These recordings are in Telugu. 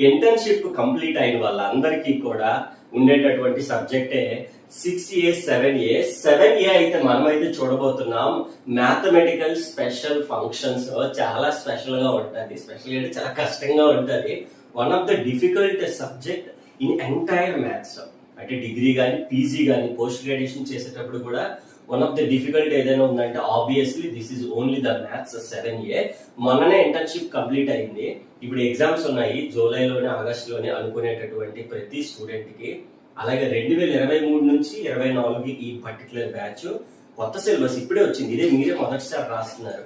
ఇంటర్న్షిప్ కంప్లీట్ అయిన వాళ్ళందరికీ కూడా ఉండేటటువంటి సబ్జెక్టే 6A 7A. 7A అయితే మనమైతే చూడబోతున్నాం మ్యాథమెటికల్ స్పెషల్ ఫంక్షన్స్. చాలా స్పెషల్ గా ఉంటుంది. స్పెషల్ అంటే చాలా కష్టంగా ఉంటుంది. One of the difficult subject in entire maths. అంటే డిగ్రీ కానీ పీజీ కానీ పోస్ట్ గ్రాడ్యుయేషన్ చేసేటప్పుడు కూడా వన్ ఆఫ్ ద డిఫికల్ట్ ఏదైనా ఉందంటే obviously this is only the maths 7A. మొన్ననే ఇంటర్న్షిప్ కంప్లీట్ అయింది. ఇప్పుడు ఎగ్జామ్స్ ఉన్నాయి జూలైలోనే ఆగస్టులోనే అనుకునేటటువంటి ప్రతి స్టూడెంట్ కి. అలాగే 2023 నుంచి 24 ఈ పర్టికులర్ బ్యాచ్ కొత్త సిలబస్ ఇప్పుడే వచ్చింది. ఇదే మీరే మొదటిసారి రాస్తున్నారు.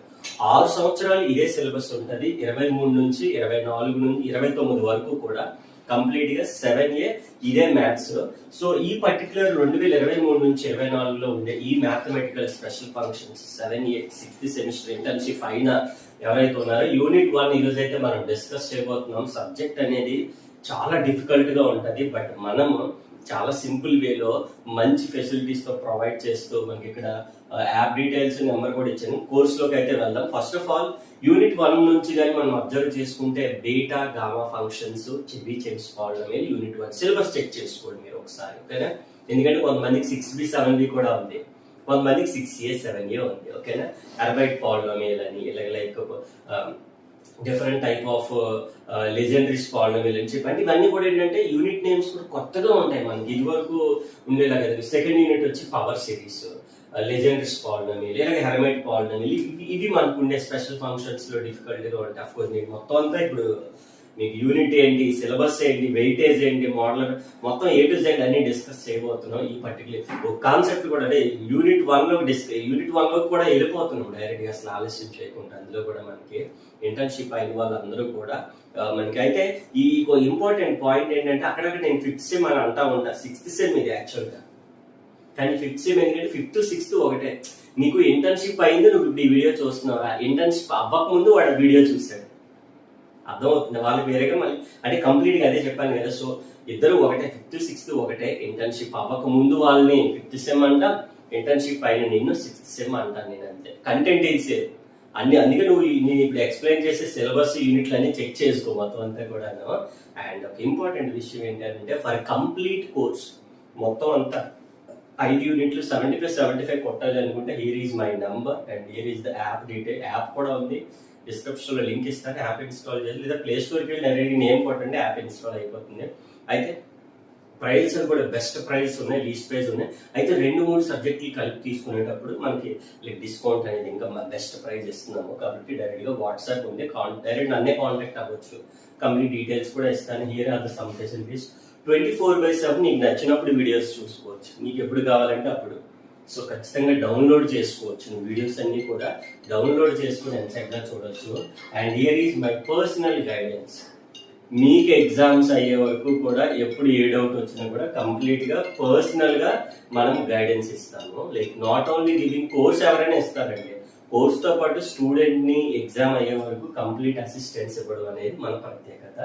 6 సంవత్సరాలు ఇదే సిలబస్ ఉంటుంది. 23 నుంచి 24 నుంచి 29 వరకు కూడా కంప్లీట్ గా 7A ఇదే మ్యాథ్స్. సో ఈ పర్టికులర్ 2023 నుంచి 24లో ఉండే ఈ mathematical special functions 7A 6th semester internship అయిన ఎవరైతే ఉన్నారో యూనిట్ 1 ఈ రోజు అయితే మనం డిస్కస్ చేయబోతున్నాం. సబ్జెక్ట్ అనేది చాలా డిఫికల్ట్ గా ఉంటది. బట్ మనము చాలా సింపుల్ వేలో మంచి ఫెసిలిటీస్ తో ప్రొవైడ్ చేస్తూ మనకి ఇక్కడ యాప్ డీటెయిల్స్ నెంబర్ కూడా ఇచ్చాను. కోర్సులోకి అయితే వెళ్దాం. ఫస్ట్ ఆఫ్ ఆల్ యూనిట్ 1 నుంచి కానీ మనం అబ్జర్వ్ చేసుకుంటే beta gamma functions Chebyshev's polynomial unit 1 syllabus check చేసుకోండి మీరు ఒకసారి, ఓకేనా? ఎందుకంటే కొంతమందికి 6B 7B కూడా ఉంది, కొంతమందికి 6A 7A ఉంది, ఓకేనా? అరబైట్ పాలినామియల్ అని like different type of legendaries polynomial అని చెప్పి అంటే ఇవన్నీ కూడా ఏంటంటే యూనిట్ నేమ్స్ కూడా కొత్తగా ఉంటాయి మనకి. ఇది వరకు ఉండేలాగా సెకండ్ యూనిట్ వచ్చి పవర్ సిరీస్, లెజెండరీస్ పాలినామియల్, ఇలాగే హెర్మైట్ పాలినామియల్. ఇవి మనకు ఉండే స్పెషల్ ఫంక్షన్స్ లో డిఫికల్ట్ గా ఉంటాయి. అఫ్ కోర్స్ మీకు మొత్తం అంతా ఇప్పుడు మీకు యూనిట్ ఏంటి, సిలబస్ ఏంటి, వెయిటేజ్ ఏంటి, మోడల్ మొత్తం A to Z అన్ని డిస్కస్ చేయబోతున్నాం. ఈ పర్టికులర్ కాన్సెప్ట్ కూడా అంటే యూనిట్ 1 లో కూడా వెళ్ళిపోతున్నాం డైరెక్ట్ గా, అసలు ఆలస్యం చేయకుండా. అందులో కూడా మనకి ఇంటర్న్షిప్ అయిన వాళ్ళందరూ కూడా మనకి అయితే ఈ ఇంపార్టెంట్ పాయింట్ ఏంటంటే అక్కడక్కడ నేను 5th సెమ్ అని అంటా ఉంటా. 6th సెమ్ ఇది యాక్చువల్ గా, కానీ 5th సెమ్ ఎందుకంటే 5th 6th ఒకటే. నీకు ఇంటర్న్షిప్ అయింది, నువ్వు ఇప్పుడు ఈ వీడియో చూస్తున్నావా? ఇంటర్న్షిప్ అవ్వక ముందు వాడు వీడియో చూసాడు, అర్థమవుతుంది. వాళ్ళకి వేరేగా మళ్ళీ అంటే కంప్లీట్ గా అదే చెప్పాను కదా. సో ఇద్దరు ఒకటే, 5th 6th ఒకటే. ఇంటర్న్షిప్ అవ్వక ముందు వాళ్ళని 5th సెమ్ అంటా, ఇంటర్న్షిప్ అయిన నిన్ను 6th సెమ్ అంటాను నేను. అంతే, కంటెంట్ ఏది సేమ్ అన్ని. అందుకే నేను ఇప్పుడు ఎక్స్ప్లెయిన్ చేసే సిలబస్ యూనిట్లు అన్ని చెక్ చేసుకో మొత్తం అంతా కూడాను. అండ్ ఒక ఇంపార్టెంట్ విషయం ఏంటంటే ఫర్ కంప్లీట్ కోర్స్ మొత్తం అంతా 5 యూనిట్లు 70+75 కొట్టాలి అనుకుంటే here is my number and here is the app detail. App కూడా ఉంది, డిస్క్రిప్షన్ లో లింక్ ఇస్తాను. యాప్ ఇన్స్టాల్ చేసి లేదా ప్లే స్టోర్కి వెళ్ళి డైరెక్ట్ నేమ్ కొట్టండి, యాప్ ఇన్స్టాల్ అయిపోతుంది. అయితే ప్రైస్ కూడా బెస్ట్ ప్రైస్ ఉన్నాయి, లీస్ట్ ప్రైస్ ఉన్నాయి. అయితే 2-3 సబ్జెక్టులు కలిపి తీసుకునేటప్పుడు మనకి డిస్కౌంట్ అనేది ఇంకా బెస్ట్ ప్రైస్ ఇస్తున్నాము. కాబట్టి డైరెక్ట్ గా వాట్సాప్ ఉంది, డైరెక్ట్ నన్నే కాంటాక్ట్ అవ్వచ్చు. కంప్లీట్ డీటెయిల్స్ కూడా ఇస్తాను. Here are the some facilities. 24/7 నీకు నచ్చినప్పుడు వీడియోస్ చూసుకోవచ్చు, నీకు ఎప్పుడు కావాలంటే అప్పుడు. సో ఖచ్చితంగా డౌన్లోడ్ చేసుకోవచ్చు. వీడియోస్ అన్ని కూడా డౌన్లోడ్ చేసుకుని ఎంచక్గా చూడొచ్చు. And here is my personal guidance. మీకు ఎగ్జామ్స్ అయ్యే వరకు కూడా ఎప్పుడు ఏ డౌట్ వచ్చినా కూడా కంప్లీట్ గా పర్సనల్ గా మనం గైడెన్స్ ఇస్తాము. Like not only giving course ఎవరైనా ఇస్తారండి, కోర్స్ తో పాటు స్టూడెంట్ ని ఎగ్జామ్ అయ్యే వరకు కంప్లీట్ అసిస్టెన్స్ ఇవ్వడం అనేది మన ప్రత్యేకత.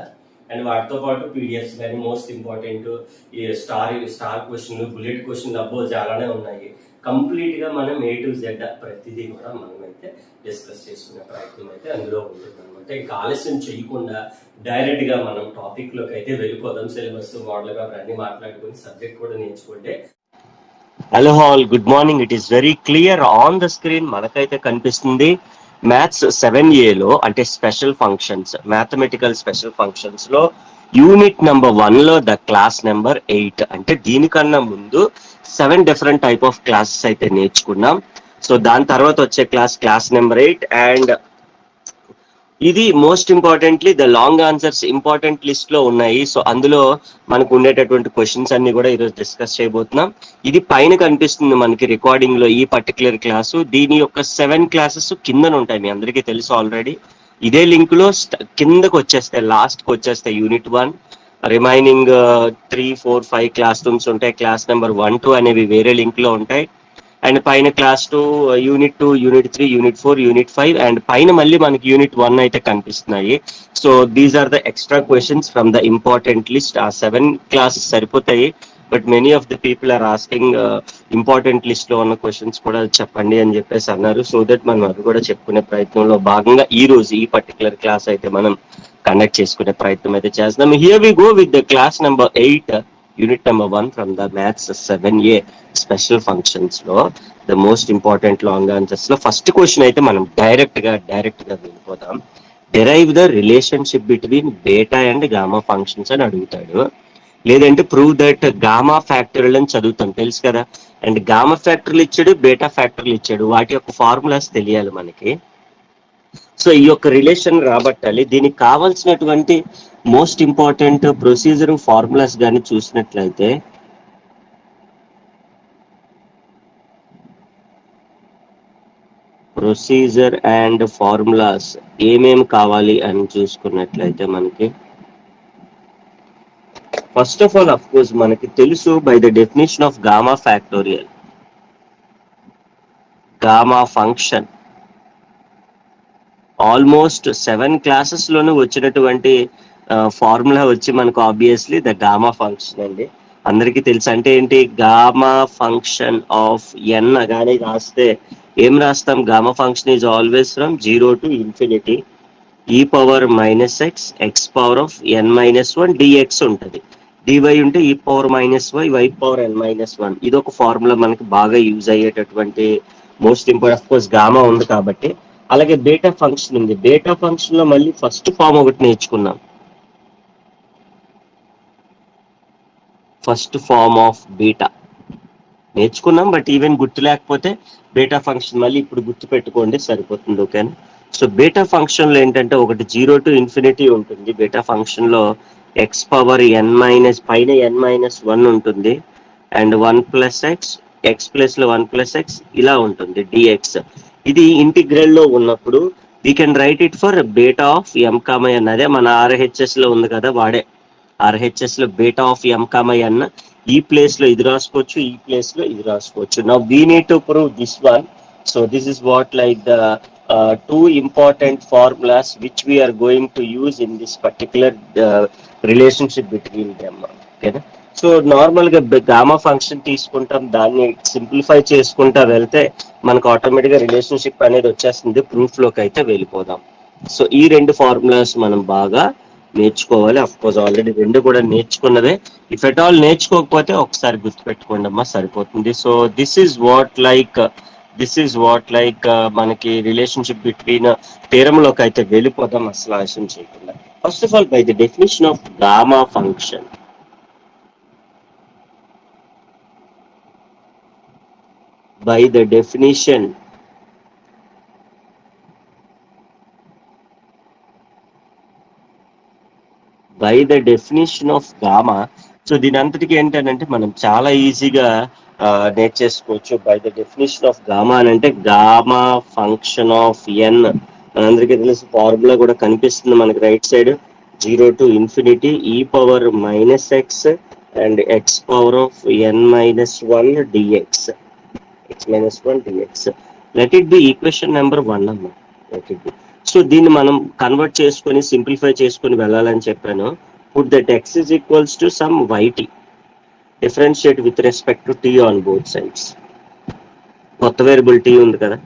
అండ్ వాటితో పాటు పీడిఎఫ్స్ కానీ మోస్ట్ ఇంపార్టెంట్ ఈ స్టార్ క్వశ్చన్, బుల్లెట్ క్వశ్చన్ అబ్బో చాలానే ఉన్నాయి. కంప్లీట్ గా మనం A to Z ప్రతిదీ కూడా మనమైతే డిస్కస్ చేసుకునే ప్రయత్నం అయితే అందులో ఉంటుంది అనమాట. ఇంకా ఆలస్యం చేయకుండా డైరెక్ట్ గా మనం టాపిక్ లోకి అయితే వెళ్ళిపోదాం. సిలబస్, మోడల్ గా అన్ని మాట్లాడుకుని సబ్జెక్ట్ కూడా నేర్చుకుంటే. Hello all, good morning. It is very clear on the screen. మనకైతే కనిపిస్తుంది మ్యాథ్స్ 7Aలో అంటే special functions, mathematical special functions లో యూనిట్ నెంబర్ 1 లో ద క్లాస్ నెంబర్ 8. అంటే దీనికన్నా ముందు 7 డిఫరెంట్ టైప్ ఆఫ్ క్లాసెస్ అయితే నేర్చుకున్నాం. సో దాని తర్వాత వచ్చే క్లాస్ నెంబర్ 8. అండ్ ఇది most importantly the long answers important list లో ఉన్నాయి. సో అందులో మనకు ఉండేటటువంటి క్వశ్చన్స్ అన్ని కూడా ఈరోజు డిస్కస్ చేయబోతున్నాం. ఇది పైన కనిపిస్తుంది మనకి రికార్డింగ్ లో ఈ పర్టికులర్ క్లాసు. దీని యొక్క 7 క్లాసెస్ కిందన ఉంటాయి, మీ అందరికీ తెలుసు ఆల్రెడీ. ఇదే లింక్ లో కిందకు వచ్చేస్తాయి, లాస్ట్ కి వచ్చేస్తాయి యూనిట్ 1. రిమైనింగ్ 3, 4, 5 క్లాస్ రూమ్స్ ఉంటాయి. క్లాస్ నెంబర్ 1, 2 అనేవి వేరే లింక్ లో ఉంటాయి. అండ్ పైన class 2, unit 2, unit 3, unit 4, unit 5 and పైన మళ్ళీ మనకి యూనిట్ 1 అయితే కనిపిస్తున్నాయి. So these are the extra questions from the important list. ఆ 7 క్లాసెస్ సరిపోతాయి. But many of the people are asking important list లో ఉన్న క్వశ్చన్స్ కూడా చెప్పండి అని చెప్పేసి అన్నారు. సో దట్ మనం అవి కూడా చెప్పుకునే ప్రయత్నంలో భాగంగా ఈ రోజు ఈ పర్టికులర్ క్లాస్ అయితే మనం కండక్ట్ చేసుకునే ప్రయత్నం అయితే చేస్తున్నాం. Here we go with the class number 8, unit number 1 from the maths 7A special functions లో the most important long answers లో ఫస్ట్ క్వశ్చన్ అయితే మనం డైరెక్ట్ గా వెళ్ళిపోదాం. Derive the relationship between beta and gamma functions అని అడుగుతాడు. లేదంటే ప్రూవ్ దట్ గామా ఫ్యాక్టరియల్ అని చదువుతాం, తెలుసు కదా. అండ్ గామా ఫ్యాక్టరీలు ఇచ్చాడు, బేటా ఫ్యాక్టరీలు ఇచ్చాడు, వాటి యొక్క ఫార్ములాస్ తెలియాలి మనకి. సో ఈ యొక్క రిలేషన్ రాబట్టాలి. దీనికి కావాల్సినటువంటి మోస్ట్ ఇంపార్టెంట్ ప్రొసీజర్ ఫార్ములాస్ కానీ చూసినట్లయితే ప్రొసీజర్ అండ్ ఫార్ములాస్ ఏమేమి కావాలి అని చూసుకున్నట్లయితే మనకి first of all of course మనకి తెలుసు by the definition of gamma factorial, gamma function almost 7 classes లోనూ వచ్చినటువంటి ఫార్ములా వచ్చి మనకు ఆబ్వియస్లీ ద గామా ఫంక్షన్ అండి. అందరికీ తెలుసు. అంటే ఏంటి, గామా ఫంక్షన్ ఆఫ్ ఎన్ కానీ రాస్తే ఏం రాస్తాం, gamma function is always from 0 to infinity e power minus x power of n minus 1 dx ఉంటుంది. డివై ఉంటే e power minus y power n minus 1. ఇది ఒక ఫార్ములా మనకి బాగా యూజ్ అయ్యేటటువంటి most important. Of course gamma ఉంది కాబట్టి. అలాగే బేటా ఫంక్షన్ ఉంది. బేటా ఫంక్షన్ లో మళ్ళీ ఫస్ట్ ఫామ్ ఒకటి నేర్చుకున్నాం, ఫస్ట్ ఫార్మ్ ఆఫ్ బీటా నేర్చుకున్నాం. బట్ ఈవెన్ గుర్తు లేకపోతే బేటా ఫంక్షన్ మళ్ళీ ఇప్పుడు గుర్తు పెట్టుకోండి సరిపోతుంది, ఓకేనా. సో బేటా ఫంక్షన్ లో ఏంటంటే ఒకటి 0 to infinity ఉంటుంది. బేటా ఫంక్షన్ లో ఎక్స్ పవర్ ఎన్ మైనస్ పైన ఎన్ మైనస్ 1 ఉంటుంది, అండ్ 1 ప్లస్ ఎక్స్ ప్లస్ లో 1 ప్లస్ ఎక్స్ ఇలా ఉంటుంది డిఎక్స్. ఇది ఇంటిగ్రల్ లో ఉన్నప్పుడు we can write it for beta of m comma n. అదే మన ఆర్హెచ్ఎస్ లో ఉంది కదా, వాడే ఆర్హెచ్ఎస్ లో బేటా ఆఫ్ ఎం కామ ఎన్. ఈ ప్లేస్ లో ఇది రాసుకోవచ్చు, ఈ ప్లేస్ లో ఇది రాసుకోవచ్చు. Now we need to prove this one. So this is what like the two important formulas which we are going to use in this particular relationship between them, okay. So normal గా గామా ఫంక్షన్ తీసుకుంటాం, దాన్ని సింప్లిఫై చేసుకుంటా వెళ్తే మనకు ఆటోమేటిక్ గా రిలేషన్షిప్ అనేది వచ్చేస్తుంది. ప్రూఫ్ లోకి అయితే వెళ్ళిపోదాం. సో ఈ రెండు ఫార్ములాస్ మనం బాగా నేర్చుకోవాలి. అఫ్ కోర్స్ ఆల్రెడీ రెండు కూడా నేర్చుకున్నదే. ఇఫ్ ఎట్ ఆల్ నేర్చుకోకపోతే ఒకసారి గుర్తుపెట్టుకోండి అమ్మా, సరిపోతుంది. So this is what like మనకి రిలేషన్షిప్ బిట్వీన్ తీరంలోకి అయితే వెళ్ళిపోదాం అసలు ఆశయం చేయకుండా. First of all by the definition of gamma function, by the definition of gamma. So దీని అంతటికి ఏంటంటే మనం చాలా ఈజీగా నేర్చేసుకోవచ్చు. By the definition of gamma అని అంటే గామా ఫంక్షన్ ఆఫ్ ఎన్. మనందరికీ తెలుసు, ఫార్ములా కూడా కనిపిస్తుంది మనకి right side. 0 to infinity e power minus x and x power of n minus 1 dx, x-1 dx. Let it be equation number 1 అమ్మా. Let it B. సో దీన్ని మనం కన్వర్ట్ చేసుకొని సింప్లిఫై చేసుకొని వెళ్ళాలని చెప్పాను. Put that x is equals to some yt. Differentiate with respect to t on both sides. కొత్త వేరియబుల్ t ఉంది కదా,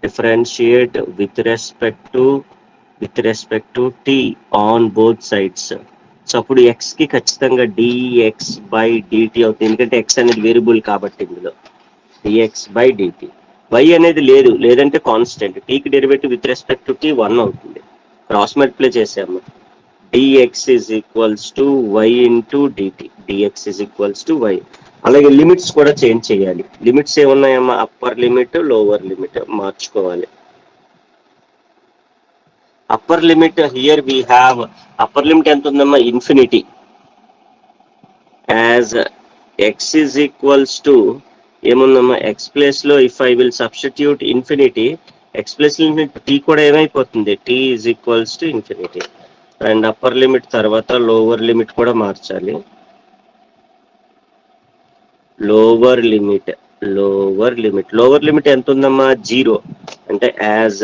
differentiate with respect to t on both sides. So అప్పుడు x కి ఖచ్చితంగా dx బై dt అవుతుంది, ఎందుకంటే x అనేది వేరియబుల్ కాబట్టి ఇందులో dx బై dt. y అనేది లేదంటే కాన్స్టెంట్. t కి derivative with respect to t 1 అవుతుంది. క్రాస్ మల్టిప్లై చేసాము. dx is equals to y into dt. dx is equals to y. అలాగే లిమిట్స్ కూడా చేంజ్ చేయాలి. లిమిట్స్ ఏమున్నాయమ్మా, అప్పర్ లిమిట్ లోవర్ లిమిట్ మార్చుకోవాలి. Upper limit here we have, upper limit ఎంత ఉందమ్మా, infinity. As x is equals to ఏముందమ్మా, ఎక్స్ ప్లేస్ లో if I will substitute infinity, x place లో టీ కూడా ఏమైపోతుంది, t is equals to infinity. And upper limit తర్వాత లోవర్ లిమిట్ కూడా మార్చాలి. లోవర్ లిమిట్ ఎంత ఉందమ్మా, 0. అంటే as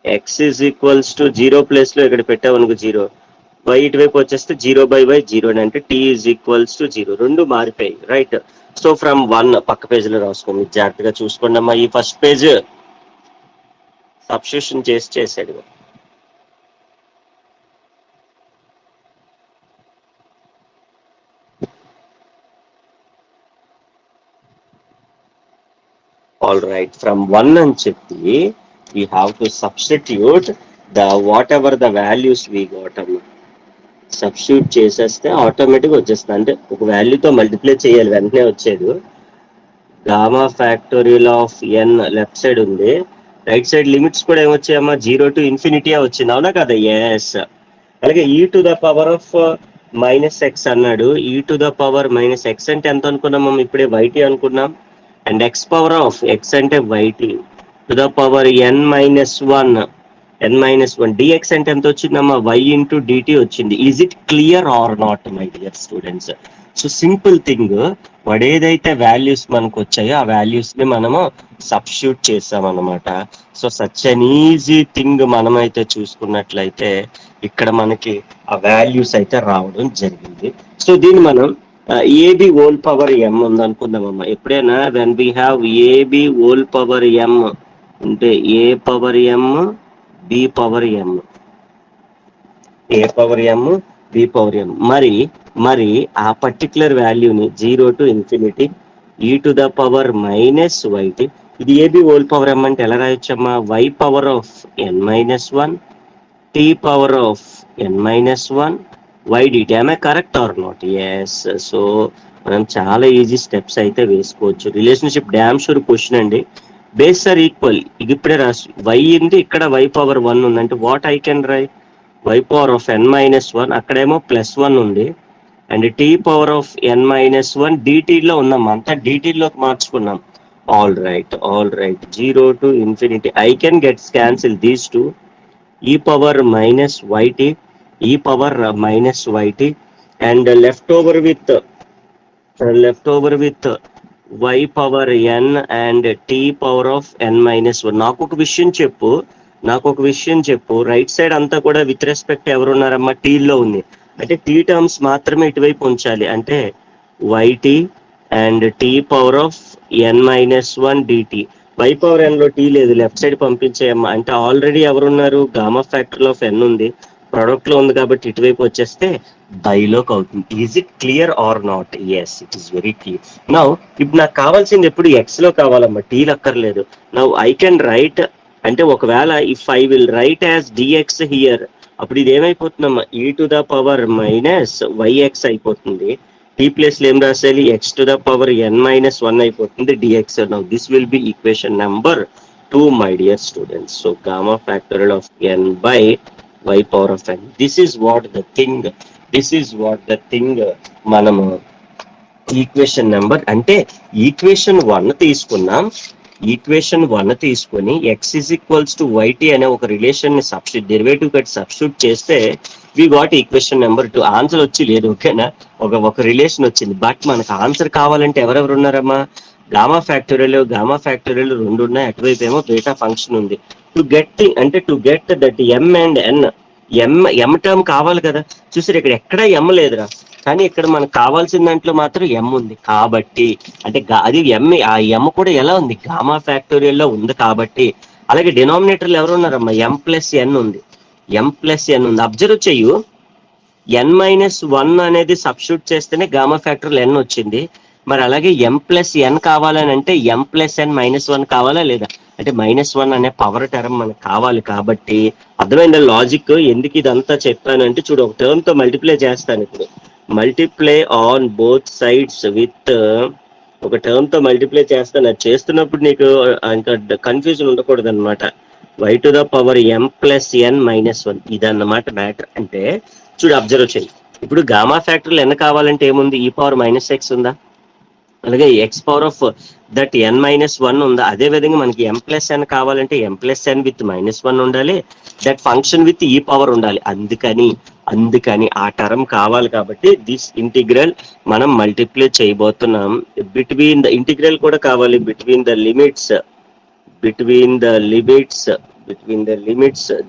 x is equals to 0 place లో ఇక్కడ పెట్టామనుకో 0, y ఇటువైపు వచ్చేస్తే 0 బై y 0, అంటే t ఈజ్ ఈక్వల్స్ టు 0. రెండు మారిపోయాయి, రైట్. సో ఫ్రమ్ 1 పక్క పేజీలో రాసుకోండి, జాగ్రత్తగా చూసుకోండి అమ్మా. ఈ ఫస్ట్ పేజ్ సబ్స్టిట్యూషన్ చేసాడు. ఆల్ రైట్ ఫ్రమ్ 1 అని చెప్పి we have to substitute the whatever the values we got అన్న. సబ్స్టిట్యూట్ చేసేస్తే ఆటోమేటిక్ వచ్చేస్తుంది. అంటే ఒక వాల్యూతో మల్టిప్లై చేయాలి, వెంటనే వచ్చేది. Gamma factorial of n left side ఉంది, రైట్ సైడ్ లిమిట్స్ కూడా ఏమొచ్చాయమ్మా, 0 to ఇన్ఫినిటీ వచ్చింది, అవునా కదా? ఎస్. అలాగే e to the power of minus x అన్నాడు. E to the power minus x అంటే ఎంత అనుకున్నాం? ఇప్పుడే వైటీ అనుకున్నాం. And x power of x అంటే y t to the power n-1 d x అంటే ఎంత వచ్చిందమ్మా? వై ఇంటూ డిటి వచ్చింది. Is it clear or not my dear students? So simple thing, వాడు ఏదైతే వాల్యూస్ మనకు వచ్చాయో ఆ వాల్యూస్ ని మనము సబ్స్టిట్యూట్ చేసామన్నమాట. So such an easy thing మనమైతే చూసుకున్నట్లయితే ఇక్కడ మనకి ఆ వాల్యూస్ అయితే రావడం జరిగింది. సో దీన్ని మనం ఏబి హోల్ పవర్ ఎం ఉంది అనుకుందామమ్మా. ఎప్పుడైనా when we have a b whole power m అంటే a power m b power m, a power m b power m, మరి ఆ పర్టికులర్ వాల్యూని 0 to infinity e to the power minus y t, ఇది ఏబి హోల్ పవర్ ఎం అంటే ఎలా రాయొచ్చమ్మా? Y power of n-1 t power of n-1 y d t. ఆమె correct or not? Yes. So మనం చాలా ఈజీ స్టెప్స్ అయితే వేసుకోవచ్చు. రిలేషన్షిప్ డ్యామ్ షూర్ క్వశ్చన్ అండి. బేస్ ఆర్ ఈక్వల్, ఇది ఇప్పుడే రాసు, వై ఉంది, ఇక్కడ వై పవర్ 1 ఉంది, అంటే what I can write? Y power of n-1, అక్కడేమో +1 ఉంది, and t power of n-1 డిటీలో ఉన్నాం, అంతా డిటీలోకి మార్చుకున్నాం. All right 0 to infinity I can gets cancel these two, e power minus y t, e power minus y t, and left over with y power n and t power of n-1. నాకు ఒక విషయం చెప్పు, రైట్ సైడ్ అంతా కూడా విత్ రెస్పెక్ట్ ఎవరున్నారమ్మా? టీ లో ఉంది, అంటే టీ టర్మ్స్ మాత్రమే ఇటువైపు ఉంచాలి, అంటే y t and t power of n-1 d t. Y power n లో టీ లేదు, లెఫ్ట్ సైడ్ పంపించేయమ్మా. అంటే ఆల్రెడీ ఎవరున్నారు? గామా ఫ్యాక్టర్ ఆఫ్ ఎన్ ఉంది, ప్రొడక్ట్ లో ఉంది, కాబట్టి ఇటువైపు వచ్చేస్తే బైలోక్ అవుతుంది. Is it clear or not? Yes, it is very clear. Now ఇప్పుడు నాకు కావాల్సింది ఎప్పుడు ఎక్స్ లో కావాలమ్మా, టీ అక్కర్లేదు. నౌ ఐ కెన్ రైట్, అంటే ఒకవేళ if I will write as d x here, అప్పుడు ఇది ఏమైపోతుందమ్మా? E to the power minus y x అయిపోతుంది. టీ ప్లేస్ లో ఏం రాసేయాలి? X to the power n-1 అయిపోతుంది d x. Now this will be equation number 2 my dear students. So gamma factorial of n by y power of n, this is what the thing మనము ఈక్వేషన్ నెంబర్, అంటే ఈక్వేషన్ 1 తీసుకున్నాం. ఈక్వేషన్ 1 తీసుకొని x is equals to y t అనే ఒక రిలేషన్ ని డెరివేటివ్ కట్టి సబ్స్టిట్యూట్ చేస్తే we got equation number 2. Answer వచ్చి లేదు, ఓకేనా? ఒక రిలేషన్ వచ్చింది, బట్ మనకు ఆన్సర్ కావాలంటే ఎవరెవరు ఉన్నారమ్మా? గామా ఫ్యాక్టోరియల్ 2 ఉన్నాయి, అటువైపు ఏమో బీటా ఫంక్షన్ ఉంది. To get that m and n, m term కావాలి కదా. చూసారు, ఇక్కడ ఎక్కడ ఎం లేదురా, కానీ ఇక్కడ మనకు కావాల్సిన దాంట్లో మాత్రం ఎం ఉంది, కాబట్టి అంటే అది ఎం, ఆ ఎం కూడా ఎలా ఉంది? గామా ఫ్యాక్టోరియల్ లో ఉంది కాబట్టి. అలాగే డినామినేటర్లు ఎవరు ఉన్నారమ్మా? m+n ఉంది, అబ్జర్వ్ చెయ్యు, n-1 అనేది సబ్స్టిట్యూట్ చేస్తేనే గామా ఫ్యాక్టోరియల్ n వచ్చింది. మరి అలాగే m+n కావాలని అంటే m+n-1 కావాలా లేదా? అంటే -1 అనే పవర్ టర్మ్ మనకు కావాలి, కాబట్టి అర్థమైందా లాజిక్? ఎందుకు ఇదంతా చెప్పాను అంటే, చూడు, ఒక టర్మ్ తో మల్టిప్లై చేస్తాను ఇప్పుడు. Multiply on both sides with, ఒక టర్మ్ తో మల్టిప్లై చేస్తాను. అది చేస్తున్నప్పుడు నీకు ఇంకా కన్ఫ్యూజన్ ఉండకూడదు అనమాట. y to the power m+n-1, ఇదన్నమాట మ్యాటర్. అంటే చూడు, అబ్జర్వ్ చేయి, ఇప్పుడు గామా ఫ్యాక్టర్లు n కావాలంటే ఏముంది? ఈ పవర్ -x ఉందా? అలాగే X power of that n-1 ఉందా? అదే విధంగా మనకి m+n కావాలంటే m+n విత్ -1 ఉండాలి, that function with e power ఉండాలి. అందుకని ఆ టర్మ్ కావాలి, కాబట్టి దిస్ ఇంటిగ్రల్ మనం మల్టిప్లై చేయబోతున్నాం. బిట్వీన్ ద ఇంటిగ్రల్ కూడా కావాలి, between the limits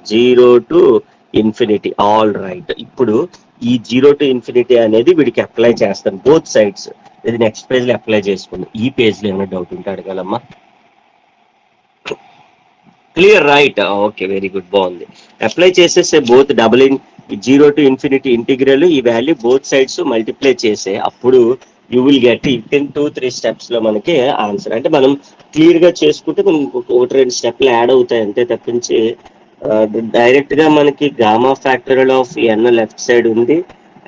0 to infinity. All right, ఇప్పుడు ఈ 0 to ఇన్ఫినిటీ అనేది వీడికి అప్లై చేస్తాను బోత్ సైడ్స్. ఇది నెక్స్ట్ పేజ్ లో అప్లై చేసుకుందాం. ఈ పేజ్ లో ఏమైనా డౌట్ ఉంటే అడగాలమ్మా. Clear, right, okay, very good, బాగుంది. అప్లై చేసేసే బోత్ 0 to ఇన్ఫినిటీ ఇంటిగ్రల్, ఈ వాల్యూ బోత్ సైడ్స్ మల్టిప్లై చేసే, అప్పుడు you will get it in 2-3 steps లో మనకి ఆన్సర్. అంటే మనం క్లియర్ గా చేసుకుంటే మనకి ఒకటి రెండు స్టెప్లు యాడ్ అవుతాయి అంతే తప్పించి డైరెక్ట్ గా మనకి gamma factorial of n left side ఉంది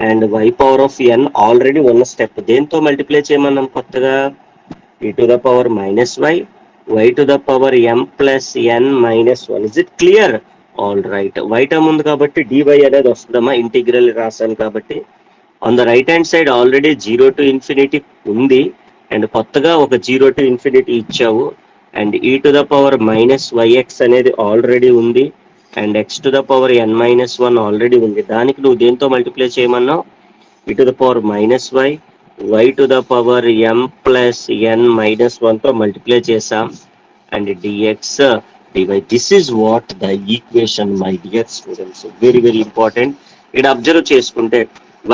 and y power of n already ఉన్న స్టెప్. దేంతో మల్టిప్లై చేయమన్నాం కొత్తగా? e to the power minus y to the power m plus n minus 1. Is it clear? All right. y term ఉంది కాబట్టి dy అనేది వస్తుందమ్మా, ఇంటిగ్రల్ రాశాను కాబట్టి. On the right hand side already 0 to infinity ఉంది అండ్ కొత్తగా ఒక 0 to ఇన్ఫినిటీ ఇచ్చావు and e to the power minus yx అనేది ఆల్రెడీ ఉంది and x to the power n minus 1 already ఉంది. దానికి నువ్వు దేంతో multiply చేయమన్నావు? e to the power minus y to the power m plus n minus 1 తో మల్టిప్లై చేసాం and dx dy. This is what the equation my dear students. Very very important. ఇక్కడ అబ్జర్వ్ చేసుకుంటే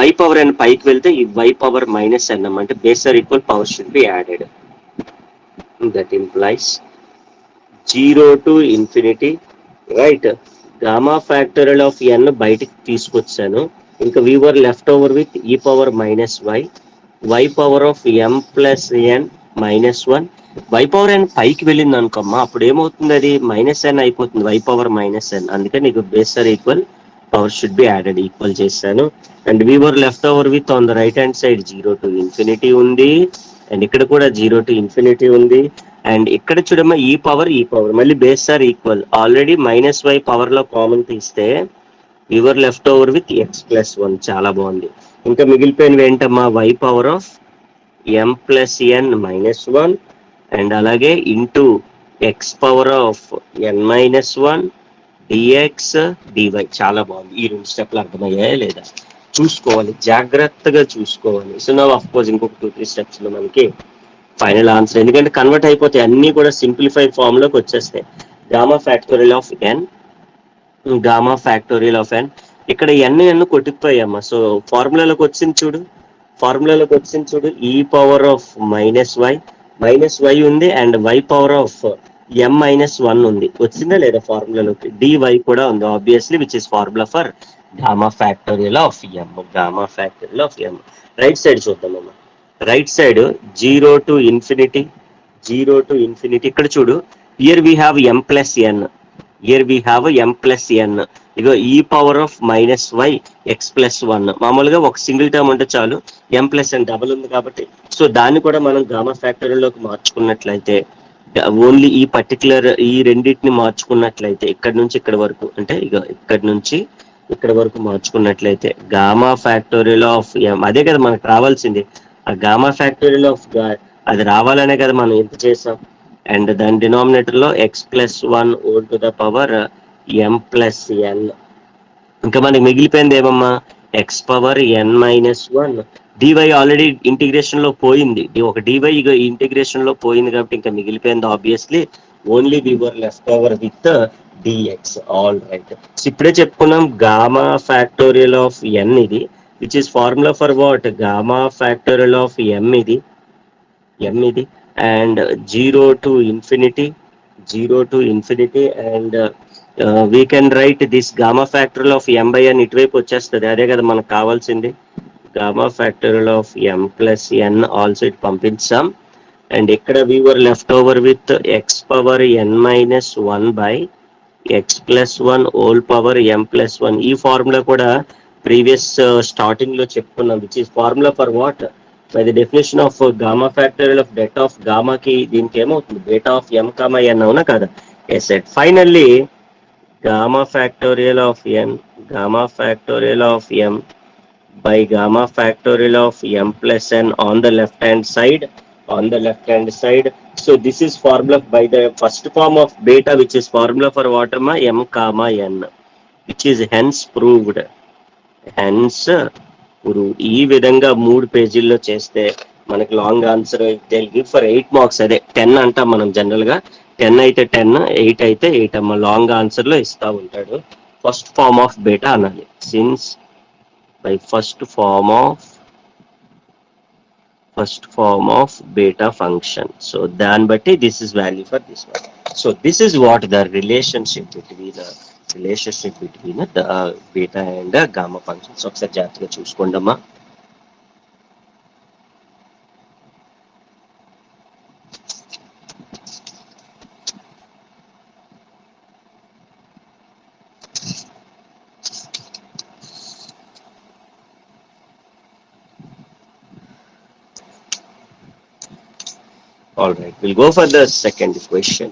y పవర్ n పైకి వెళ్తే ఈ y పవర్ మైనస్ n అంటే base are equal, power should be added. That implies 0 to infinity, right. Gamma factorial of n బయటికి తీసుకొచ్చాను. ఇంకా we were left over with e power minus y power of m plus n minus 1. y power n పైకి వెళ్ళింది అనుకోమ్మా, అప్పుడు ఏమవుతుంది? అది మైనస్ n అయిపోతుంది, y పవర్ మైనస్ n. అందుకే నీకు base are equal, power should be added, equal చేశాను. And we were left over with on the right hand side 0 to infinity ఉంది అండ్ ఇక్కడ కూడా 0 to ఇన్ఫినిటీ ఉంది అండ్ ఇక్కడ చూడమ్మా ఈ పవర్ మళ్ళీ base are equal. Already minus y power లో కామన్ తీస్తే your left over with x plus 1. చాలా బాగుంది. ఇంకా మిగిలిపోయినవి ఏంటమ్మా? y power of m plus n minus 1 and అలాగే into x power of n minus 1 dx dy. చాలా బాగుంది. ఈ రెండు స్టెప్లు అర్థమయ్యాయా లేదా చూసుకోవాలి, జాగ్రత్తగా చూసుకోవాలి. సో నా ఆఫ్ కోర్స్ ఇంకొక 2-3 స్టెప్స్ లో మనకి ఫైనల్ ఆన్సర్, ఎందుకంటే కన్వర్ట్ అయిపోతాయి అన్ని కూడా సింప్లిఫైడ్ ఫామ్ లోకి వచ్చేస్తాయి. Gamma factorial of n, gamma factorial of n. ఇక్కడ ఎన్ కొట్టుకుపోయామ్మా. సో ఫార్ములాలోకి వచ్చింది చూడు, ఫార్ములాలోకి వచ్చింది చూడు. E power of minus y ఉంది and y power of m minus 1 ఉంది. వచ్చిందా లేదా ఫార్ములాలోకి? డివై కూడా ఉంది obviously, which is formula for gamma factorial of m. Gamma factorial of m. Right side చూద్దామమ్మా. Right side 0 to infinity, 0 to infinity. ఇక్కడ చూడు, here we have m plus n, here we have m plus n. ఇగో e power of minus y x plus 1. మామూలుగా ఒక సింగిల్ టర్మ్ ఉంటే చాలు, ఎం ప్లస్ ఎన్ డబుల్ ఉంది కాబట్టి. సో దాన్ని కూడా మనం గామా ఫ్యాక్టరీలోకి మార్చుకున్నట్లయితే, ఓన్లీ ఈ పర్టికులర్ ఈ రెండింటిని మార్చుకున్నట్లయితే ఇక్కడ నుంచి ఇక్కడ వరకు, అంటే ఇక ఇక్కడ నుంచి ఇక్కడ వరకు మార్చుకున్నట్లయితే గామా ఫ్యాక్టోరియల్ ఆఫ్ ఎం, అదే కదా మనకు రావాల్సింది. ఆ గామా ఫ్యాక్టోరియల్ ఆఫ్ అది రావాలనే కదా మనం ఎంత చేసాం. అండ్ దాని డినామినేటర్ లో x plus 1 whole to the power m plus n. ఇంకా మనకి మిగిలిపోయింది ఏమమ్మా? X power n minus 1. D y already integration లో పోయింది, ఒక డివై ఇంటిగ్రేషన్ లో పోయింది కాబట్టి ఇంకా మిగిలిపోయింది obviously only we were left over with d x. All right. ఇప్పుడే చెప్పుకున్నాం గామా ఫ్యాక్టోరియల్ ఆఫ్ ఎన్ ఇది, which is formula for what? Gamma factorial of m ఇది and 0 to infinity, 0 to infinity and we can write this gamma factorial of m by n ఇటువైపు వచ్చేస్తుంది. అదే కదా మనకు కావాల్సింది. Gamma factorial of m plus n also ఇటు పంపించాం అండ్ ఇక్కడ we were left over with x power n minus 1 by x plus 1 whole power m plus 1. ఈ ఫార్ములా కూడా ప్రీవియస్ స్టార్టింగ్ లో చెప్పుకున్నాం, which is formula for what? By the definition of gamma factorial of that of గామాకి దీనికి ఏమవుతుంది? Beta of m comma n, అవునా కదా? Yes set. Finally gamma factorial of n, gamma factorial of m by gamma factorial of m plus n on the left hand side, on the left hand side. So this is formula by the first form of beta, which is formula for what ma? M comma n, which is hence proved, hence proved. ఈ విధంగా 3 పేజీల్లో చేస్తే మనకి long answer give for 8 marks. అదే 10 అంటాం మనం జనరల్ గా. 10 అయితే 10, 8 అయితే 8 అమ్మ. లాంగ్ ఆన్సర్ లో ఇస్తా ఉంటాడు. ఫస్ట్ ఫార్మ్ ఆఫ్ బేటా అనాలి, since by first form of beta function. So దాన్ని బట్టి this is value for this one. So this is what the relationship between the beta and the gamma functions. ఒకసారి జాగ్రత్తగా చూసుకోండి అమ్మా. All right, we'll go for the second question.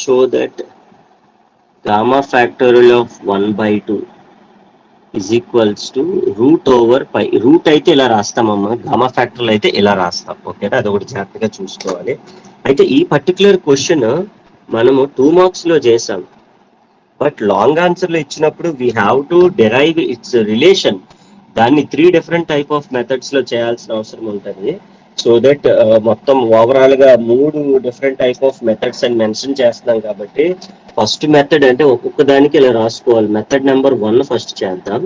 Show that gamma factorial of 1 by 2 is equals to root over pi. Root అయితే ఇలా రాస్తామమ్మా, గామా ఫ్యాక్టర్లు అయితే ఇలా రాస్తాం. ఓకేనా, అదొకటి జాగ్రత్తగా చూసుకోవాలి. అయితే ఈ పర్టికులర్ క్వశ్చన్ మనము 2 మార్క్స్ లో చేసాం, బట్ లాంగ్ ఆన్సర్ లో ఇచ్చినప్పుడు we have to derive it's relation. దాన్ని 3 డిఫరెంట్ టైప్ ఆఫ్ మెథడ్స్ లో చేయాల్సిన అవసరం ఉంటుంది. సో దట్ మొత్తం ఓవరాల్ గా 3 డిఫరెంట్ టైప్ ఆఫ్ మెథడ్స్ అని మెన్షన్ చేస్తున్నాం కాబట్టి ఫస్ట్ మెథడ్ అంటే ఒక్కొక్క దానికి ఇలా రాసుకోవాలి. మెథడ్ నెంబర్ 1 ఫస్ట్ చేద్దాం.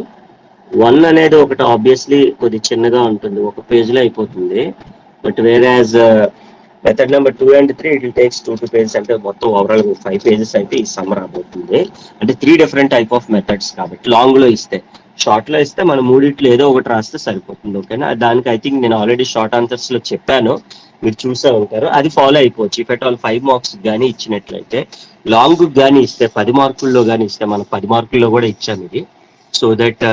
1 అనేది ఒకటి ఆబ్వియస్లీ కొద్ది చిన్నగా ఉంటుంది, ఒక పేజ్ లో అయిపోతుంది. But where as method number 2 and 3 it takes 2 pages, అంటే మొత్తం ఓవరాల్ 5 పేజెస్ అయితే ఈ సమ్మర్ రాబోతుంది. అంటే 3 డిఫరెంట్ టైప్ ఆఫ్ మెథడ్స్ కాబట్టి లాంగ్ లో ఇస్తే, షార్ట్ లో ఇస్తే మనం మూడిట్లో ఏదో ఒకటి రాస్తే సరిపోతుంది. ఓకేనా, దానికి ఐ థింక్ నేను ఆల్రెడీ షార్ట్ ఆన్సర్స్ లో చెప్పాను, మీరు చూసే ఉంటారు, అది ఫాలో అయిపోవచ్చు. ఇఫ్ ఎట్ ఆల్ 5 మార్క్స్ కానీ ఇచ్చినట్లయితే. లాంగ్ కానీ ఇస్తే 10 మార్కుల్లో కానీ ఇస్తే, మనం 10 మార్కుల్లో కూడా ఇచ్చాము ఇది. సో దట్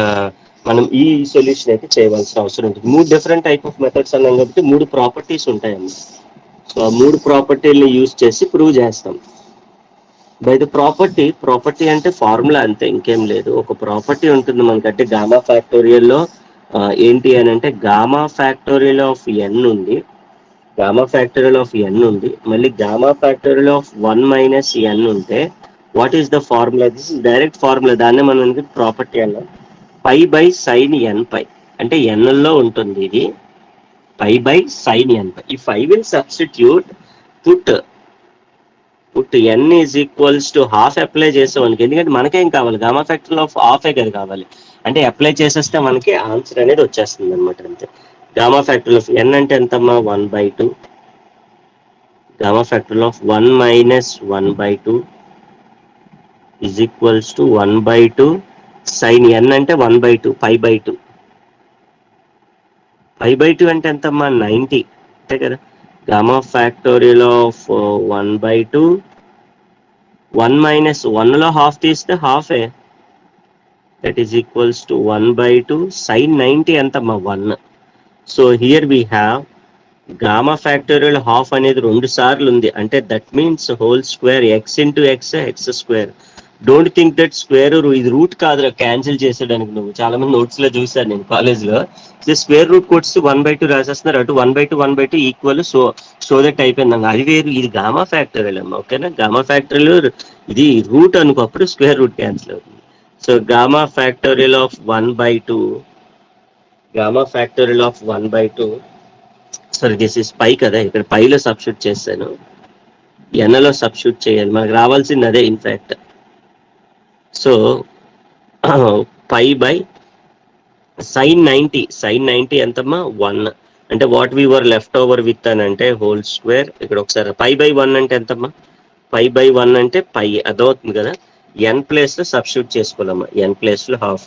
మనం ఈ సొల్యూషన్ అయితే చేయవలసిన అవసరం ఉంటుంది. 3 డిఫరెంట్ టైప్ ఆఫ్ మెథడ్స్ అన్నాం కాబట్టి 3 ప్రాపర్టీస్ ఉంటాయన్నమాట. సో ఆ 3 ప్రాపర్టీలను యూజ్ చేసి ప్రూవ్ చేస్తాం. బై ద ప్రాపర్టీ అంటే ఫార్ములా అంతే, ఇంకేం లేదు. ఒక ప్రాపర్టీ ఉంటుంది మనకంటే గామా ఫ్యాక్టోరియల్ లో ఏంటి అని అంటే గామా ఫ్యాక్టోరియల్ ఆఫ్ ఎన్ ఉంది, గామా ఫ్యాక్టోరియల్ ఆఫ్ ఎన్ ఉంది, మళ్ళీ గామా ఫ్యాక్టోరియల్ ఆఫ్ 1 మైనస్ ఎన్ ఉంటే what is the formula? This is direct formula, దాన్నే మనం ప్రాపర్టీ అన్నాం. పై బై సైన్ ఎన్ పై, అంటే ఎన్ లో ఉంటుంది ఇది, pi by sine n pi. If I will substitute put n is equals to half apply చేసామనుకో, ఎందుకంటే మనకేం కావాలి, గామా ఫ్యాక్టర్ ఆఫ్ హాఫే కదా కావాలి, అంటే అప్లై చేసేస్తే మనకి ఆన్సర్ అనేది వచ్చేస్తుంది అనమాట, అంతే. గామా ఫ్యాక్టర్ ఆఫ్ ఎన్ అంటే ఎంతమ్మా? 1/2. Gamma factor of 1 minus 1/2 is equals to 1/2 sine n అంటే 1/2, π/2. π/2 అంటే ఎంతమ్మా? 90, అంతే కదా. గామా ఫ్యాక్టోరియల్ ఆఫ్ 1/2, 1 మైనస్ 1 లో హాఫ్ తీస్తే హాఫే, that is equals to 1/2 sine 90 ఎంతమ్మా? 1. So here we have gamma factorial half అనేది 2 సార్లు ఉంది, అంటే that means whole square, x into x, x square. Don't think that square ఇది రూట్ కాదురా క్యాన్సిల్ చేసేయడానికి. నువ్వు చాలా మంది నోట్స్ లో చూసాను నేను కాలేజ్ లో, స్క్వేర్ రూట్ కొట్స్ 1/2 రాసేస్తున్నారు, అటు 1/2 ఈక్వల్, సో దట్ అయిపోయింది. అది వేరు, ఇది గామా ఫ్యాక్టోరియల్ అమ్మా. ఓకేనా, గామా ఫ్యాక్టోరియల్ ఇది రూట్ అనుకో, అప్పుడు స్క్వేర్ రూట్ క్యాన్సిల్ అవుతుంది. So gamma factorial of 1/2, gamma factorial of 1/2, sorry this is pi కదా, ఇక్కడ పైలో సబ్స్టిట్యూట్ చేశాను, ఎన్లో సబ్స్టిట్యూట్ చేయాలి, మనకు రావాల్సింది అదే in fact. So pi by sine 90 ఎంతమ్మా? 1. అంటే what we were left over with అని అంటే హోల్ స్క్వేర్. ఇక్కడ ఒకసారి π/1 అంటే ఎంతమ్మా? π/1 అంటే పై, అదవుతుంది కదా. ఎన్ ప్లేస్ లో సబ్స్టిట్యూట్ చేసుకోవాలమ్మా, ఎన్ ప్లేస్ లో half,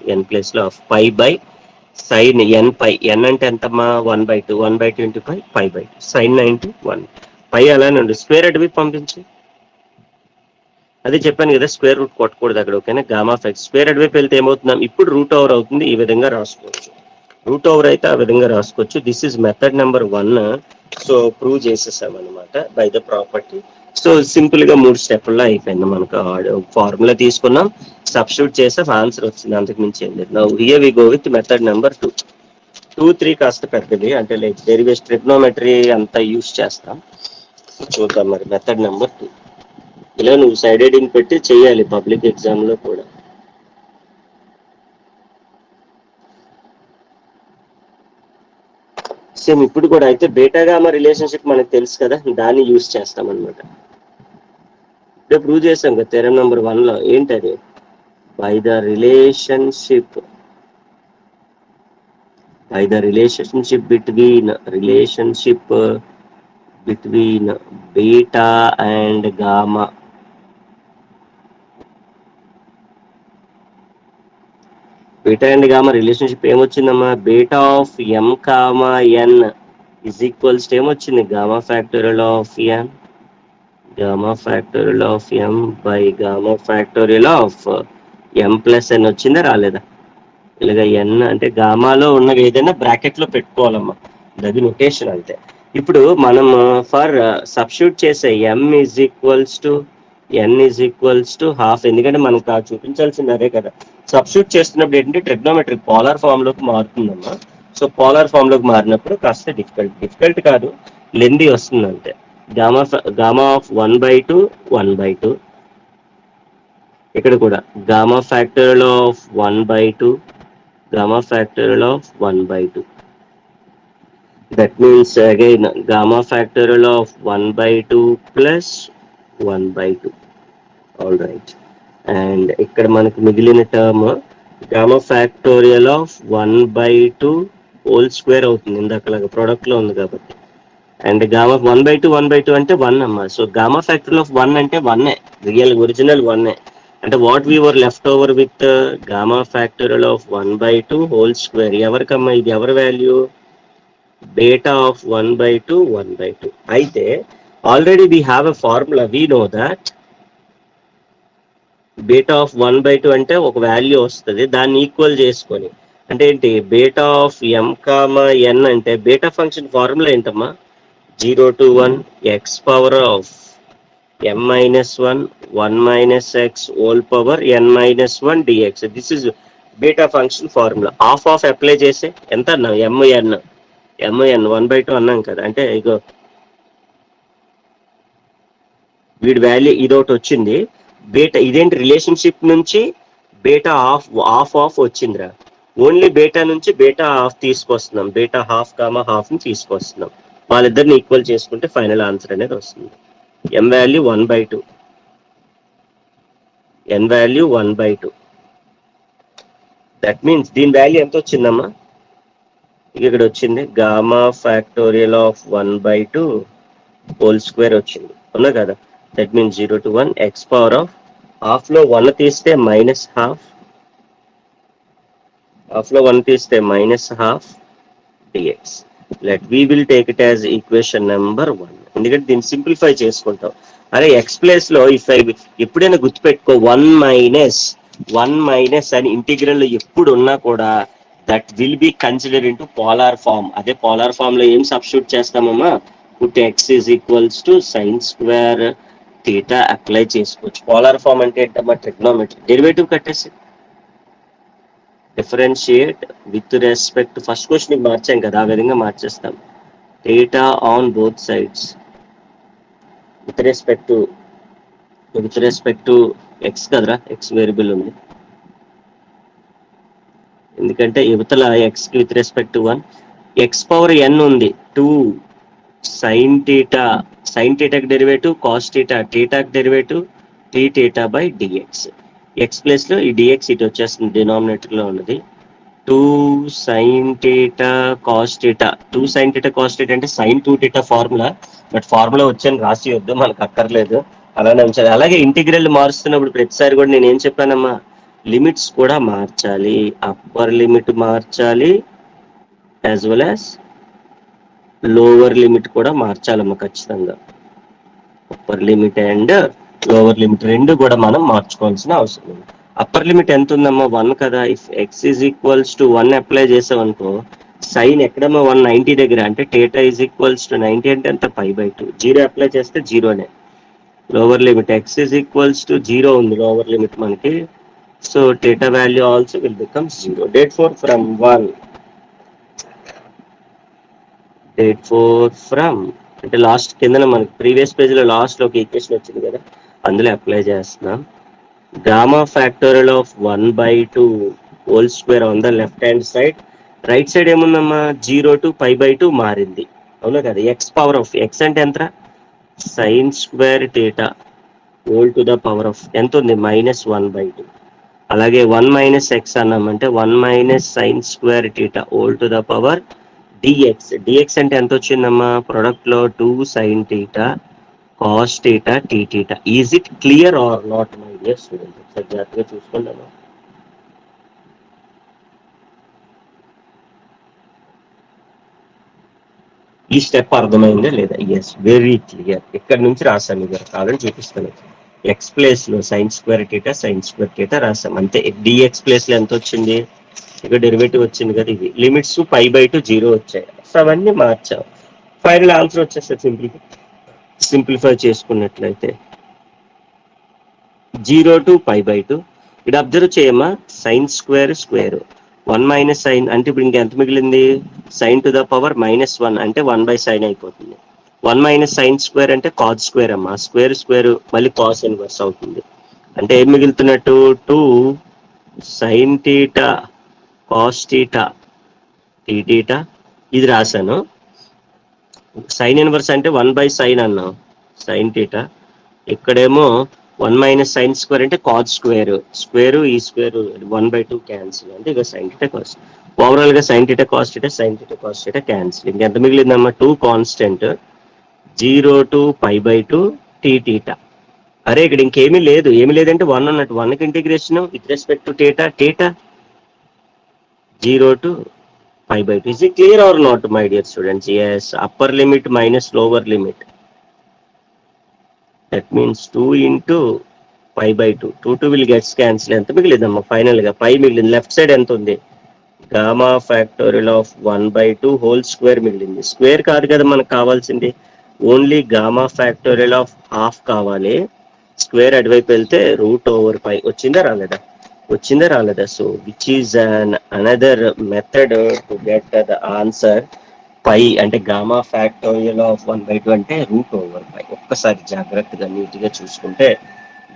pi by sine n పై. ఎన్ అంటే ఎంతమ్మా? 1/2, 1/2 ఇంటూ π/2, సైన్ 90 1. పై అలానే ఉంది, స్క్వేర్ అటువైపు పంపించి, అదే చెప్పాను కదా, స్క్వేర్ రూట్ కొట్టకూడదు అక్కడ. ఓకేనా, గామా ఫ్యాక్ట్ స్క్వేర్ అటువైపు వెళ్తే ఏమవుతున్నాం, ఇప్పుడు రూట్ ఓవర్ అవుతుంది, ఈ విధంగా రాసుకోవచ్చు. రూట్ ఓవర్ అయితే ఆ విధంగా రాసుకోవచ్చు. This is method number 1. So prove చేసేసాం అనమాట by the property. So simple గా 3 స్టెప్ల్లో అయిపోయింది మనకు. ఫార్ములా తీసుకున్నాం, సబ్స్టిట్యూట్ చేస్తే ఆన్సర్ వచ్చింది, అంతకు మించి ఏం లేదు. Now here we go with method number 2. 2, 3 కాస్త పెద్దది, అంటే లైక్ డెరివేషన్ ట్రిగ్నోమెట్రీ అంతా యూస్ చేస్తాం. చూద్దాం మరి మెథడ్ నెంబర్ 2. ఇలా నువ్వు సైడ్ హెడింగ్ పెట్టి చేయాలి పబ్లిక్ ఎగ్జామ్ లో కూడా. సేమ్ ఇప్పుడు కూడా అయితే బేటా గామా రిలేషన్షిప్ మనకు తెలుసు కదా, దాన్ని యూజ్ చేస్తాం అనమాట. ప్రూవ్ చేసాం కదా థియరం నెంబర్ 1 లో. ఏంటది? By the relationship between beta and gamma. Beta and gamma relationship ఏమొచ్చిందమ్మా? Beta of m comma n is equals ఏమొచ్చింది? Gamma factorial of n by gamma factorial of m plus n వచ్చిందా రాలేదా? ఇలాగ ఎన్ అంటే గామాలో ఉన్నవి ఏదైనా బ్రాకెట్ లో పెట్టుకోవాలమ్మా, అది నొటేషన్ అంతే. ఇప్పుడు మనం ఫర్ సబ్స్టిట్యూట్ చేసే ఎన్ ఈజ్ ఈక్వల్స్ టు హాఫ్, ఎందుకంటే మనకు చూపించాల్సింది అదే కదా. సబ్స్టిట్యూట్ చేస్తున్నప్పుడు ఏంటంటే ట్రిగ్నోమెట్రిక్ పోలార్ ఫామ్ లోకి మారుతుందమ్మా. సో పోలార్ ఫామ్ లోకి మారినప్పుడు కాస్త డిఫికల్ట్ కాదు, లెందీ వస్తుంది అంతే. గామా ఆఫ్ 1/2 1/2, ఇక్కడ కూడా gamma factorial of 1/2 that means again gamma factorial of 1/2 plus 1/2. all right, and ఇక్కడ మనకు మిగిలిన term gamma factorial of 1/2 whole square అవుతుంది, ఇందాకలాగా ప్రోడక్ట్ లో ఉంది కాబట్టి. అండ్ గామా 1/2 అంటే 1 అమ్మా. సో గామా ఫ్యాక్టోరియల్ ఆఫ్ 1 అంటే 1, రియల్ ఒరిజినల్ 1. అంటే what we were left over with gamma factorial of 1/2 whole square. ఎవరికమ్మా ఇది? ఎవరి వాల్యూ? Beta of 1/2. అయితే already we have a formula, we know that beta of 1/2 అంటే ఒక వాల్యూ వస్తుంది, దాన్ని ఈక్వల్ చేసుకొని. అంటే ఏంటి? Beta of m comma n అంటే బీటా ఫంక్షన్ ఫార్ములా ఏంటమ్మా? 0 to 1 x power of m-1 minus x whole power n-1 dx. This is beta function formula. Of apply చేస్తే ఎంత అన్నాం? ఎంఎన్ 1/2 అన్నాం కదా. అంటే ఇగో వీడి వాల్యూ ఇదొకటి వచ్చింది. బీటా ఇదేంటి? రిలేషన్షిప్ నుంచి బీటా ఆఫ్ వచ్చిందిరా. ఓన్లీ బీటా నుంచి బీటా హాఫ్ తీసుకొస్తున్నాం, బీటా హాఫ్ ని తీసుకొస్తున్నాం. వాళ్ళిద్దరిని ఈక్వల్ చేసుకుంటే ఫైనల్ ఆన్సర్ అనేది వస్తుంది. M value 1/2, n value 1/2. That means దీని వాల్యూ ఎంత వచ్చిందమ్మా? ఇక్కడ వచ్చింది gamma factorial of 1/2 whole square వచ్చింది, అవునా కదా? That means 0 to 1 x power of half లో 1 తీస్తే minus half dx. we will take it as equation number 1, ఎందుకంటే దీన్ని సింప్లిఫై చేసుకుంటాం. అరే ఎక్స్ ప్లేస్ లో ఎప్పుడైనా గుర్తుపెట్టుకో, 1 మైనస్ అని ఇంటిగ్రల్ లో ఎప్పుడు ఉన్నా కూడా that will be consider into polar form. అదే పోలార్ ఫామ్ లో ఏం సబ్స్టిట్యూట్ చేస్తామమ్మా? Put x is equals to sine square theta apply చేసుకోవచ్చు. పోలార్ ఫామ్ అంటే ఏంటమ్మా? ట్రిగ్నోమెట్రీ. డెరివేటివ్ కట్టేసి differentiate with respect, first question మార్చాం కదా, ఆ విధంగా మార్చేస్తాం. Theta on both sides with respect to x కదరా, ఎక్స్ వేరియబుల్ ఉంది, ఎందుకంటే యువతల ఎక్స్ కి with respect to 1. X power n ఉంది, 2 సైన్ థీటాకి డెరివేటివ్, కాస్ థీటాకి derivative, d theta by dx. X place లో ఈ డిఎక్స్ ఇటు వచ్చేస్తుంది, డినామినేటర్ లో ఉన్నది. 2 సైన్ థీటా కాస్ థీటా అంటే sine 2 theta formula, but formula వచ్చని రాసి వద్దు, మనకు అక్కర్లేదు, అలానే ఉంచాలి. అలాగే ఇంటిగ్రల్ మారుస్తున్నప్పుడు ప్రతిసారి కూడా నేను ఏం చెప్పానమ్మా? లిమిట్స్ కూడా మార్చాలి, అప్పర్ లిమిట్ మార్చాలి as well as lower limit కూడా మార్చాలమ్మా ఖచ్చితంగా. Upper limit and lower limit రెండు కూడా మనం మార్చుకోవాల్సిన అవసరం ఉంది. అప్పర్ లిమిట్ ఎంత ఉందమ్మా? 1 కదా. If x is equals to 1 apply చేసామనుకో, సైన్ ఎక్కడమ్మా? 190 దగ్గర, అంటే థీటా ఈజ్ ఈక్వల్స్ టు 90 అంటే ఎంత? π/2. 0 అప్లై చేస్తే జీరోనే. Lower limit x is equals to 0 ఉంది లోవర్ లిమిట్ మనకి. So theta value also will become 0. Therefore from అంటే లాస్ట్ కింద మనకి ప్రీవియస్ పేజ్ లో లాస్ట్ లో ఒక ఈక్వేషన్ వచ్చింది కదా, అందులో అప్లై చేస్తున్నాం. Gamma factorial of 1/2 whole square on the left hand side. Right side ఏముందమ్మా? 0 to π/2 మారింది, అవునా కదా. ఎక్స్ పవర్ ఆఫ్ ఎక్స్ అంటే ఎంత? Sine square theta whole to the power of ఎంత ఉంది -1/2. అలాగే 1 - x అన్నామంటే 1 - sin square theta whole to the power dx అంటే ఎంత వచ్చిందమ్మా ప్రొడక్ట్ లో 2 sin theta cos theta d theta. Is it clear or not my dear student? ఒకసారి జాగ్రత్తగా చూసుకుందామా. ఈ స్టెప్ అర్థమైందా లేదా? Yes, very clear. ఇక్కడ నుంచి రాసాను, ఇది కాదని చూపిస్తాను. ఎక్స్ ప్లేస్ లో sign square theta sign square theta రాసాం అంతే. డిఎక్స్ ప్లేస్ లో ఎంత వచ్చింది? ఇక డెరివేటివ్ వచ్చింది కదా, ఇది లిమిట్స్ π/2 0 వచ్చాయి. సో అవన్నీ మార్చాం, ఫైనల్ ఆన్సర్ వచ్చేస్తే సింప్లిఫై చేసుకున్నట్లయితే 0 to π/2. ఇక్కడ అబ్జర్వ్ చేయమ్మా, సైన్ స్క్వేర్ స్క్వేర్ 1 - సైన్ అంటే ఇప్పుడు ఇంకెంత మిగిలింది? సైన్ టు ద పవర్ -1 అంటే 1/sin అయిపోతుంది. 1 - సైన్ స్క్వేర్ అంటే కాస్ స్క్వేర్ అమ్మా, స్క్వేర్ స్క్వేర్ మళ్ళీ కాస్ ఇన్వర్స్ అవుతుంది. అంటే ఏం మిగులుతున్నట్టు 2 sine theta cos theta d theta. ఇది రాశాను. సైన్ ఇన్వర్స్ అంటే 1/sin అన్నాం, సైన్ టీటా. ఇక్కడేమో 1 - సైన్ స్క్వేర్ అంటే కాస్ స్క్వేర్, స్క్వేర్ ఈ స్క్వేర్ 1/2 క్యాన్సిల్ అంటే ఇక సైన్ టీటా కాస్. ఓవరాల్ గా sign theta cos theta sign theta cos theta cancel. ఇంకెంత మిగిలిందమ్మా? 2 కాన్స్టెంట్ 0 to π/2 టీ టీటా. అరే ఇక్కడ ఇంకేమీ లేదు, ఏమీ లేదంటే 1 అన్నట్టు. 1కి integration with respect to theta theta 0 to π/2. Is it clear or not, my dear students? Yes, upper limit minus lower limit. That means 2 into π/2. 2 will gets cancel. ఎంత మిగిలిందమ్మా ఫైనల్ గా? పై మిగిలింది. లెఫ్ట్ సైడ్ ఎంత ఉంది? Gamma factorial of 1/2 whole square మిగిలింది. స్క్వేర్ కాదు కదా మనకు కావాల్సింది, only gamma factorial of half కావాలి. స్క్వేర్ అటువైపు వెళ్తే √/π. వచ్చిందా రాలేదా? వచ్చిందా రాలేదా? So which is an another method to get the answer. Pi అంటే గామా ఫ్యాక్టోరియల్ ఆఫ్ 1/2 అంటే √/π. ఒక్కసారి జాగ్రత్తగా నీట్ గా చూసుకుంటే,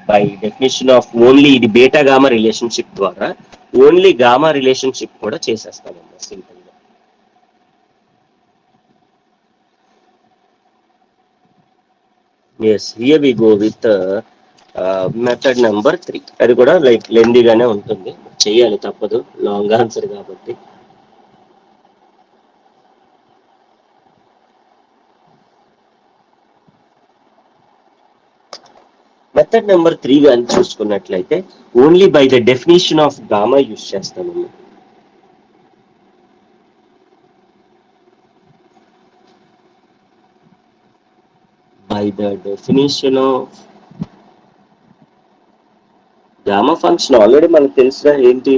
బై డెఫినేషన్ ఆఫ్ ఓన్లీ ఇది బీటా గామా రిలేషన్షిప్ ద్వారా ఓన్లీ గామా రిలేషన్షిప్ కూడా చేసేస్తానమ్మా సింపుల్ గా. Yes, here we go with method number 3. అది కూడా లైక్ లెందీగానే ఉంటుంది, చేయాలి తప్పదు, లాంగ్ ఆన్సర్ కాబట్టి. మెథడ్ నెంబర్ 3 కానీ చూసుకున్నట్లయితే only by the definition of gamma use చేస్తాము. By the definition of gamma function already మనకు తెలిసిన ఏంటి?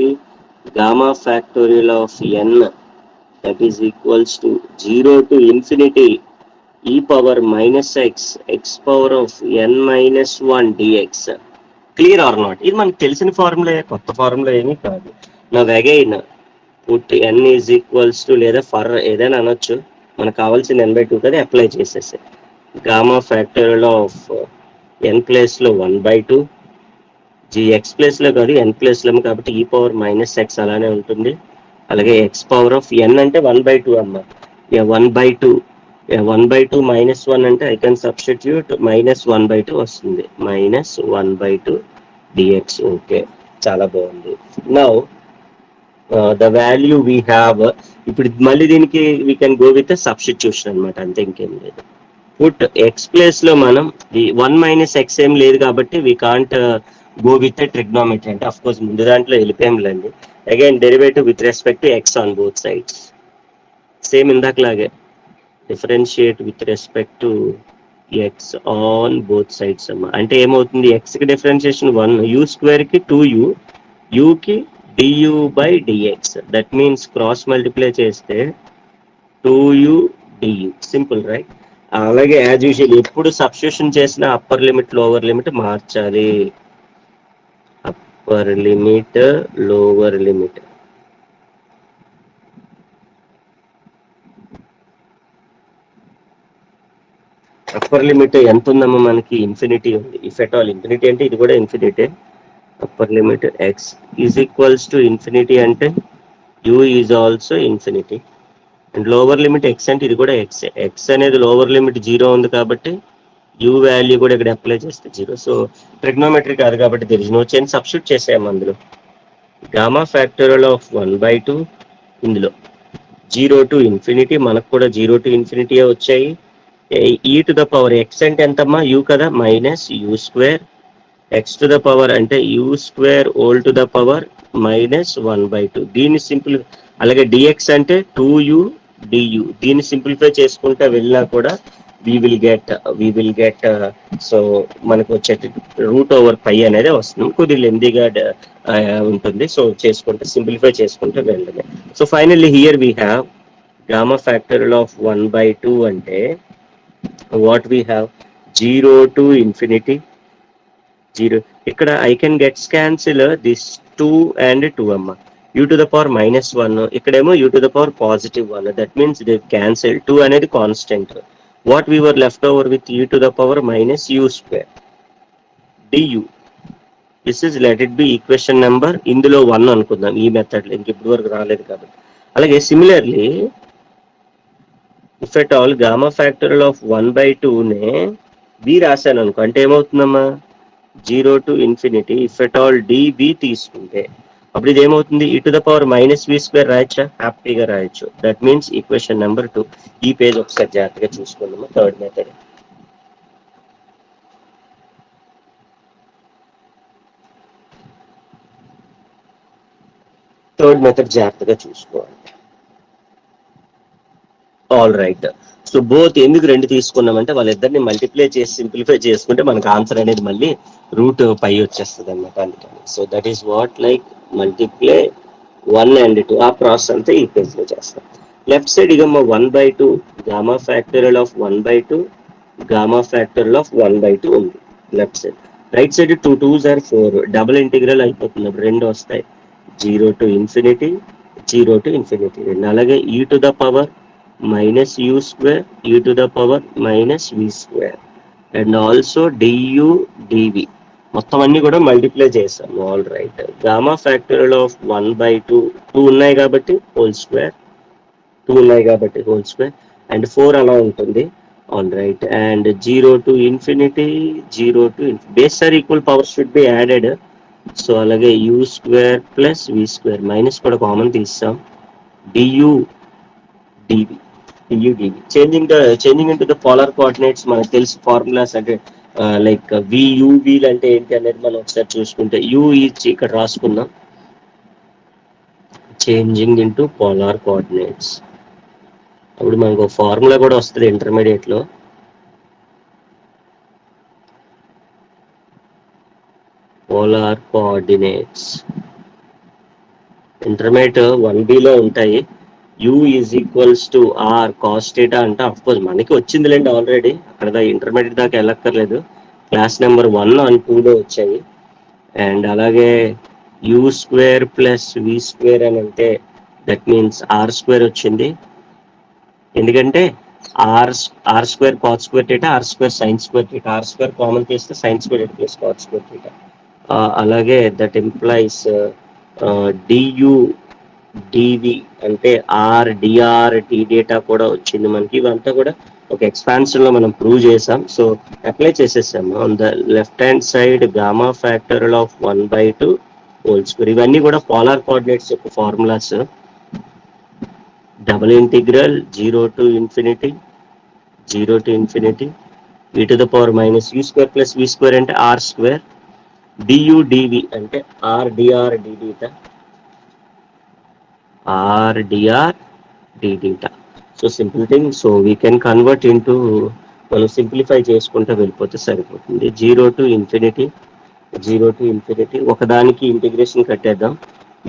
Gamma factorial of n that is equals to 0 to infinity e power -x x power of n-1 dx. Clear or not? ఇది మనకు తెలిసిన ఫార్ములా, కొత్త ఫార్ములా ఏమీ కాదు. నా again put n is equals to లేదా ఫర్ ఏదైనా అనొచ్చు, మనకు కావాల్సిన n/2 కదా, అప్లై చేసేసి gamma factorial of n place లో 1/2 ఎక్స్ ప్లేస్ లో కాదు n ప్లేస్ లో కాబట్టి e పవర్ -x అలానే ఉంటుంది. అలాగే ఎక్స్ పవర్ ఆఫ్ n అంటే 1/2 అమ్మా, 1/2 1/2 -1 అంటే ఐ కెన్ సబ్స్టిట్యూట్ -1/2 వస్తుంది, -1/2 dx. ఓకే, చాలా బాగుంది. Now the value we have, ఇప్పుడు మళ్ళీ దీనికి we can go with substitution అనమాట, అంతే, ఇంకేం లేదు. పుట్ ఎక్స్ ప్లేస్ లో మనం 1 - x ఏం లేదు కాబట్టి we can't go with trigonometry, అంటే అఫ్ కోర్స్ ముందు దాంట్లో వెళ్ళిపోయాంలేండి. Again derivative with respect to x on both sides, same ఇందాకలాగే differentiate with respect to x on both sides అమ్మా. అంటే ఏమవుతుంది? ఎక్స్ కి డిఫరెన్షియేషన్ 1, యూ స్క్వేర్ కి 2u, యూకి du/dx. That means cross multiply చేస్తే 2u du, సింపుల్ రైట్. అలాగే యాజ్ యూజువల్ ఎప్పుడు సబ్స్టిట్యూషన్ చేసిన అప్పర్ లిమిట్ లోవర్ లిమిట్ మార్చాలి. Upper limit lower limit. Upper limit ఎంత ఉందమ్మా మనకి? ఇన్ఫినిటీ ఉంది. ఇఫ్ ఎట్ ఆల్ ఇన్ఫినిటీ అంటే ఇది కూడా infinity. Upper limit x is equals to infinity అంటే u is also infinity. And lower limit x అంటే ఇది కూడా ఎక్స్. ఎక్స్ అనేది లోవర్ లిమిట్ 0 ఉంది కాబట్టి యూ వాల్యూ కూడా ఇక్కడ అప్లై చేస్తే 0. సో ట్రిగ్నోమెట్రీ కాదు కాబట్టి there is no change, substitute చేసాము అందులో. గామా ఫ్యాక్టోరియల్ ఆఫ్ 1/2 ఇందులో 0 to infinity, మనకు కూడా 0 to infinity వచ్చాయి. ఈ టు ద పవర్ ఎక్స్ అంటే ఎంతమ్మా, యూ కదా, minus u square, x to the power అంటే u square whole to the power minus 1/2. దీన్ని సింపుల్, అలాగే డిఎక్స్ అంటే 2u du, దీన్ని సింప్లిఫై చేసుకుంటే వెళ్ళినా కూడా వి విల్ గెట్ సో మనకు వచ్చే √/π అనేది వస్తుంది. కొద్దిగా లెందీగా ఉంటుంది. సో చేసుకుంటే సింప్లిఫై చేసుకుంటే వెళ్ళడమే. So finally here we have gamma factorial of 1/2 అంటే what we have 0 to infinity 0. ఇక్కడ I can gets cancel this 2 and 2 అమ్మ. u to the power -1, ఇక్కడేమో u to the power +1. That means they cancel. 2 అనేది constant. What we were left over with u to the power -u square du. This is let it be equation number, ఇందులో 1 అనుకుందాం ఈ మెథడ్లో, ఇంక ఇప్పటి వరకు రాలేదు కాబట్టి. అలాగే similarly if at all gamma factorial of 1/2 నే బి రాశాను అనుకో, అంటే ఏమవుతుందమ్మా 0 to infinity if at all dB తీసుకుంటే అప్పుడు ఇది ఏమవుతుంది, e to the power -v² రాయొచ్చా, హ్యాపీగా రాయొచ్చు. That means equation number 2. ఈ పేజ్ ఒకసారి జాగ్రత్తగా చూసుకుందాము. థర్డ్ మెథడ్ జాగ్రత్తగా చూసుకోవాలి. All right. సో బోత్ ఎందుకు 2 తీసుకున్నామంటే వాళ్ళిద్దరిని మల్టిప్లై చేసి సింప్లిఫై చేసుకుంటే మనకు ఆన్సర్ అనేది మళ్ళీ √π వచ్చేస్తుంది అనమాట. అందుకని so that is what like multiply 1 and 2. ఆ ప్రాసెస్ అంతా ఈ పేజ్ లో చేస్తాం. లెఫ్ట్ సైడ్ ఇక 1/2 gamma factorial of 1/2 gamma factorial of 1/2 ఉంది left side. Right side 2 2s are 4, double integral అయిపోతుంది, అప్పుడు 2 వస్తాయి. 0 to infinity 0 to infinity 2. అలాగే e to the power -u square e to the power -v², and also du dv మొత్తం అన్ని కూడా మల్టిప్లై చేసాం. All right. Gamma factorial of 1/2 2 ఉన్నాయి కాబట్టి హోల్ స్క్వేర్, 2 ఉన్నాయి కాబట్టి హోల్ స్క్వేర్, అండ్ 4 అలా ఉంటుంది. All right. And 0 to infinity 0 to base are equal, power should be added. So అలాగే u² ప్లస్ v², మైనస్ కూడా కామన్ తీస్తాం. du dv changing into the polar coordinates మనకు తెలిసి ఫార్ములాస్ అంటే లైక్ v అంటే ఏంటి అనేది మనం ఒకసారి చూసుకుంటే u ఇచ్చి ఇక్కడ రాసుకుందాం. చేంజింగ్ ఇంటూ పోలార్ కోఆర్డినేట్స్, అప్పుడు మనకు ఫార్ములా కూడా వస్తుంది ఇంటర్మీడియట్ లో. పోలార్ కోఆర్డినేట్స్ ఇంటర్మీడియట్ 1B లో ఉంటాయి. u is equals to r cos theta అంటే అఫ్ కోర్స్ మనకి వచ్చిందిలేండి ఆల్రెడీ, అక్కడ ఇంటర్మీడియట్ దాకా వెళ్ళక్కర్లేదు. క్లాస్ నెంబర్ 1 and 2 లో వచ్చాయి. అండ్ అలాగే u² ప్లస్ v² అని అంటే దట్ మీన్స్ r² వచ్చింది. ఎందుకంటే r² cos² θ, r² sin² θ, r² common తీస్తే sin² ప్లస్ cos² θ. అలాగే దట్ ఇంప్లైస్ du dv అంటే r dθ కూడా వచ్చింది మనకి. ఇవంతా కూడా ఒక ఎక్స్పాన్షన్ లో మనం ప్రూవ్ చేసాం. సో అప్లై చేసేసాము. On the left hand side gamma factorial of 1/2 whole square. ఇవన్నీ కూడా పోలార్ కోఆర్డినేట్స్ యొక్క formulas. Double integral 0 to infinity e to the power -u² plus v² అంటే r², du dv అంటే r dr dθ, r dr dθ. So simple thing. So we can convert into, మనం సింప్లిఫై చేసుకుంటే వెళ్ళిపోతే సరిపోతుంది. 0 to infinity ఒకదానికి ఇంటిగ్రేషన్ కట్టేద్దాం.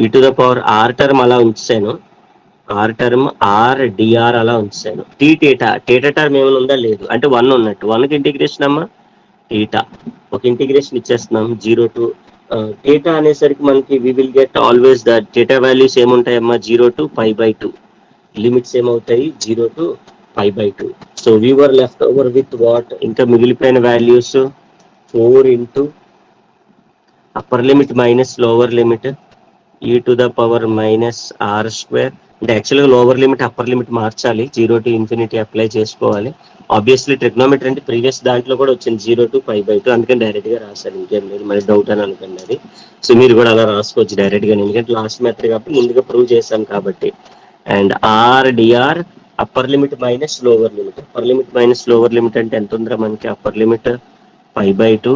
e to the power r term అలా ఉంచాను, r టర్మ్ r dr అలా ఉంచాను. θ టర్మ్ ఏమైనా ఉందా, లేదు, అంటే 1 ఉన్నట్టు. 1కి ఇంటిగ్రేషన్ అమ్మా θ, ఒక ఇంటిగ్రేషన్ ఇచ్చేస్తున్నాం. 0 to θ అనేసరికి మనకి we will get always the θ values ఏముంటాయమ్మా 0 to π/2. లిమిట్స్ ఏమవుతాయి 0 to π/2. So we were left over with what, ఇంకా మిగిలిపోయిన values 4 into upper limit minus lower limit e to the power -r² అంటే యాక్చువల్గా లోవర్ లిమిట్ అప్పర్ లిమిట్ మార్చాలి, 0 to ∞ అప్లై చేసుకోవాలి. ఆబ్వియస్లీ ట్రిగ్నోమెట్రీ అంటే ప్రీవియస్ దాంట్లో కూడా వచ్చింది 0 to π/2, అందుకని డైరెక్ట్ గా రాశాను, ఇంకేం లేదు మరి డౌట్ అని అనుకోండి అది. సో మీరు కూడా అలా రాసుకోవచ్చు డైరెక్ట్ గా, ఎందుకంటే లాస్ట్ మెథడ్ కాబట్టి ముందుగా ప్రూవ్ చేశాం కాబట్టి. And RDR upper limit minus lower limit, upper limit minus lower limit అంటే ఎంత ఉందిరా మనకి, upper limit π/2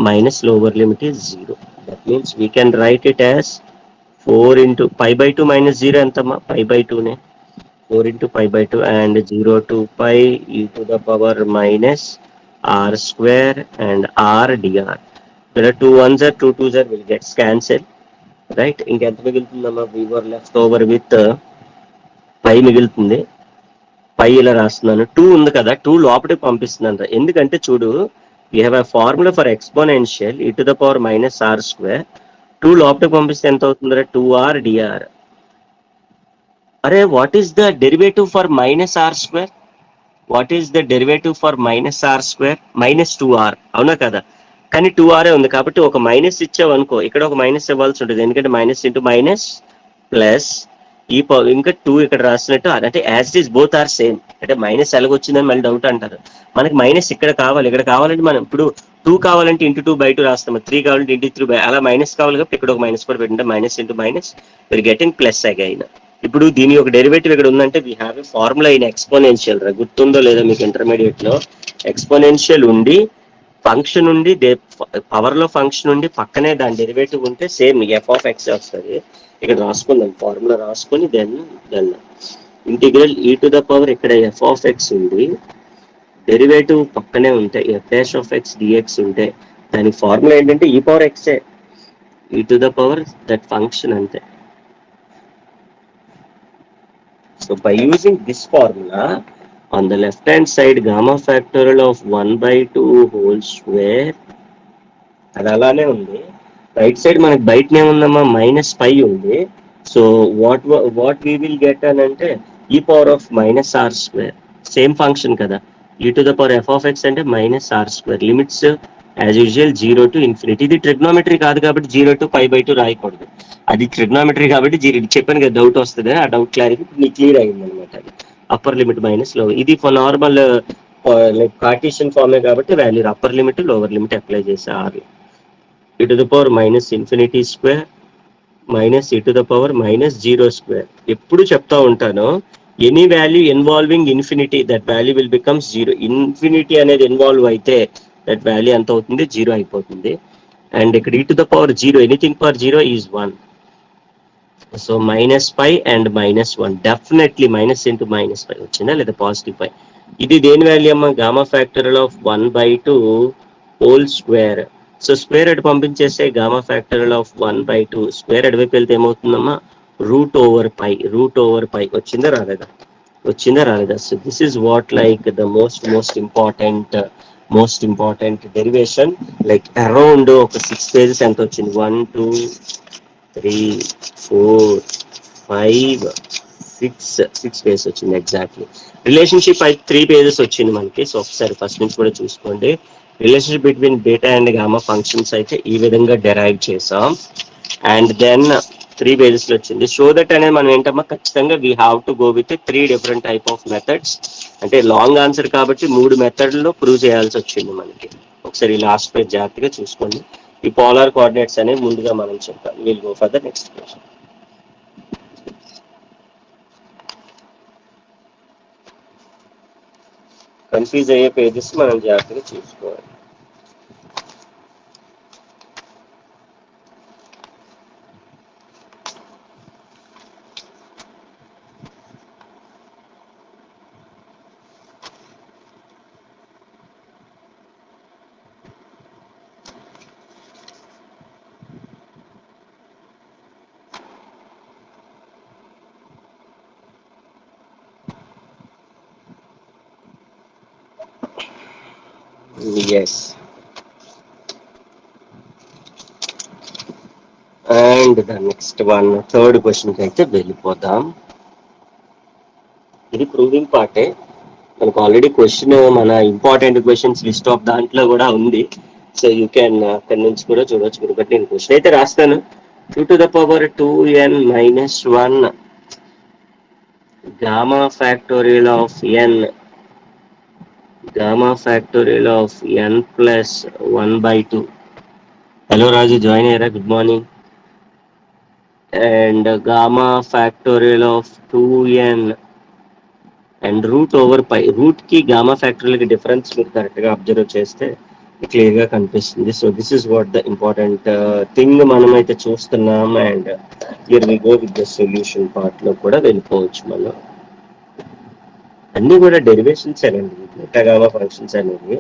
minus lower limit is 0. That means we can write it as 4 into π/2 minus 0 ఎంతమ్మా, π/2 నే 4 into π/2 and 0 to π e⁻ r square and r dr. There are 2 1s are 2 2s are will gets cancelled, right? ఇంకెంత మిగులుతుందమ్మా, we were left over with పై మిగులుతుంది. పై ఇలా రాస్తున్నాను, 2 ఉంది కదా, 2 లోపలికి పంపిస్తున్నాను. ఎందుకంటే చూడు, we have a formula for exponential e⁻ r². 2 లోపలికి పంపిస్తే ఎంత అవుతుందిరా, 2r dr. అరే what is the derivative for -r²? What is the derivative for -r²? -2r, అవునా కదా? కానీ 2r ఉంది కాబట్టి ఒక మైనస్ ఇచ్చావనుకో, ఇక్కడ ఒక మైనస్ ఇవ్వాల్సి ఉంటుంది, ఎందుకంటే మైనస్ ఇంటూ మైనస్ ప్లస్ ఇంకా 2 ఇక్కడ రాసినట్టు, అంటే as it is both are same. అంటే మైనస్ ఎలాగొచ్చిందని మళ్ళీ డౌట్ అంటారు. మనకి మైనస్ ఇక్కడ కావాలి, ఇక్కడ కావాలంటే మనం ఇప్పుడు 2 కావాలంటే ×2/2 రాస్తాం, 3 కావాలంటే ×3, అలా మైనస్ కావాలి కాబట్టి ఇక్కడ ఒక మైనస్ కూడా పెట్టింటే మైనస్ ఇంటూ మైనస్ మీరు గెటింగ్ ప్లస్ అగైన్. ఇప్పుడు దీని యొక్క డెరివేటివ్ ఇక్కడ ఉందంటే we have a formula in exponential. గుర్తుందో లేదో మీకు ఇంటర్మీడియట్ లో, ఎక్స్పోనెన్షియల్ ఉండి ఫంక్షన్ ఉండి పవర్ లో ఫంక్షన్ ఉండి పక్కనే దాని డెరివేటివ్ ఉంటే సేమ్ f(x) వస్తుంది. ఇక్కడ రాసుకుందాం, ఫార్ములా రాసుకొని దెన్ ఇంటిగ్రల్ e⁻, ఇక్కడ f(x) ఉంది, డెరివేటివ్ పక్కనే ఉంటాయి f'(x) dx ఉంటే దాని ఫార్ములా ఏంటంటే e⁻x, e⁻, దట్ ఫంక్షన్ అంతే. So by using this formula, on the left hand side gamma factorial of 1/2 whole square, అది అలానే ఉంది. రైట్ సైడ్ మనకి బయటనే ఉందమ్మా, -π ఉంది. So what we will get అని అంటే e⁻r², సేమ్ ఫంక్షన్ కదా, e⁻f(x) అంటే -r². Limits as usual 0 to ∞. ఇది ట్రిగ్నోమెట్రీ కాదు కాబట్టి 0 to π/2 రాయకూడదు, అది ట్రిగ్నోమెట్రీ కాబట్టి చెప్పాను కదా డౌట్ వస్తుంది, ఆ డౌట్ క్లారిటీ మీకు క్లియర్ అయింది అనమాట. అది అప్పర్ లిమిట్ మైనస్ లోవర్, ఇది ఫర్ నార్మల్ లైక్ కార్టీషియన్ ఫార్మే కాబట్టి value upper limit lower limit apply చేసే ఆర్ e⁻∞² e⁻0². ఎప్పుడు చెప్తా ఉంటాను, any value involving infinity, that value will become 0. Infinity అనేది ఇన్వాల్వ్ అయితే దట్ వాల్యూ ఎంత అవుతుంది, 0 అయిపోతుంది. అండ్ ఇక్కడ e⁻0, anything for 0 is 1. So -π and -1, definitely minus into -π వచ్చిందా లేదా, పాజిటివ్ π. ఇది దేని వాల్యూ అమ్మా, gamma factorial of 1/2 whole square. So square అటు పంపించేస్తే గామా ఫ్యాక్టరియల్ ఆఫ్ 1/2 స్క్వేర్ అటువైపు వెళ్తే ఏమవుతుందమ్మా, √/π వచ్చిందా రాలేదా, వచ్చిందా రాలేదా. So this is what like the most important derivation. Like around ఒక 6 pages ఎంత వచ్చింది, 1 2 3 4 5 6 pages వచ్చింది ఎగ్జాక్ట్లీ. రిలేషన్షిప్ 3 pages వచ్చింది మనకి. సో ఒకసారి ఫస్ట్ నుంచి కూడా చూసుకోండి. Relationship between beta and gamma functions అయితే ఈ విధంగా డెరైవ్ చేసాం. అండ్ దెన్ 3 pages లో వచ్చింది. షో దట్ అనేది మనం ఏంటమ్మా, ఖచ్చితంగా we have to go with 3 different type of methods. అంటే లాంగ్ ఆన్సర్ కాబట్టి 3 మెథడ్లో ప్రూవ్ చేయాల్సి వచ్చింది మనకి. ఒకసారి లాస్ట్ పేజ్ జాగ్రత్తగా చూసుకోండి. ఈ పోలార్ కోఆర్డినేట్స్ అనేవి ముందుగా మనం చెప్తాం. Will go for the next question. Confuse అయ్యే పేజెస్ మనం జాగ్రత్తగా చూసుకోవాలి. Yes, and the next one, third క్వశ్చన్కి అయితే వెళ్ళిపోదాం. ఇది ప్రూవింగ్ పార్టే. మనకు ఆల్రెడీ క్వశ్చన్ మన ఇంపార్టెంట్ క్వశ్చన్స్ లిస్ట్ ఆఫ్ దాంట్లో కూడా ఉంది. సో యూ క్యాన్ అక్కడి నుంచి కూడా చూడవచ్చు. బట్ నేను క్వశ్చన్ అయితే రాస్తాను. 2 to the power 2n - 1 gamma factorial of n plus 1 by 2. Hello Raju, join here. Good morning. And gamma factorial of 2n and root over pi. Root కి గామా ఫ్యాక్టరీలకి డిఫరెన్స్ మీరు కరెక్ట్ గా అబ్జర్వ్ చేస్తే క్లియర్ గా కనిపిస్తుంది. So this is what the important thing మనం అయితే చూస్తున్నాం. And here we go with the solution part లో కూడా వెళ్ళిపోవచ్చు. మనం అన్ని కూడా డెరివేషన్స్ అండి. బీటా గామా ఫంక్షన్స్ అనేవి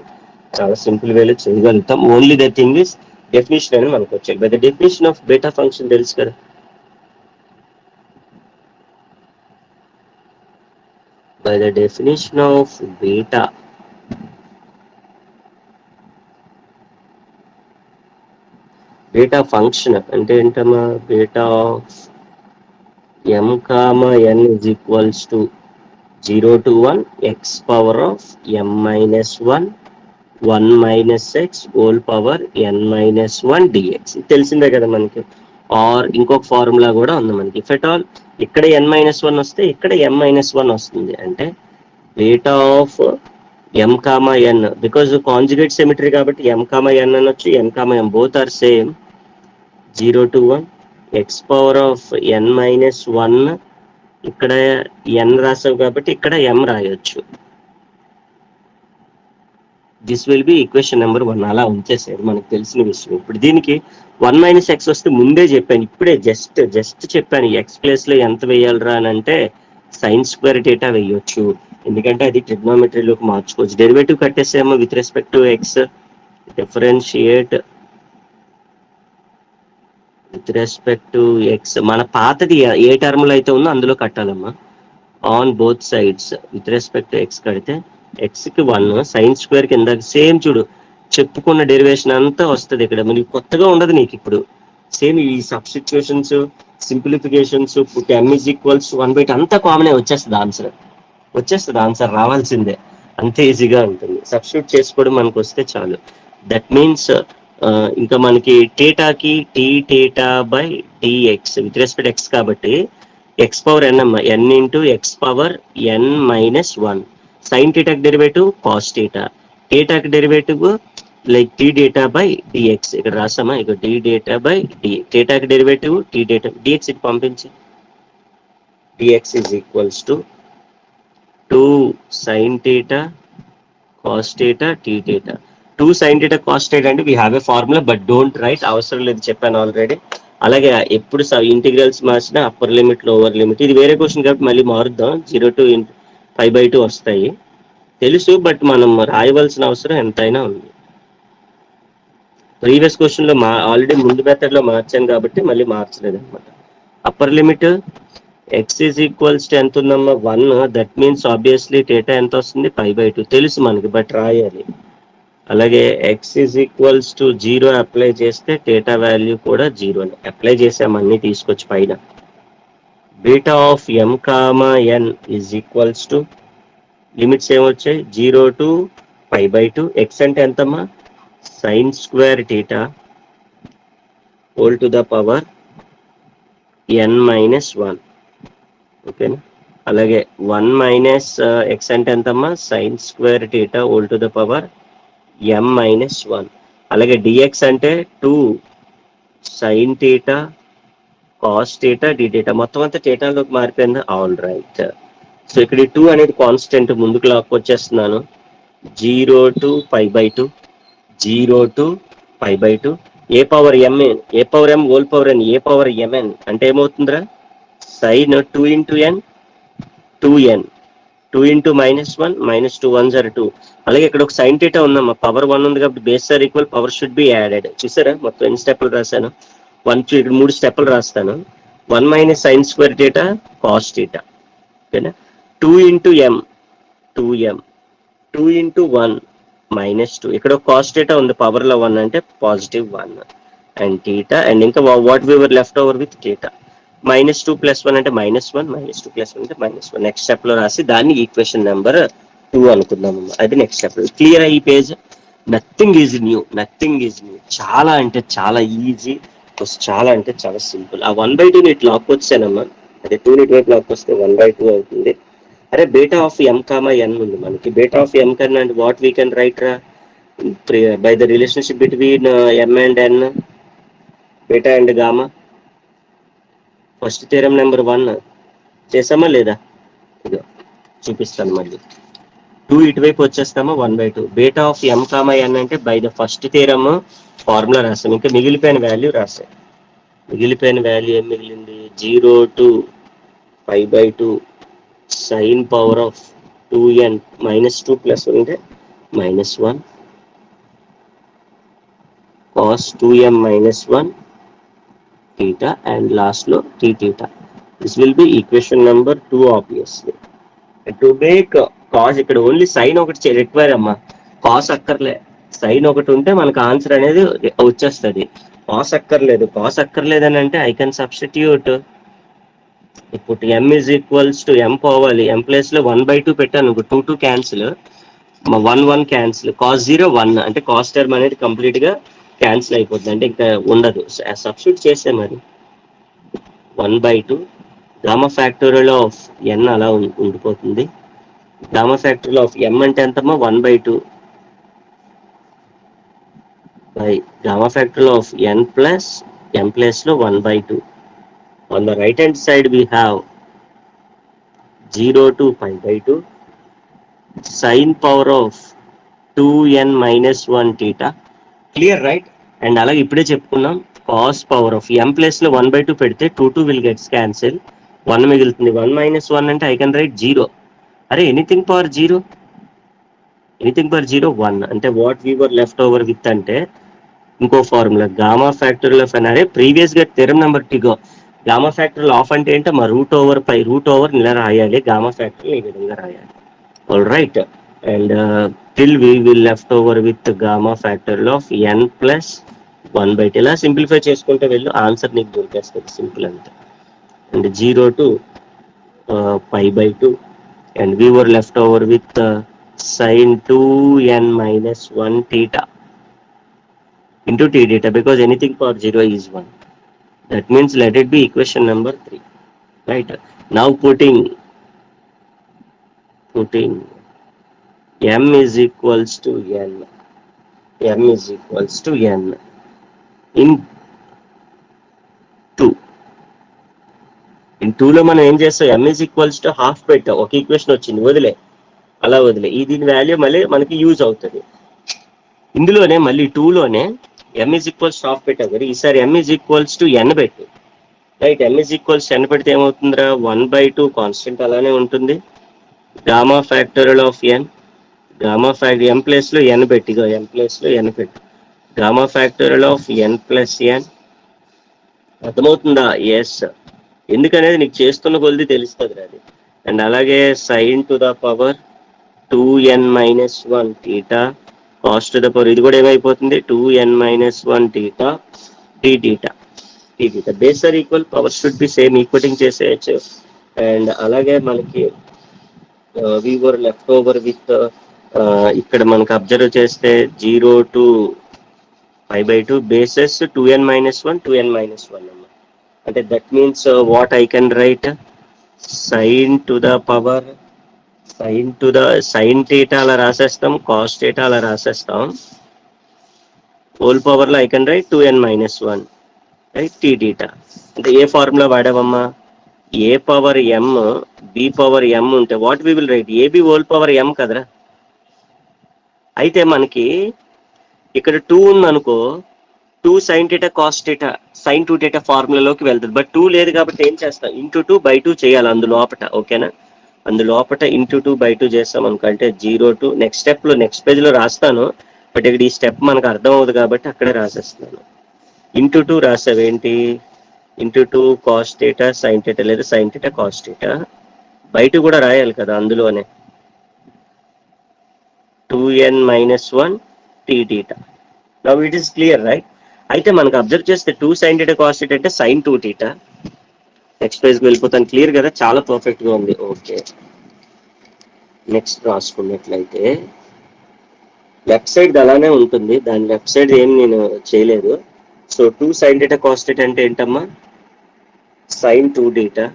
చాలా సింపుల్ వేలో చేయగలుగుతాం. Only the thing is definition అని మనకు వచ్చాయి. By the definition of beta function తెలుసు కదా. By the definition of beta function అంటే ఏంటమ్మా? Beta of m comma n is equals to 0 to 1 x power of m minus 1 1 minus x whole power n minus 1 dx. ఇది తెలిసిందే కదా మనకి. ఆర్ ఇంకొక ఫార్ములా కూడా ఉంది మనకి. ఇఫ్ ఎట్ ఆల్ ఇక్కడ n minus 1 వస్తే ఇక్కడ m minus 1 వస్తుంది. అంటే beta of m comma n, because conjugate symmetry కాబట్టి m comma n అనొచ్చు, m comma m both are same. 0 to 1 x power of n minus 1, ఇక్కడ n రాసావు కాబట్టి ఇక్కడ m రాయొచ్చు. This will be equation number 1. అలా ఉంచేసారు, మనకు తెలిసిన విషయం. ఇప్పుడు దీనికి 1 మైనస్ ఎక్స్ వస్తే ముందే చెప్పాను, ఇప్పుడే జస్ట్ చెప్పాను. ఎక్స్ ప్లేస్ లో ఎంత వేయాలరా అని అంటే సైన్ స్క్వేర్ డేటా వేయొచ్చు, ఎందుకంటే అది ట్రిగ్నోమెట్రీలోకి మార్చుకోవచ్చు. డెరివేటివ్ కట్టేసేమో with respect to x, differentiate with respect to x. మన పాతది ఏ టర్మ్ లో అయితే ఉందో అందులో కట్టాలమ్మా. On both sides with respect to x కడితే ఎక్స్ కి 1 సైన్ స్క్వేర్ కింద సేమ్ చూడు చెప్పుకున్న డెరివేషన్ అంతా వస్తుంది ఇక్కడ. మనకి కొత్తగా ఉండదు నీకు ఇప్పుడు. సేమ్ ఈ substitutions, simplifications, m is equals 1/2 అంతా కామన్ వచ్చేస్తుంది ఆన్సర్ రావాల్సిందే. అంతే ఈజీగా ఉంటుంది. సబ్స్టిట్యూట్ చేసుకోవడం మనకు వస్తే చాలు. దట్ మీన్స్ ఇంకా మనకి టీటాకి d theta by dx with respect x కాబట్టి ఎక్స్ పవర్ ఎన్ అమ్మ, n into x power n minus 1. Sine టీటాకి డెరివేటివ్ కాస్ టీటా, టీటాకి derivative like d theta by dx. ఇక్కడ రాసామా, ఇక డి డేటా బై డి. టీటాకి డెరివేటివ్ టీ డేటా డిఎక్స్ ఇటు పంపించి dx is equals to 2 sine theta cos theta d theta. 2 sine theta cos theta అంటే we have a formula, but don't write, అవసరం లేదు, చెప్పాను ఆల్రెడీ. అలాగే ఎప్పుడు ఇంటిగ్రల్స్ మార్చినా అప్పర్ లిమిట్ లోవర్ లిమిట్, ఇది వేరే క్వశ్చన్ కాబట్టి మళ్ళీ మారుద్దాం. 0 to 5/2 వస్తాయి తెలుసు, బట్ మనం రాయవలసిన అవసరం ఎంతైనా ఉంది. ప్రీవియస్ క్వశ్చన్ లో ఆల్రెడీ ముందు మెథడ్ లో మార్చాను కాబట్టి మళ్ళీ మార్చలేదు అనమాట. Upper limit x is equals to ఎంత ఉందమ్మా? 1. దట్ మీన్స్ ఆబ్వియస్లీ టీటా ఎంత వస్తుంది? 5/2 తెలుసు మనకి, బట్ రాయాలి. అలాగే x is equals to 0 apply చేస్తే టీటా వాల్యూ కూడా 0 అప్లై చేసాము అన్ని తీసుకొచ్చి పైన. Beta of m comma n is equals to limits ఏమొచ్చాయి? 0 to 5/2. ఎక్స్ అంటే ఎంతమ్మా? Sine square theta whole to the power n minus 1. ఓకేనా? అలాగే 1 మైనస్ ఎక్స్ అంటే ఎంతమ్మా? Sine square theta whole to the power m minus 1. అలాగే డిఎక్స్ అంటే 2 sine theta cos theta d theta. మొత్తం అంతా టీటాలోకి మారిపోయింది. All right. సో ఇక్కడ 2 అనేది కాన్స్టెంట్, ముందుకు లాక్కొచ్చేస్తున్నాను. 0 to 5/2, 0 to 5/2. A power m, a power m whole power n, a power mn అంటే ఏమవుతుందిరా? Sine 2 into n 2n, 2 into -1 -2 1s are 2. అలాగే ఇక్కడ ఒక సైన్ టీటా ఉందమ్మా, పవర్ 1 ఉంది కాబట్టి base are equal, power should be added. చూసారా మొత్తం ఎన్ని స్టెప్పులు రాశాను? 3 స్టెప్పులు రాస్తాను. 1 minus sine square theta cos theta. ఓకేనా? 2 ఇంటూ m 2m, 2 ఇంటూ 1 -2. ఇక్కడ ఒక కాస్ టీటా ఉంది, పవర్ లో 1 అంటే +1 అండ్ టీటా. అండ్ ఇంకా what we were left over with theta. -2 + 1 అంటే -1, -2 + 1 అంటే -1. నెక్స్ట్ స్టెప్ లో రాసి దాన్ని ఈక్వేషన్ నెంబర్ 2 అనుకుందాం. అది నెక్స్ట్ స్టెప్. క్లియర్ ఈ పేజ్. Nothing is new. చాలా అంటే చాలా ఈజీ, చాలా అంటే చాలా సింపుల్. ఆ 1/2 ఇట్లా లాక్కొచ్చానమ్మా, అదే 2 ఇటువైపు లాక్ వస్తే 1/2 అవుతుంది. అరే beta of m comma n ఉంది మనకి. బీటా ఆఫ్ ఎం కన్నా and what we can write రా by the relationship between m and n, beta and gamma. First theorem number 1 చేసామా లేదా? ఇదో చూపిస్తాను మళ్ళీ. 2 ఇటువైపు వచ్చేస్తామా 1/2. Beta of m comma n అంటే by the first theorem formula రాసాం. ఇంకా మిగిలిపోయిన వాల్యూ రాసాం. మిగిలిపోయిన వాల్యూ ఏం మిగిలింది? 0 to π/2 sine power of 2n -2 plus ఉంటే -1 cos 2m -1 theta and last లో t theta. This will be equation number 2 obviously. To make cos ఇక్కడ ఓన్లీ సైన్ ఒకటి రిక్వైర్ అమ్మా, కాస్ అక్కర్లే. సైన్ ఒకటి ఉంటే మనకు ఆన్సర్ అనేది వచ్చేస్తుంది. కాస్ అక్కర్లేదు. కాస్ అక్కర్లేదని అంటే ఐ కెన్ సబ్స్టిట్యూట్. ఇప్పుడు m is equals to m పోవాలి. m ప్లేస్ లో 1/2 పెట్టాను. 2 క్యాన్సిల్, 1 క్యాన్సిల్, కాస్ 0 1 అంటే కాస్ టర్మ్ అనేది కంప్లీట్ గా క్యాన్సిల్ అయిపోతుంది. అంటే ఇంకా ఉండదు. సబ్స్టిట్యూట్ చేస్తే మరి 1/2 గామా ఫ్యాక్టోరియల్ ఆఫ్ n అలా ఉండిపోతుంది. గామా ఫ్యాక్టోరియల్ ఆఫ్ m అంటే ఎంతమ్మా? 1/2 by gamma factorial of n plus m place లో 1/2. On the right hand side we have 0 to π/2 sin power of 2n -1 theta. Clear right? And అలాగే ఇప్పుడే చెప్పుకున్నాం cos power of m place లో 1/2 పెడితే 2 విల్ గెట్స్ క్యాన్సిల్, 1 మిగులుతుంది. 1 - 1 అంటే ఐ కెన్ రైట్ 0. అరే ఎనీథింగ్ పవర్ 0, ఎనీథింగ్ పవర్ 0 1 అంటే what we were left over with అంటే ఇంకో formula gamma factorial of n. అరే ప్రీవియస్ గా theorem number 2 gamma factorial of అంటే ఏంటో మా రూట్ ఓవర్ ఇలా రాయాలి. గామా ఫ్యాక్టోరియల్ ఈ విధంగా రాయాలి. All right. And till we will left over with gamma factorial of n plus 1/2. ఇలా సింప్లిఫై చేసుకుంటే వెళ్ళు, ఆన్సర్ నీకు దొరికేస్తుంది. సింపుల్ అంతే. And 0 to π/2 and we were left over with sin 2n -1 theta into t theta because anything for 0 is 1. That means let it be equation number 3. Right? Now putting m is equals to n. m is equals to n in 2. in 2 లో మనం ఏం చేస్తాం? m is equals to half పెట్టాం. ఒక ఈక్వేషన్ వచ్చింది, వదిలే, అలా వదిలే. దీని వాల్యూ మళ్ళీ మనకి యూజ్ అవుతుంది. ఇందులోనే మళ్ళీ 2 లోనే m is equals to half పెట్టాం కదా, ఈసారి m is equals to n పెట్టు. Right? m is equals to n పెడితే ఏమవుతుందిరా? 1/2 కాన్స్టెంట్ అలానే ఉంటుంది. Gamma factorial of n, gamma factor m place లో n పెట్టి, m ప్లేస్ లో n పెట్టు. Gamma factorial of n plus n. అర్థమవుతుందా? ఎస్. ఎందుకనేది నీకు చేస్తున్న కొలిది తెలుస్తుంది అది. అండ్ అలాగే sine to the power 2n -1 theta cos to the power, ఇది కూడా ఏమైపోతుంది? 2n -1 theta d theta. Base are equal, power should be same, equating చేసేయచ్చు. అండ్ అలాగే మనకి we were left over with ఇక్కడ మనకు అబ్జర్వ్ చేస్తే 0 to π/2 బేసెస్ 2n -1 2n -1 అమ్మ. అంటే that means what I can write sine to the power sine theta అలా రాసేస్తాం, కాస్ థీటా అలా రాసేస్తాం. హోల్ పవర్ లో I can write 2n -1 write t theta. అంటే ఏ ఫార్ములా వాడామమ్మా? A power m b power m ఉంటే what we will write? A b whole power m కదరా. అయితే మనకి ఇక్కడ 2 ఉందనుకో, 2 sine theta cos theta sine 2 theta ఫార్ములాలోకి వెళ్తుంది. బట్ 2 లేదు కాబట్టి ఏం చేస్తాం? ఇంటూ 2/2 చేయాలి అందులోపట. ఓకేనా? అందులోపట ఇంటూ 2/2 చేస్తాం అనుకో. అంటే 0 to నెక్స్ట్ పేజ్ లో రాస్తాను, బట్ ఇక్కడ ఈ స్టెప్ మనకు అర్థం అవుతుంది కాబట్టి అక్కడే రాసేస్తున్నాను. ఇంటూ 2 రాసావేంటి? Into 2 cos theta sine theta, లేదా సైన్ థీటా కాస్ థీటా. బయట కూడా రాయాలి కదా అందులోనే, 2n -1 t theta. Now it is clear right? అయితే మనకు అబ్జర్వ్ చేస్తే 2 సైన్ థీటా కాస్ థీటా అంటే సైన్ 2 theta. నెక్స్ట్ పేజ్ కి వెళ్ళిపోతాను. క్లియర్ కదా? చాలా పర్ఫెక్ట్ గా ఉంది. ఓకే, నెక్స్ట్ రాసుకున్నట్లయితే లెఫ్ట్ సైడ్ అలానే ఉంటుంది, దాని లెఫ్ట్ సైడ్ ఏం నేను చేయలేదు. So 2 sine theta cos theta అంటే ఏంటమ్మా? Sine 2 theta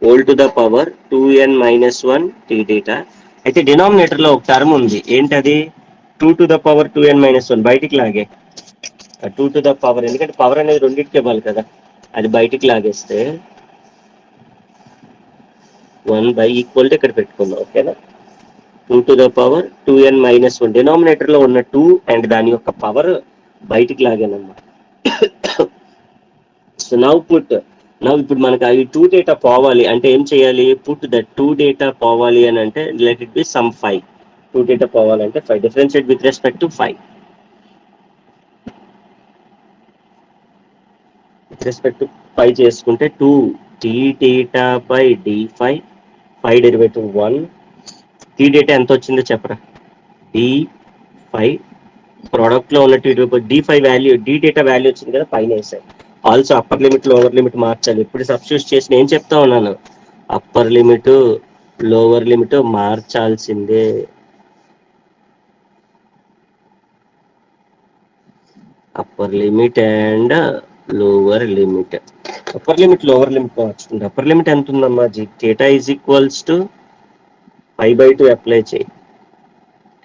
whole to the power 2n-1 d theta. అయితే డినామినేటర్ లో ఒక టర్మ్ ఉంది, ఏంటది? 2 to the power 2n-1 బయటికి లాగే. 2 to the power, ఎందుకంటే పవర్ అనేది రెండింటికి ఇవ్వాలి కదా, అది బయటికి లాగేస్తే 1/ఈక్వల్ టు ఇక్కడ పెట్టుకుందాం, ఓకేనా? 2 to the power 2n-1 denominator లో ఉన్న 2 అండ్ దాని యొక్క పవర్ బయటికి లాగానమ్మా. సో నవ్ ఇప్పుడు మనకి అవి 2 డేటా పోవాలి అంటే ఏం చేయాలి? పుట్ ద 2 డేటా పోవాలి అని అంటే let it be some 5. 2 theta పోవాలంటే 5 differentiate with respect to 5. With respect to 5 చేసుకుంటే 2 d theta by d5, 5 derivative 1. D theta ఎంత వచ్చిందో చెప్పరా? d5 ప్రోడక్ట్ లో ఉన్న d5 value, D data value వచ్చింది కదా, పైన వేసాయి. Also upper limit lower limit మార్చాలి. ఇప్పుడు సబ్స్టిట్యూట్ చేసి నేను చెప్తా ఉన్నాను, అప్పర్ లిమిట్ లోవర్ లిమిట్ మార్చాల్సిందే. Upper limit and lower limit, upper limit lower limit మార్చుకుంటే అప్పర్ లిమిట్ ఎంత ఉందమ్మా? Theta is equals to 5/2 apply చేయి.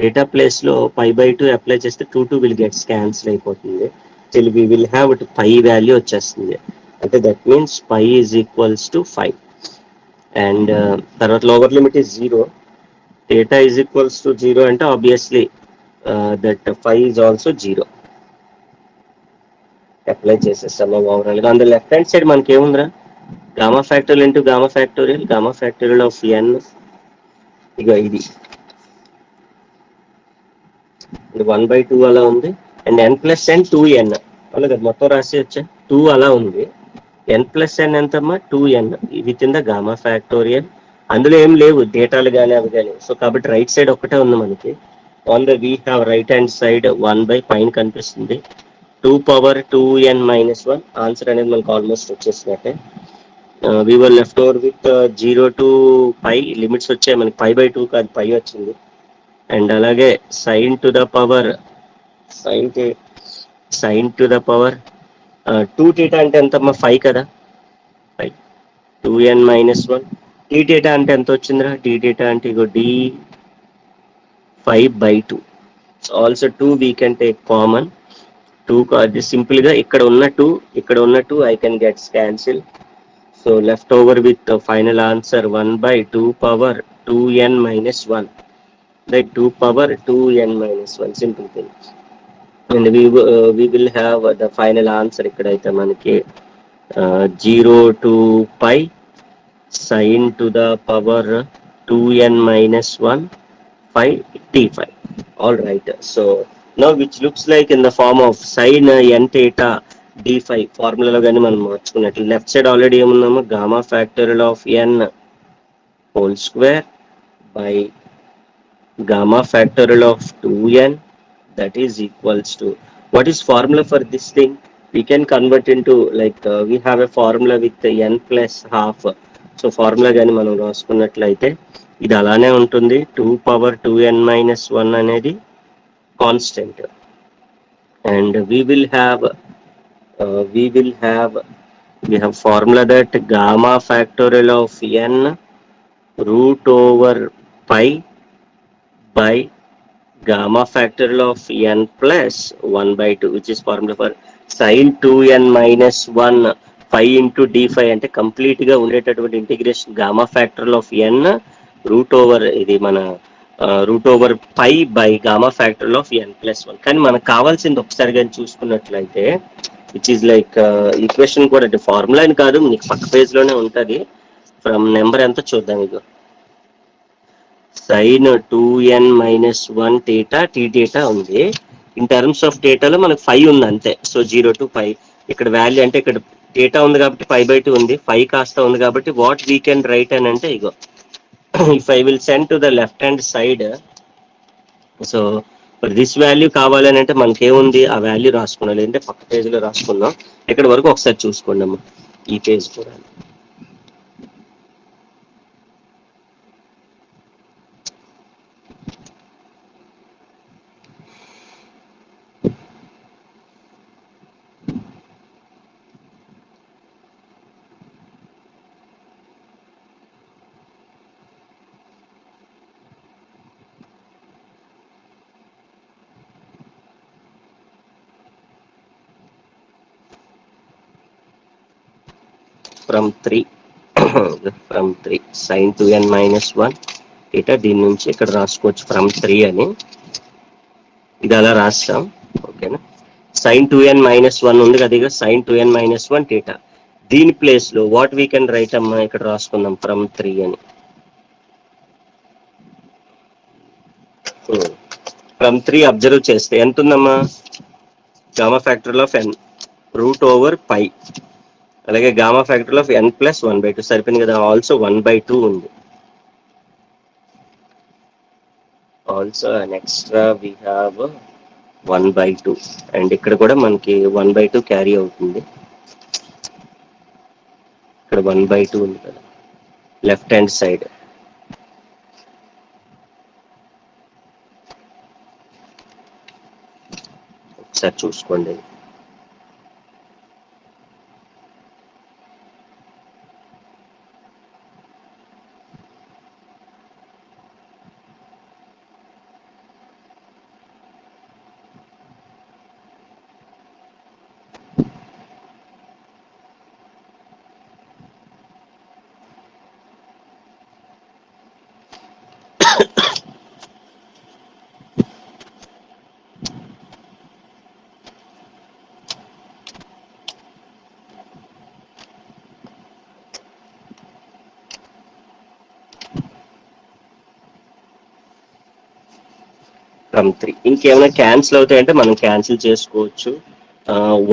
డేటా ప్లేస్ లో 5/2 అప్లై చేస్తే 2 విల్ గెట్స్ క్యాన్సిల్ అయిపోతుంది. We will have pi value వచ్చేస్తుంది. అంటే that means pi is equals to 5. And తర్వాత lower limit is 0. Data is equals to 0 అంటే obviously that 5 is also 0. Apply చేసేస్తాము ఓవరాల్ గా. అందులో లెఫ్ట్ హ్యాండ్ సైడ్ మనకి ఏముందిరా? Gamma factorial into gamma factorial, gamma factorial of n. ఇక ఇది 1/2 అలా ఉంది. అండ్ n+n 2n అలా కదా, మొత్తం రాసి వచ్చా 2 అలా ఉంది. n+n ఎంతమ్మా? 2n with in da Gama factorial. అందులో ఏం లేవు డేటాలు కానీ అవి కానీ. సో కాబట్టి రైట్ సైడ్ ఒక్కటే ఉంది మనకి. On the we have right hand side 1 పైన కనిపిస్తుంది, 2 power 2n-1. ఆన్సర్ అనేది మనకు ఆల్మోస్ట్ వచ్చేసినట్టే. We were left over with 0 to pi. Limits వచ్చాయి మనకి, 5/2 కాదు పై వచ్చింది. అండ్ అలాగే sine to the power sine sine to the power 2 theta అంటే ఎంతమ్మా? 5 కదా, 5 2n-1. టీ డేటా అంటే ఎంత వచ్చిందిరా? టీ డేటా అంటే ఇగో d5/2. Also 2 we can take common. 2 అది సింపుల్ గా ఇక్కడ ఉన్న 2, ఇక్కడ ఉన్న 2 I can gets cancel. So left over with final answer 1/2 power 2n-1. Right, 2 power 2n-1, simple thing. And we will have the final answer ikkadaithe manaki 0 to pi sin to the power 2n-1 5 t5. All right, so now which looks like in the form of sin n theta d5 formula లో కానీ మనం మార్చుకున్నట్లు లెఫ్ట్ సైడ్ ఆల్రెడీ ఏముందామో gamma factorial of n whole square by gamma factorial of 2n, that is equals to, what is formula for this thing? We can convert into like we have a formula with n plus half. So formula కానీ మనం రాసుకున్నట్లయితే ఇది అలానే ఉంటుంది. 2 power 2n-1 అనేది constant. And we have formula that gamma factorial of n root over pi by gamma factorial of n plus 1/2, which is formula for sin 2n-1 5 into d5 అంటే కంప్లీట్ గా ఉండేటటువంటి integration gamma factorial of n root over ఇది మన root over pi by gamma factorial of n+1. కానీ మనకు కావాల్సింది ఒకసారి కానీ చూసుకున్నట్లయితే విచ్ ఈజ్ లైక్ ఈక్వేషన్ కూడా అంటే ఫార్ములా అని కాదు, మీకు పక్క పేజ్ లోనే ఉంటది. ఫ్రమ్ నెంబర్ ఎంత చూద్దాం. ఇది sine 2n-1 theta d theta ఉంది. ఇన్ టర్మ్స్ ఆఫ్ థీటాలో మనకు 5 ఉంది అంతే. సో 0 to pi ఇక్కడ వాల్యూ అంటే ఇక్కడ థీటా ఉంది కాబట్టి 5/2 ఉంది, 5 కాస్త ఉంది కాబట్టి వాట్ వీ కెన్ రైట్ అని అంటే ఇగో if I will send to the left hand side. So this value కావాలని అంటే మనకేముంది, ఆ వాల్యూ రాసుకున్నాం, లేదంటే పక్క పేజ్ లో రాసుకుందాం. ఇక్కడ వరకు ఒకసారి చూసుకోండి అమ్మా, ఈ పేజ్ కూడా. From 3 from 3 sin 2n minus 1 theta, దీని నుంచి ఇక్కడ రాసుకోవచ్చు ఫ్రమ్ 3 అని. ఇది అలా రాస్తాం. ఓకేనా. sin 2n minus 1 ఉంది కదా, sin 2n minus 1 theta. దీని ప్లేస్ లో వాట్ వీ కెన్ రైట్ అమ్మా, ఇక్కడ రాసుకుందాం ఫ్రమ్ 3 అని. ఫ్రమ్ 3 అబ్జర్వ్ చేస్తే ఎంత ఉందమ్మా, gamma factorial of n root over pi, అలాగే gamma factorial of n plus 1/2 సరిపోయింది కదా. ఆల్సో 1/2 ఉంది. Also an extra we have 1/2, and ఇక్కడ కూడా మనకి 1/2 క్యారీ అవుతుంది. ఇక్కడ 1/2 ఉంది కదా లెఫ్ట్ హ్యాండ్ సైడ్. ఒకసారి చూసుకోండి. ఫ్రమ్ 3 ఇంకేమైనా క్యాన్సిల్ అవుతాయంటే మనం క్యాన్సిల్ చేసుకోవచ్చు.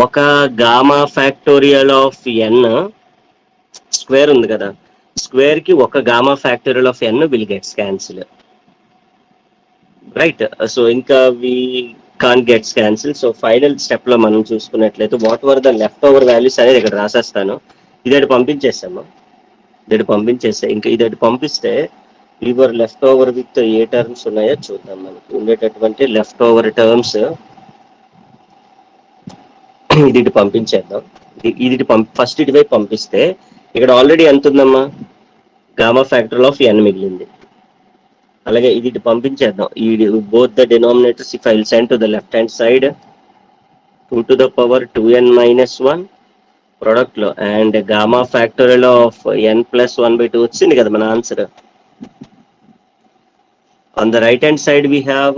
ఒక gamma factorial of n square ఉంది కదా, స్క్వేర్ కి ఒక gamma factorial of n will gets cancel, right. So ఇంకా we can gets cancel. So final step లో మనం చూసుకున్నట్లయితే what were the left over values అనేది ఇక్కడ రాసేస్తాను. ఇదటి పంపించేస్తాము, ఇదటి పంపించేస్తే ఇంకా ఇదటి పంపిస్తే liver left over with a terms ఉన్నాయో చూద్దాం. మనకి ఉండేటటువంటి లెఫ్ట్ ఓవర్ టర్మ్స్ ఇది పంపించేద్దాం. ఇది ఫస్ట్ ఇటువైపు పంపిస్తే ఇక్కడ ఆల్రెడీ ఎంత ఉందమ్మా, గామా ఫ్యాక్టర్ ఆఫ్ ఎన్ మిగిలింది. అలాగే ఇది పంపించేద్దాం. ఈ both the denominators if I will send to the left hand side 2 to the power 2n minus 1 product లో, and gamma factorial of n plus 1/2 వచ్చింది కదా మన answer. On the right hand side we have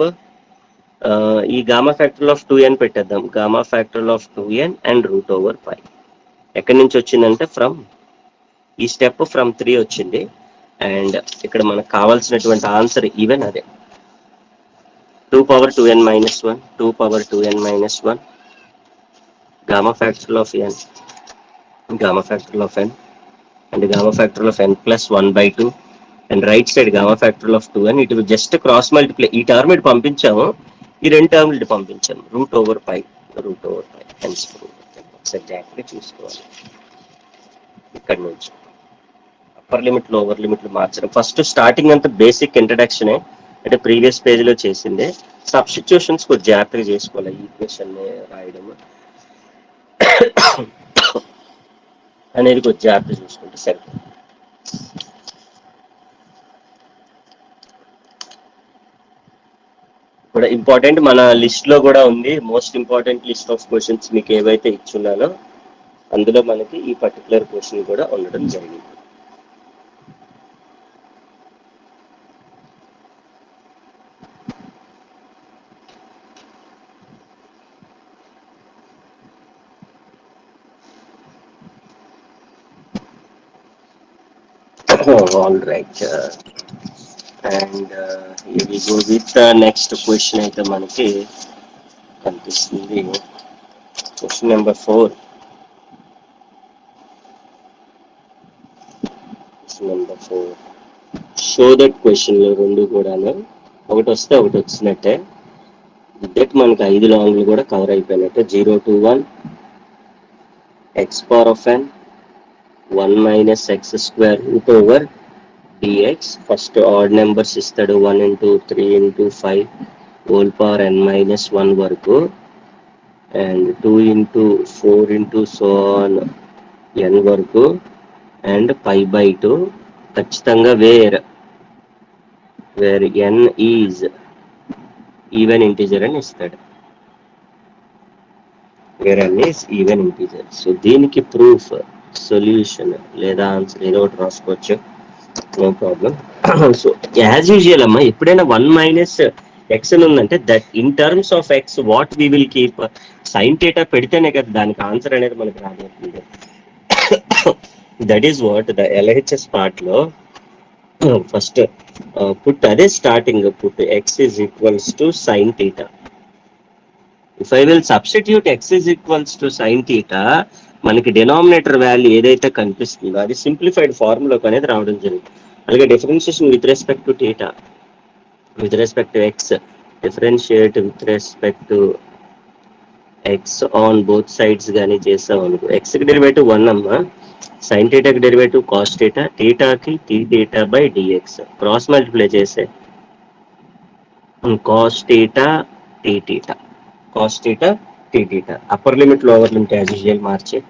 ఈ గామా ఫ్యాక్టోరియల్ ఆఫ్ 2n పెట్టేద్దాం. Gamma factorial of 2n and root over 5 ఎక్కడి నుంచి వచ్చిందంటే ఫ్రమ్ ఈ స్టెప్ ఫ్రమ్ 3 వచ్చింది. అండ్ ఇక్కడ మనకు కావాల్సినటువంటి ఆన్సర్ ఈవెన్ అదే 2 power 2n minus 1 2 power 2n minus 1 gamma factorial of n, gamma factorial of n and gamma factorial of n plus 1/2, and right side gamma factorial of 2n. ఇటు జస్ట్ క్రాస్ మల్టిప్లై, ఈ టర్మ్ ఇటు పంపించాము, ఈ రెండు టర్మ్లు ఇటు పంపించాము. Root over pi hence exactly చూసుకోవాలి. ఇక్కడ నుంచి అప్పర్ లిమిట్ లోవర్ లిమిట్లు మార్చడం. ఫస్ట్ స్టార్టింగ్ అంతా బేసిక్ ఇంట్రడక్షనే, అంటే ప్రీవియస్ పేజ్ లో చేసిందే. సబ్స్టిట్యూషన్స్ కొంచెం జాగ్రత్తగా చేసుకోవాలి. ఈక్వేషన్ రాయడం అనేది కొంచెం జాగ్రత్త చూసుకుంటే సరే. కూడా ఇంపార్టెంట్ మన లిస్ట్ లో కూడా ఉంది. Most important list of questions మీకు ఏవైతే ఇచ్చున్నానో అందులో మనకి ఈ పర్టికులర్ క్వశ్చన్ కూడా ఉండడం జరిగింది. ఆల్ రైట్, అండ్ ఇది విత్ నెక్స్ట్ క్వశ్చన్ అయితే మనకి కనిపిస్తుంది. Question number 4. Question number 4 show that question లో రెండు కూడాను ఒకటి వస్తే ఒకటి వచ్చినట్టే. దట్ మనకి 5 లాంగ్లు కూడా కవర్ అయిపోయినట్టే. 0 to 1 x power of n 1 minus x square root over dx. First odd numbers ఇస్తాడు, 1 into 3 into 5 whole power n minus 1 వరకు, అండ్ 2 into 4 into so on n వరకు, అండ్ π/2 ఖచ్చితంగా where n is even integer అని ఇస్తాడు. Where n is even integer. So దీనికి ప్రూఫ్ సొల్యూషన్ లేదా ఆన్సర్ ఏదో ఒకటి రాసుకోవచ్చు, no problem. So as usual అమ్మా, ఎప్పుడైనా 1 - x అని ఉందంటే that in terms of x what we will keep, sine theta పెడితేనే కదా దానికి ఆన్సర్ అనేది మనకి రాబోతుంది. That is what the LHS part లో ఫస్ట్ పుట్ అదే starting put x is equals to sine theta. If I will substitute x is equals to sine theta, మనకి డినామినేటర్ వాల్యూ ఏదైతే కనిపిస్తుందో అది సింప్లిఫైడ్ ఫార్ములాకి అనేది రావడం జరిగింది. అలాగే differentiation with respect to theta, with respect to x, differentiate with respect to x on both sides గానీ చేసాం అనుకో, ఎక్స్ కి డెరివేటివ్ 1 అమ్మా, సైన్ థీటాకి డెరివేటివ్ కాస్ థీటా, థీటాకి d theta by dx, cross multiply చేసే cos theta d theta, cos theta d theta, upper limit lower limit as usual మార్చే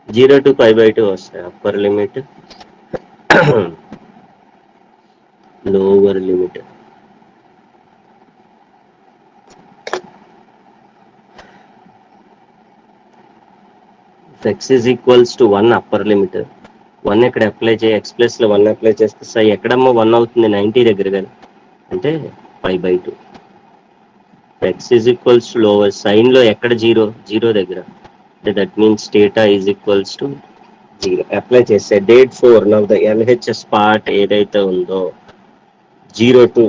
0 to π/2 వస్తాయి. Upper limit lower limit. X is equals to 1 upper limit, 1 ఇక్కడ అప్లై చేయి, ఎక్స్ ప్లస్ లో 1 అప్లై చేస్తే సై ఎక్కడమ్మా 1 అవుతుంది, 90 దగ్గర కదా, అంటే π/2. X is equals to lower, sine లో ఎక్కడ 0 దగ్గర, అంటే that means theta is equals to 0 apply చేస్తే డేట్ 4 నవ్ ద ఎల్హెచ్ఎస్ పార్ట్ ఏదైతే ఉందో 0 to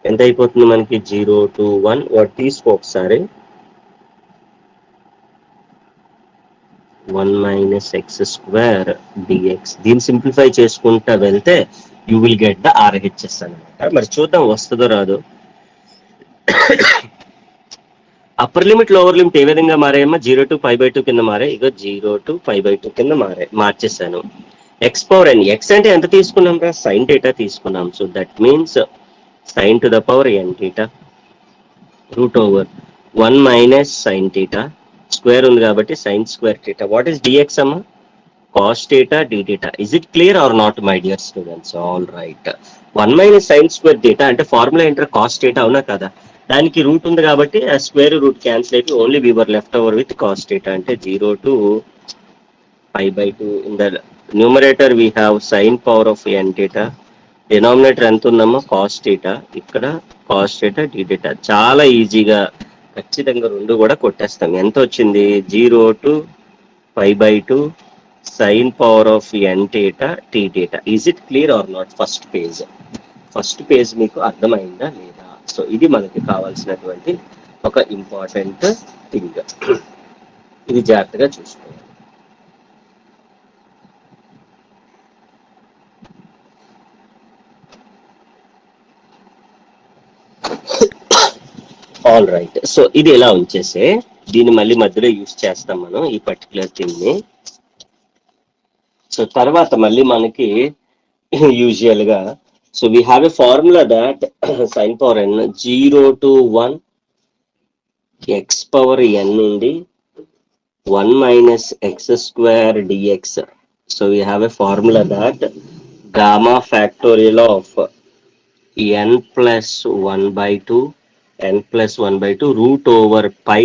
ఎంత అయిపోతుంది మనకి, 0 to 1 వాటి తీసుకో ఒకసారి, 1 - x² dx, దీన్ని సింప్లిఫై చేసుకుంటా వెళ్తే you will get the RHS అనమాట. మరి చూద్దాం వస్తుందో రాదో. అప్పర్ లిమిట్ లోవర్ లిమిట్ ఏ విధంగా మారాయమ్మా, 0 to π/2 కింద మారాయి, ఇక 0 to π/2 కింద మార్చేసాను. ఎక్స్ పవర్ ఎన్, ఎక్స్ అంటే ఎంత తీసుకున్నాం రా, సైన్ థీటా తీసుకున్నాం. So that means sine to the power n theta root over 1 - sine theta, square ఉంది కాబట్టి sine square theta. What is dx అమ్మా, cos theta d theta. Is it clear or not my dear students? All right. 1 - sine square theta అంటే ఫార్ములా ఏంటర్ కాస్ థీటా, అవునా కదా, దానికి రూట్ ఉంది కాబట్టి ఆ స్క్వేర్ రూట్ క్యాన్సిల్ అయిపోయి only we were left over with cos theta, అంటే 0 to π/2. In the numerator we have sine power of n theta, denominator ఎంత ఉందమ్మా కాస్ థీటా, ఇక్కడ కాస్ థీటా డి థీటా. చాలా ఈజీగా ఖచ్చితంగా రెండు కూడా కొట్టేస్తాం. ఎంత వచ్చింది, 0 to π/2 sine power of n theta d theta. Is it clear or not? First page మీకు అర్థమైందా లేదా? సో ఇది మనకి కావాల్సినటువంటి ఒక ఇంపార్టెంట్ థింగ్, ఇది జాగ్రత్తగా చూసుకోవాలి. All right. సో ఇది ఎలా ఉంచేసే, దీన్ని మళ్ళీ మధ్యలో యూజ్ చేస్తాం మనం ఈ పర్టికులర్ థింగ్ ని. సో తర్వాత మళ్ళీ మనకి యూజువల్ గా, so we have a formula that sine power n 0 to 1 x power n నుండి 1 - x² dx. So we have a formula that gamma factorial of n plus 1/2 root over pi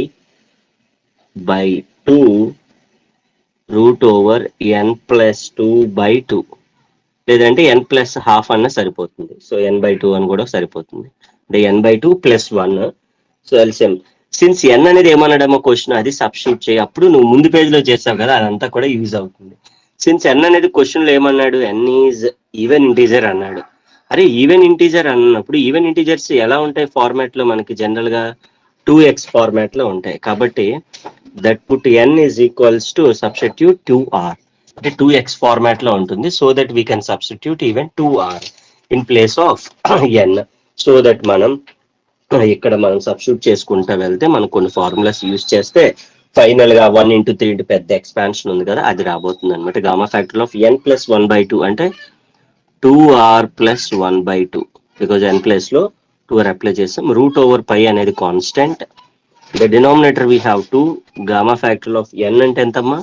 by 2 root over n+2/2, లేదంటే n+12 అన్న సరిపోతుంది. సో n/2 అని కూడా సరిపోతుంది, అంటే n/2 + 1. So LCM, since n అనేది ఏమన్నాడమ్మా క్వశ్చన్, అది సబ్స్టిట్యూట్ చేయి, అప్పుడు నువ్వు ముందు పేజ్ లో చేసావు కదా అదంతా కూడా యూజ్ అవుతుంది. సిన్స్ n అనేది క్వశ్చన్ లో ఏమన్నాడు, n ఈజ్ ఈవెన్ ఇంటీజర్ అన్నాడు. అరే ఈవెన్ ఇంటీజర్ అన్నప్పుడు ఈవెన్ ఇంటీజర్స్ ఎలా ఉంటాయి ఫార్మాట్ లో, మనకి జనరల్ గా 2x ఫార్మాట్ లో ఉంటాయి. కాబట్టి that put n is equals to substitute 2r, అంటే 2x ఫార్మాట్ లో ఉంటుంది. So that we can substitute even 2r in place of n. So that మనం ఇక్కడ మనం సబ్స్టిట్యూట్ చేసుకుంటా వెళ్తే మనం కొన్ని ఫార్ములాస్ యూజ్ చేస్తే ఫైనల్ గా 1 × 3 పెద్ద ఎక్స్పాన్షన్ ఉంది కదా, అది రాబోతుంది అనమాట. గామా ఫ్యాక్టర్ ఆఫ్ n+1/2 అంటే 2r + 1/2, బికాజ్ n ప్లేస్ లో 2r అప్లై చేస్తాం. రూట్ ఓవర్ పై అనేది constant, the denominator we have 2, gamma factor of n అంటే ఎంతమ్మా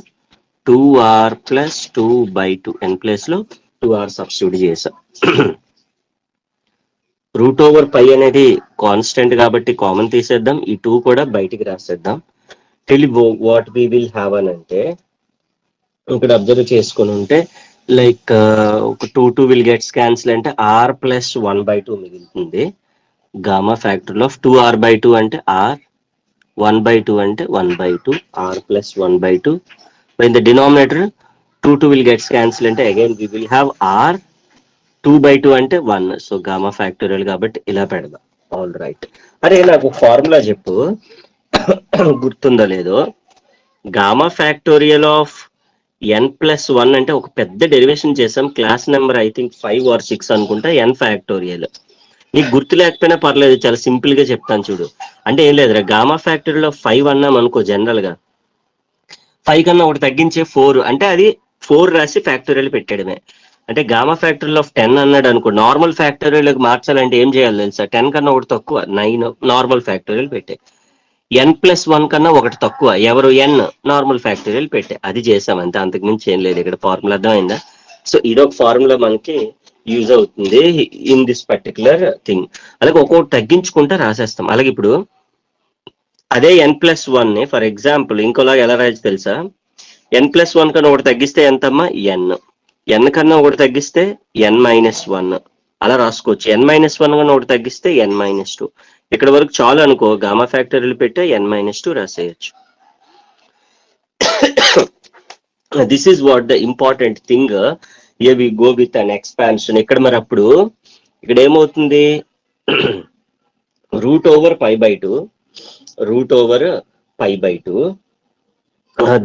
2r + 2/2, n ప్లేస్ లో 2r సబ్స్టిట్యూట్ చేసాం. రూట్ ఓవర్ పై అనేది కాన్స్టెంట్ కాబట్టి కామన్ తీసేద్దాం, ఈ 2 కూడా బయటికి రాసేద్దాం. Till what we will have అని అంటే ఇక్కడ అబ్జర్వ్ చేసుకుని ఉంటే లైక్ ఒక 2 విల్ గెట్స్ క్యాన్సిల్ అంటే ఆర్ ప్లస్ 1/2 మిగులుతుంది. గామా ఫ్యాక్టర్ ఆఫ్ 2r/2 అంటే r, 1/2 అంటే 1/2, r plus 1/2. When the denominator 2 will gets cancel అంటే again we will have r, 2/2 అంటే 1. సో గామా ఫ్యాక్టోరియల్ కాబట్టి ఇలా పెడదాం. All right. అరే నాకు ఫార్ములా చెప్పు, గుర్తుందో లేదో. గామా ఫ్యాక్టోరియల్ ఆఫ్ n+1 అంటే ఒక పెద్ద డెరివేషన్ చేసాం, class number I think 5 or 6 అనుకుంటా, n ఫ్యాక్టోరియల్. నీకు గుర్తు లేకపోయినా పర్లేదు, చాలా సింపుల్ గా చెప్తాను చూడు. అంటే ఏం లేదురా, గామా ఫ్యాక్టరీలో 5 అన్నాం అనుకో, జనరల్ గా 5 కన్నా ఒకటి తగ్గించే 4 అంటే అది 4 రాసి ఫ్యాక్టోరియల్ పెట్టడమే. అంటే గామా ఫ్యాక్టరీలో ఆఫ్ 10 అన్నాడు అనుకో, నార్మల్ ఫ్యాక్టోరియల్కి మార్చాలంటే ఏం చేయాలి తెలుసా, 10 కన్నా ఒకటి తక్కువ 9 నార్మల్ ఫ్యాక్టోరియల్ పెట్టే, n+1 కన్నా ఒకటి తక్కువ ఎవరు n నార్మల్ ఫ్యాక్టోరియల్ పెట్టే, అది చేసాం అంతే, అంతకుమించి ఏం లేదు ఇక్కడ. ఫార్ములా అర్థమైందా? సో ఇదొక ఫార్ములా మనకి యూజ్ అవుతుంది ఇన్ దిస్ పర్టికులర్ థింగ్. అలాగే ఒక్కొక్కటి తగ్గించుకుంటా రాసేస్తాం. అలాగే ఇప్పుడు అదే n+1 ని ఫర్ ఎగ్జాంపుల్ ఇంకోలాగా ఎలా రాయొచ్చు తెలుసా, n+1 కన్నా ఒకటి తగ్గిస్తే ఎంతమ్మా, n కన్నా ఒకటి తగ్గిస్తే n-1 అలా రాసుకోవచ్చు. n-1 కన్నా ఒకటి తగ్గిస్తే n-2. ఇక్కడ వరకు చాలు అనుకో, గామా ఫ్యాక్టరీలు పెట్టే n-2 రాసేయచ్చు. This is what the important thing. Here we go with an expansion. ఇక్కడ మరి అప్పుడు ఇక్కడ ఏమవుతుంది, root over π/2, root over π/2,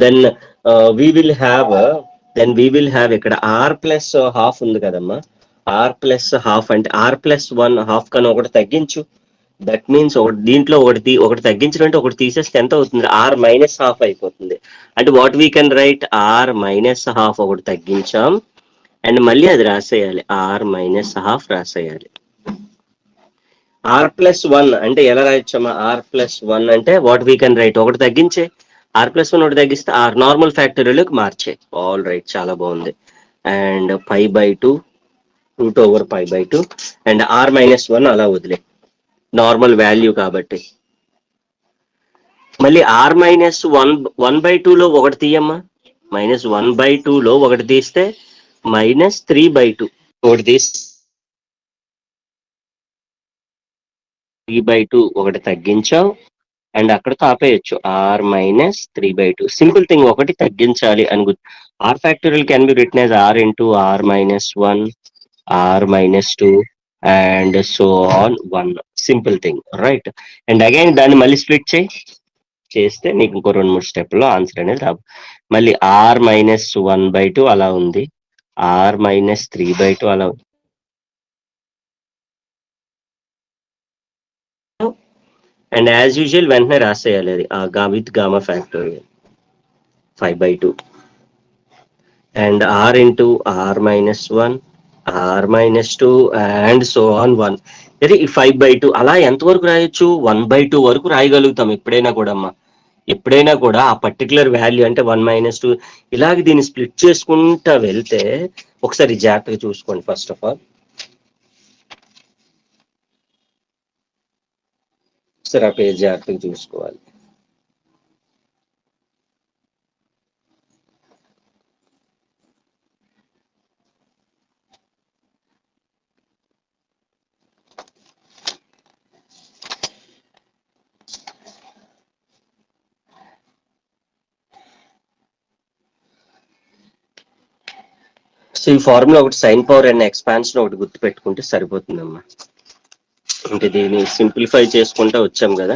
then we will have ఇక్కడ r ప్లస్ హాఫ్ ఉంది కదమ్మా, r ప్లస్ హాఫ్ అంటే r+1 హాఫ్ కన్నా ఒకటి తగ్గించు. దట్ మీన్స్ ఒకటి దీంట్లో ఒకటి తగ్గించడం అంటే ఒకటి తీసేస్తే ఎంత అవుతుంది, r-12 అయిపోతుంది. అంటే what we can right, r-12 ఒకటి తగ్గించాం అండ్ మళ్ళీ అది రాసేయాలి, r-12 రాసేయాలి. r+1 అంటే ఎలా రాయొచ్చమ్మా, r+1 అంటే వాట్ వీ కెన్ రైట్, ఒకటి తగ్గించే, r+1 ఒకటి తగ్గిస్తే r నార్మల్ ఫ్యాక్టరీలోకి మార్చే. ఆల్ రైట్, చాలా బాగుంది. And π/2, root over π/2 and r-1 అలా వదిలే, నార్మల్ వాల్యూ కాబట్టి. మళ్ళీ r-1/2లో ఒకటి తీయమ్మా, -1/2లో ఒకటి తీస్తే -3/2, ఒకటి తీస్తే 3/2 ఒకటి తగ్గించాం అండ్ అక్కడతో ఆపేయచ్చు, r-3/2. సింపుల్ థింగ్, ఒకటి తగ్గించాలి అని r factorial can be written as r into r-1, r-2 and so on 1. Simple thing, right. And again దాన్ని మళ్ళీ స్ప్లిట్ చేస్తే నీకు ఇంకో 2-3 స్టెప్లో ఆన్సర్ అనేది రావు. మళ్ళీ r-1/2 అలా ఉంది, r-3/2 అలా ఉంది. అండ్ యాజ్ యూజువల్ వెంటనే రాసేయాలి అది with gamma factorial 5/2 and r into r-1, r-2 and so on 1. ఇది ఈ 5/2 అలా ఎంతవరకు రాయొచ్చు, 1/2 వరకు రాయగలుగుతాం ఎప్పుడైనా కూడా అమ్మా. ఎప్పుడైనా కూడా ఆ పర్టికులర్ వాల్యూ అంటే 1-2 ఇలాగ దీన్ని స్ప్లిట్ చేసుకుంటా వెళ్తే, ఒకసారి జాగ్రత్తగా చూసుకోండి. ఫస్ట్ ఆఫ్ ఆల్ ఒకసారి ఆ పేజ్ జాగ్రత్తగా చూసుకోవాలి. సో ఈ ఫార్ములా ఒకటి సైన్ పవర్ అండ్ ఎక్స్పాన్షన్ ఒకటి గుర్తు పెట్టుకుంటే సరిపోతుందమ్మా. అంటే దీన్ని సింప్లిఫై చేసుకుంటా వచ్చాం కదా,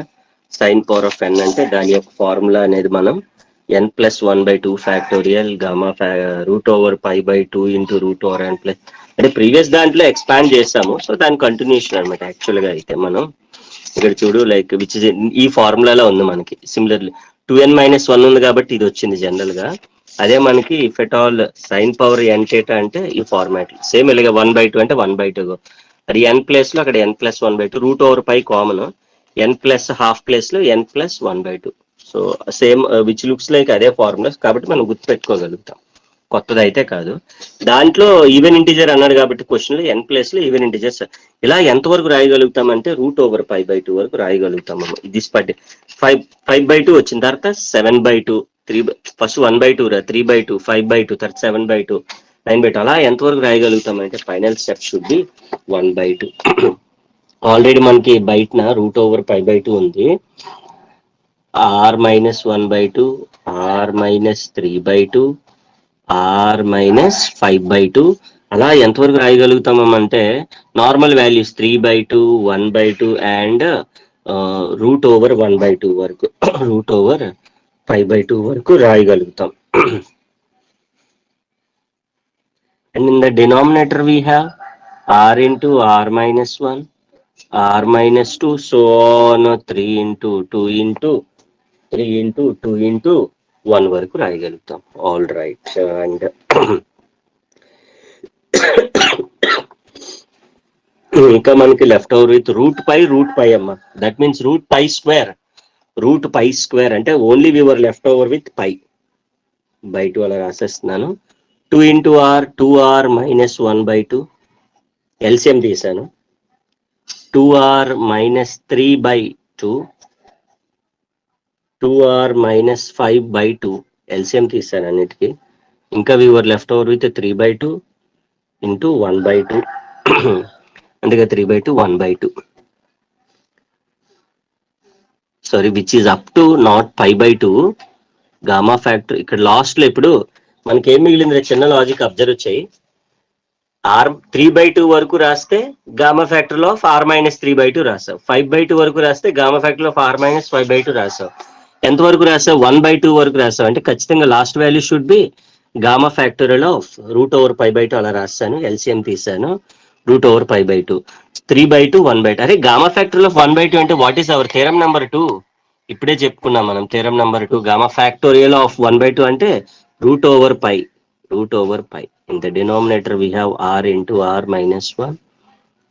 సైన్ పవర్ ఆఫ్ n అంటే దాని యొక్క ఫార్ములా అనేది మనం n+1/2 factorial gamma root over π/2 into root over n plus, అంటే ప్రీవియస్ దాంట్లో ఎక్స్పాండ్ చేసాము, సో దాని కంటిన్యూషన్ అనమాట. యాక్చువల్ గా అయితే మనం ఇక్కడ చూడు, లైక్ విచ్ ఈ ఫార్ములాలో ఉంది మనకి. సిమిలర్లీ 2n-1 ఉంది కాబట్టి ఇది వచ్చింది జనరల్ గా. అదే మనకి if at all sine power n theta అంటే ఈ ఫార్మాట్ సేమ్, ఇలాగే 1/2 అంటే 1/2, అది n ప్లేస్ లో అక్కడ n+1/2, root over pi common, n+12 place లో n+1/2. So same which looks like అదే ఫార్ములా కాబట్టి మనం గుర్తు పెట్టుకోగలుగుతాం. కొత్తది అయితే కాదు. దాంట్లో ఈవెన్ ఇంటిజర్ అన్నాడు కాబట్టి క్వశ్చన్ లో ఎన్ ప్లేస్ లో ఈవెన్ ఇంటిజర్స్ ఇలా ఎంత వరకు రాయగలుగుతామంటే √5/2 వరకు రాయగలుగుతాము. దిస్ పట్టి 5/2 వచ్చిన తర్వాత 7/2 3 ఫస్ట్ 1/2 3/2 5/2 తర్వాత 7/2 9/2 అలా ఎంత వరకు రాయగలుగుతామంటే final step should be 1/2. Already మనకి బయటన √5/2 ఉంది. r-1/2 r-3/2 r-5/2 అలా ఎంతవరకు రాయగలుగుతామంటే నార్మల్ వాల్యూస్ 3/2 1/2 అండ్ √1/2 వరకు √5/2 వరకు రాయగలుగుతాం. And in the denominator we have r into r-1 r-2 so on 3 into 2 into 3 into 2 into 1 వరకు రాయగలుగుతాం. All right. అండ్ ఇంకా మనకి లెఫ్ట్ ఓవర్ విత్ √π అమ్మ. దట్ మీన్స్ √π² అంటే only we were left over with π/2 అలా రాసేస్తున్నాను. 2 into r 2r minus 1/2 LCM తీసాను. 2r minus 3/2 2r minus 5/2 LCM తీసాను అన్నిటికీ. ఇంకా we were left over with 3/2 into 1/2 అందుకే 3/2 1/2 sorry which is up to not π/2 gamma factor. ఇక్కడ లాస్ట్ లో ఇప్పుడు మనకి ఏం మిగిలింది చిన్న లాజిక్ అబ్జర్వ్ చేయి. r3/2 వరకు రాస్తే గామా ఫ్యాక్టర్ ఆఫ్ r-3/2 రాసావు. 5/2 వరకు రాస్తే గామా ఫ్యాక్టర్ ఆఫ్ r-5/2 రాసావు. ఎంత వరకు రాసావు? 1/2 వరకు రాసావు. అంటే ఖచ్చితంగా last value should be gamma factorial of √π/2 అలా రాస్తాను. ఎల్సిఎం తీసాను. √π/2 3/2 1/2. అరే గామా ఫ్యాక్టోరియల్ ఆఫ్ 1/2 అంటే what is our theorem number 2? ఇప్పుడే చెప్పుకున్నాం మనం theorem number 2. Gamma factorial of 1/2 అంటే √π. In the denominator we have r into r-1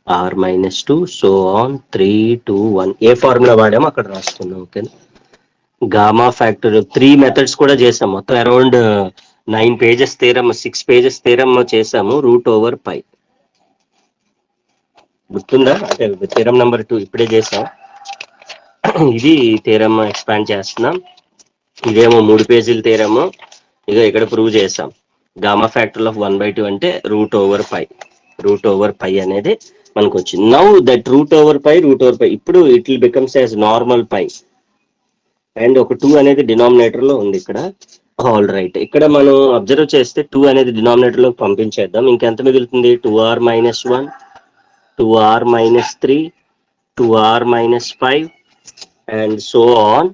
r-2 so on 3 2 1 A formula వాడామో అక్కడ రాసుకున్నాం. ఓకే. గామా ఫ్యాక్టర్ 3 మెథడ్స్ కూడా చేసాం. మొత్తం around 9 pages theorem 6 pages theorem చేసాము. √π గుర్తుందా? అంటే థీరం నెంబర్ 2 ఇప్పుడే చేసాం. ఇది థీరం ఎక్స్పాండ్ చేస్తున్నాం. ఇదేమో 3 పేజీల థీరము. ఇక ఇక్కడ ప్రూవ్ చేసాం. గామా ఫ్యాక్టర్ ఆఫ్ 1/2 అంటే √π అనేది మనకు వచ్చింది. నౌ దట్ √π ఇప్పుడు it will becomes as normal π and ఒక 2 అనేది డినామినేటర్ లో ఉంది ఇక్కడ. All right. ఇక్కడ మనం అబ్జర్వ్ చేస్తే 2 అనేది డినామినేటర్ లో పంపించేద్దాం. ఇంకెంత మిగులుతుంది? 2r-1 2r-3 2r-5 and so on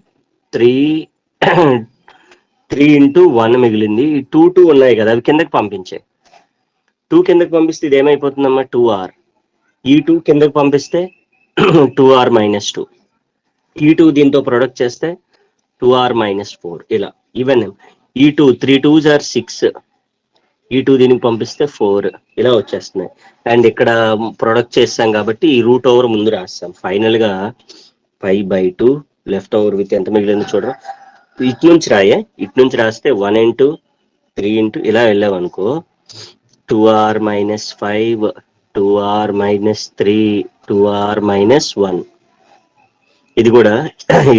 3 3 into 1 మిగిలింది. ఈ 2 ఉన్నాయి కదా అవి కిందకి పంపించే. 2 కిందకి పంపిస్తే ఇది ఏమైపోతుందమ్మా? 2r. ఈ 2 కిందకి పంపిస్తే 2r-2 ఈ 2 దీంతో ప్రొడక్ట్ చేస్తే 2r-4 ఇలా ఈవెన్. ఈ 2 3 2s are 6 ఈ 2 దీనికి పంపిస్తే 4 ఇలా వచ్చేస్తున్నాయి. అండ్ ఇక్కడ ప్రొడక్ట్ చేస్తాం కాబట్టి ఈ √ఓవర్ ముందు రాస్తాం. ఫైనల్ గా 5/2 లెఫ్ట్ ఓవర్ విత్ ఎంత మిగిలింది చూడరా. ఇటు నుంచి రాస్తే 1 into 3 into ఇలా వెళ్ళామనుకో 2r-5 2r-3 2r-1 ఇది కూడా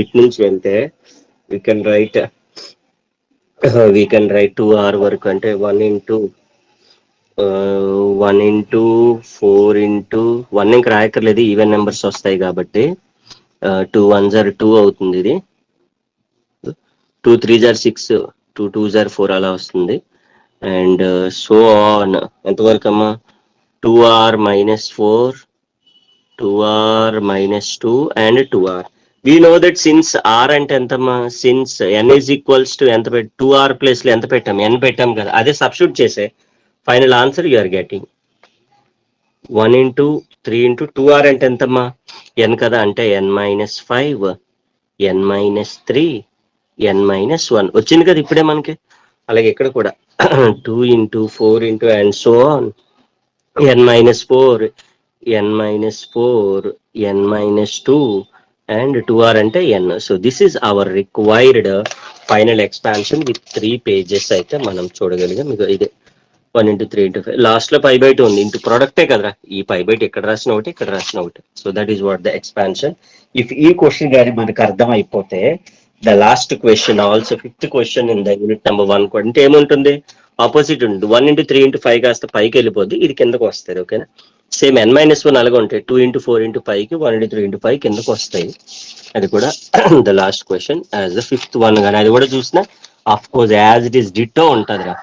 ఇటు నుంచి వెళ్తే we can write 2r వరకు అంటే 1 into 4 into 1 ఇంకా రాయక్కర్లేదు. ఈవెన్ నెంబర్స్ వస్తాయి కాబట్టి 2 1s are 2 అవుతుంది. ఇది 2 3s are 6 2 2s are 4 అలా వస్తుంది. అండ్ సో ఆన్ ఎంతవరకు అమ్మా? 2r-4 2r-2 and 2r. we know that since r అంటే ఎంతమ్మా? since n is equals to ఎంత 2r ప్లేస్ లో ఎంత పెట్టాం? n పెట్టాం కదా, అదే సబ్స్టిట్యూట్ చేసే final answer you are getting 1 into 3 into 2r అంటే ఎంతమ్మా? n కదా, అంటే n-5 n-3 n-1 వచ్చింది కదా ఇప్పుడే మనకి. అలాగే ఇక్కడ కూడా 2 into 4 into and so on n-4 n-4 n-2 and 2r అంటే n. So this is our required final expansion with 3 pages అయితే మనం చూడగలిగాం. మీకు ఇదే 1 into 3 into 5 లాస్ట్ లో π/2 ఉంది. ఇంటూ ప్రొడక్టే కదరా, ఈ π/2 ఇక్కడ రాసిన ఒకటి ఇక్కడ రాసిన ఒకటి. So that is what the expansion. If ఈ క్వశ్చన్ గారి మనకు అర్థం అయిపోతే the last question also fifth question in the unit number 1 కూడా అంటే ఏముంటుంది, ఆపోజిట్ ఉంటుంది. 1 into 3 into 5 కాస్త పైకి వెళ్ళిపోద్ది, ఇది కిందకు వస్తుంది. ఓకేనా, సేమ్ n-1 అలాగే ఉంటాయి. 2 into 4 into 5కి 1 into 3 into 5 కిందకు వస్తాయి. అది కూడా the last question as the fifth one. కానీ అది కూడా చూసిన of course as it is ditto ఉంటుందిరా,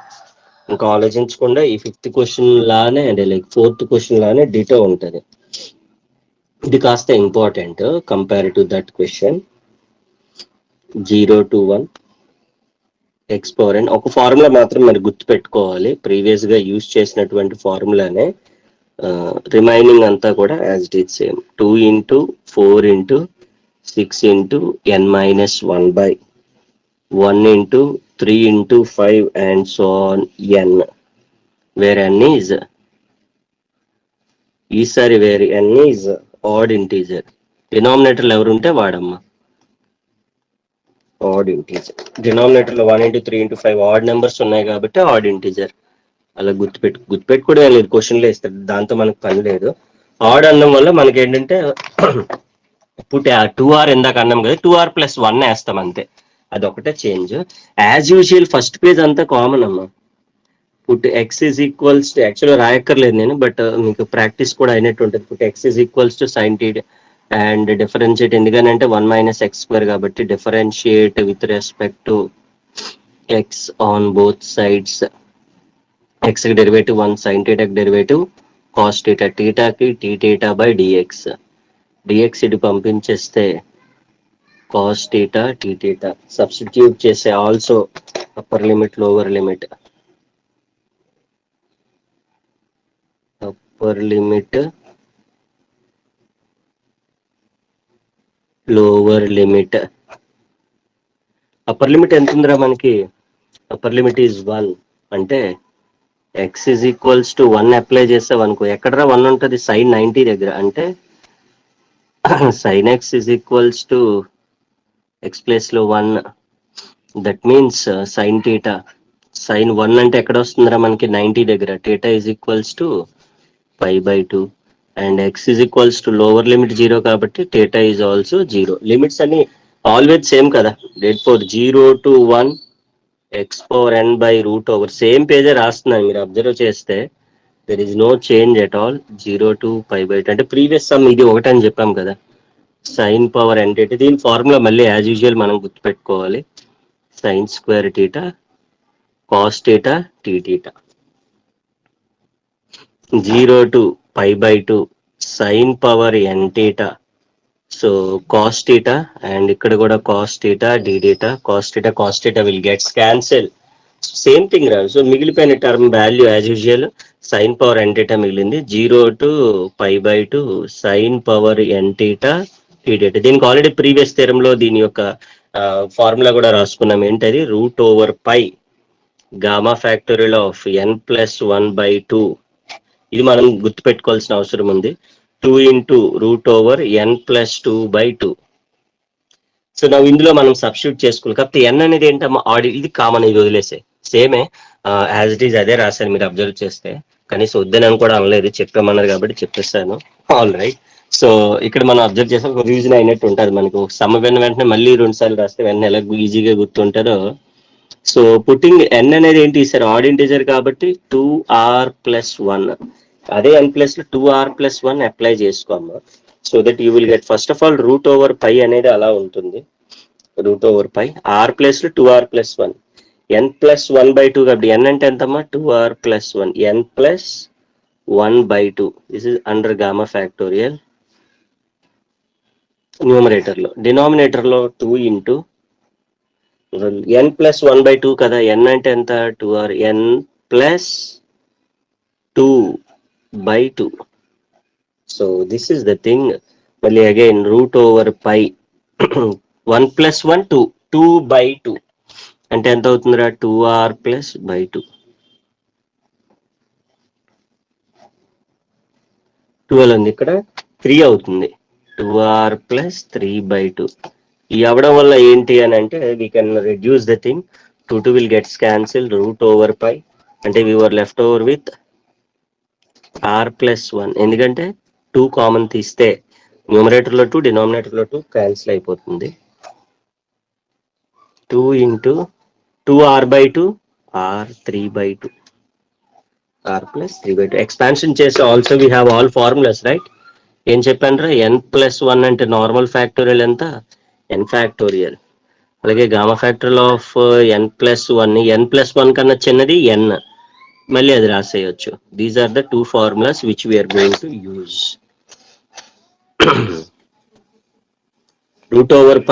ఇంకా ఆలోచించకుండా ఈ ఫిఫ్త్ క్వశ్చన్ లానే అంటే లైక్ ఫోర్త్ క్వశ్చన్ లానే డిటో ఉంటుంది. ఇది కాస్త important compare to that question. 0 to 1 x⁴n ఒక ఫార్ములా మాత్రం మరి గుర్తు పెట్టుకోవాలి, ప్రీవియస్ గా యూజ్ చేసినటువంటి ఫార్ములానే. రిమైనింగ్ అంతా కూడా as it is same. 2 into 4 into 6 into n-1/1 into 3 into 5 and so on n, where n is ఈసారి where n is odd integer. డినామినేటర్లు ఎవరుంటే వాడమ్మా ఆడ్ ఇంటీజర్. డినామినేటర్ లో 1 into 3 into 5 ఆడ్ నెంబర్స్ ఉన్నాయి కాబట్టి ఆడ్ ఇంటీజర్. అలా గుర్తుపెట్టుకోవడం లేదు, క్వశ్చన్లో ఇస్తాడు, దాంతో మనకు పని లేదు. ఆడ్ అన్నం వల్ల మనకి ఏంటంటే పుట్ 2r ఇందాక అన్నాం కదా, 2r+1 వేస్తాం అంతే, అదొకటే change. As usual first page అంతా కామన్ అమ్మా. Put x is equals to, యాక్చువల్గా రాయక్కర్లేదు నేను, బట్ మీకు ప్రాక్టీస్ కూడా అయినట్టు ఉంటుంది. Put x is equals to sin t and differentiate, ఎందుకనంటే 1 - x² కాబట్టి differentiate with respect to x on both sides. x కి డెరివేటివ్ 1, sin θ కి డెరివేటివ్ cos θ, కి t/dx. dx ఇటు పంపించేస్తే cos θ t. సబ్స్టిట్యూట్ చేస్తే also upper limit lower limit, upper limit lower limit. Upper limit ఎంత ఉందిరా మనకి, అప్పర్ లిమిట్ ఈజ్ 1 అంటే x is equals to 1 apply చేస్తాం అనుకో, ఎక్కడరా 1 ఉంటుంది, sin 90 దగ్గర. అంటే sin x is equals to x place లో 1, దట్ మీన్స్ sin θ. sin 1 అంటే ఎక్కడ వస్తుందిరా మనకి 90 దగ్గర, θ is equals to π/2 and x is equals to lower limit 0 కాబట్టి θ is also 0. లిమిట్స్ అన్ని ఆల్వేస్ సేమ్ కదా. డేట్ ఫోర్ 0 to 1 x⁴n/√, సేమ్ పేజే రాస్తున్నాను, మీరు అబ్జర్వ్ చేస్తే there is no change at all. 0 to π/2 అంటే ప్రీవియస్ సమ్ ఇది ఒకటని చెప్పాం కదా, sin పవర్ n θ. దీని ఫార్ములా మళ్ళీ యాజ్ యూజువల్ మనం గుర్తుపెట్టుకోవాలి, sin² θ cos θ tθ. 0 to π/2 sin power n θ, so cos θ, and ఇక్కడ కూడా cos θ dθ. cos θ will gets cancel, same thing రా. సో మిగిలిపోయిన term value as usual sin power n θ మిగిలింది. 0 to π/2 sin power n θ tθ. దీనికి ఆల్రెడీ ప్రీవియస్ థియరంలో దీని యొక్క ఫార్ములా కూడా రాసుకున్నాం. ఏంటది, √π గామా ఫ్యాక్టోరియల్ ఆఫ్ n+1/2. ఇది మనం గుర్తుపెట్టుకోవాల్సిన అవసరం ఉంది. 2 into √n+2/2. సో నా ఇందులో మనం సబ్స్టిట్యూట్ చేసుకోవాలి. కాకపోతే n అనేది ఏంటమ్మా, ఇది కామన్, ఇది వదిలేసే, సేమే యాజ్ ఇట్ ఈజ్ అదే రాశాను, మీరు అబ్జర్వ్ చేస్తే. కనీసం వద్దని కూడా అనలేదు, చెప్పామన్నారు కాబట్టి చెప్పేస్తాను. All right. సో ఇక్కడ మనం అబ్జర్వ్ చేస్తే ఒక రీజన్ అయినట్టు ఉంటుంది మనకు. సమ్ వెంటనే మళ్ళీ 2 సార్లు రాస్తే వెంటనే ఎలా ఈజీగా గుర్తుంటారో. సో పుట్టింగ్ n అనేది ఏంటి సార్, ఆడ్ ఇంటీజర్ కాబట్టి 2r+1, అదే n ప్లస్ 2r+1 అప్లై చేసుకోమ్మా. So that you will get first of all √π అనేది అలా ఉంటుంది, √π r ప్లస్ 2r+1 n+1/2 కాబట్టి n అంటే ఎంతమ్మా, 2r+1 n+1/2. This is under gamma factorial. Numerator లో, డినామినేటర్ లో 2 into n+1/2 కదా, n అంటే ఎంత, 2r, n+2/2. So this is the thing. మళ్ళీ అగైన్ √π 1+1 2, 2/2 అంటే ఎంత అవుతుందిరా, 2r+2. 12 ఉంది ఇక్కడ, 3 అవుతుంది. 2r plus 3/2. ఈ అవ్వడం వల్ల ఏంటి అని అంటే we can reduce the thing. 2 will gets cancel √/π. అంటే we were left over with r+1. ఎందుకంటే 2 కామన్ తీస్తే న్యూమరేటర్లో 2 డినామినేటర్లో 2 క్యాన్సిల్ అయిపోతుంది. 2 into 2r/2 r3/2 r+3/2 expansion చేసి also we have all formulas right. ఏం చెప్పాను n+1 అంటే నార్మల్ ఫ్యాక్టోరియల్ ఎంత n. అలాగే gamma factorial of n+1 n+1 కన్నా చిన్నది n. మళ్ళీ అది రాసేయచ్చు. These are the 2 formulas which we are going to use. √/π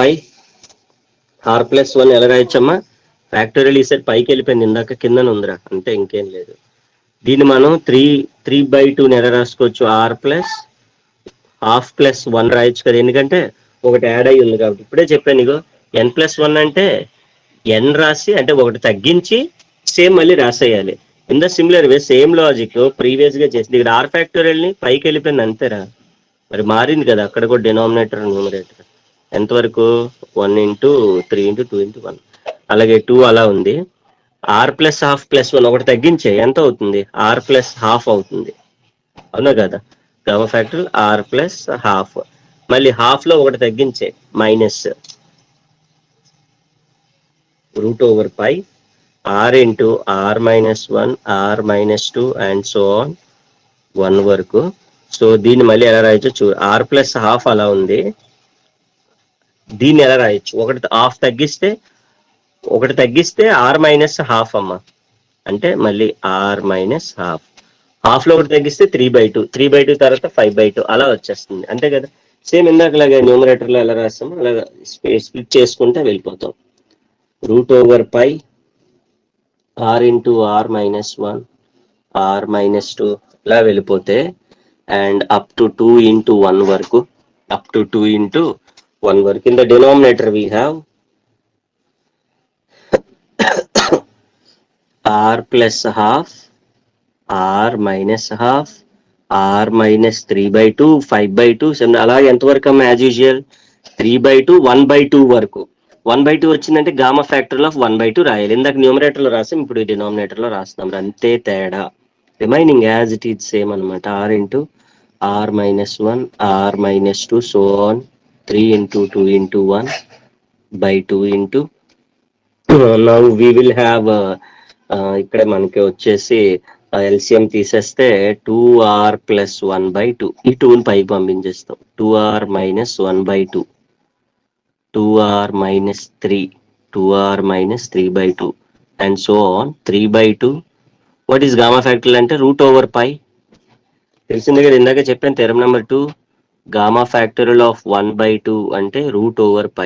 r+1 ఎలా రాయొచ్చమ్మా? ఫ్యాక్టోరియల్ ఈసారి పైకి వెళ్ళిపోయింది, ఇందాక కింద ఉందిరా, అంటే ఇంకేం లేదు. దీన్ని మనం 3/2 ఎలా రాసుకోవచ్చు? r+1 రాయొచ్చు కదా, ఎందుకంటే ఒకటి యాడ్ అయ్యి ఉంది కాబట్టి. ఇప్పుడే చెప్పాను ఇగో n+1 అంటే n రాసి అంటే ఒకటి తగ్గించి సేమ్ మళ్ళీ రాసేయాలి. In the similar way same logic previous గా చేసింది. ఇక్కడ ఆర్ ఫ్యాక్టోరియల్ ని పైకి వెళ్ళిపోయింది అంతేరా, మరి మారింది కదా అక్కడ కూడా డినామినేటర్ న్యూమరేటర్. ఎంతవరకు 1 ఇంటూ 3 ఇంటూ 2 ఇంటూ 1. అలాగే 2 అలా ఉంది. r+1 ఒకటి తగ్గించే ఎంత అవుతుంది? r+½ అవుతుంది, అవునా కదా? గామా ఫ్యాక్టర్ r+½ మళ్ళీ హాఫ్ లో ఒకటి తగ్గించే minus √/π r into r-1 r-2 and so on 1 వరకు. సో దీన్ని మళ్ళీ ఎలా రాయొచ్చు చూడు. r+½ అలా ఉంది, దీన్ని ఎలా రాయొచ్చు? ఒకటి తగ్గిస్తే r-½ అమ్మ, అంటే మళ్ళీ r-½ హాఫ్ లో ఒకటి తగ్గిస్తే 3/2 3/2 తర్వాత 5/2 అలా వచ్చేస్తుంది, అంతే కదా? సేమ్ ఇందాకలాగా న్యూమరేటర్ లో ఎలా రాస్తామో అలా స్ప్లిట్ చేసుకుంటే వెళ్ళిపోతాం. √/π r ఇంటూ r-1 r-2 ఇలా వెళ్ళిపోతే అండ్ అప్ టు 2 ఇంటూ 1 వరకు, అప్ టు 2 ఇంటూ 1 వరకు. In the denominator we have r+½ r-½ r-3/2 5/2 అలాగే ఎంతవరకు అమ్మ? యాజ్ యూజువల్ 3/2 1/2 వరకు. 1/2 వచ్చిందంటే గామా ఫ్యాక్టర్ల్ ఆఫ్ 1/2 రాయాలి. ఇందాక న్యూమరేటర్ లో రాసాం, ఇప్పుడు డినామినేటర్ లో రాస్తాం, అంతే తేడా. Remaining as it is same అనమాట. r into r-1 r-2 so on 3 into 2 into 1/2 into now we will have ఇక్కడ మనకి వచ్చేసి ఎల్సిఎం తీసేస్తే 2r+1/2. ఈ 2ని పైకి పంపించేస్తాం. 2r-1/2 2r-3 2r-3/2 and so on 3/2. What is gamma factorial అంటే √/π. తెలిసిందే కదా, ఇందాక చెప్పాను theorem number 2. Gamma factorial of 1/2 అంటే √/π.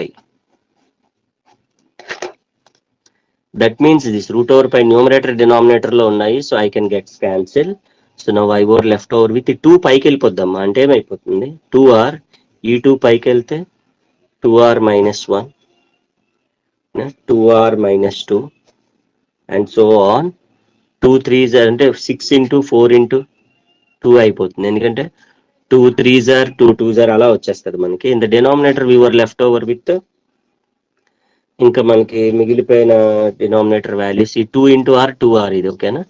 That means this √/π numerator denominator లో ఉన్నాయి, so I can get cancel. So now I were left over with 2 పైకి వెళ్ళిపోద్దమ్మా, అంటే ఏమైపోతుంది? 2r ఈ 2 పైకి వెళ్తే 2r-1 2r-2 and so on 2 3s అంటే 6 ఇంటూ 4 ఇంటూ 2 అయిపోతుంది, ఎందుకంటే 2 3s 2 2s అలా వచ్చేస్తుంది మనకి. In the denominator we were left over with ఇంకా మనకి మిగిలిపోయిన డినామినేటర్ వాల్యూస్ ఈ 2 ఇంటూ r 2r ఇది ఓకేనా?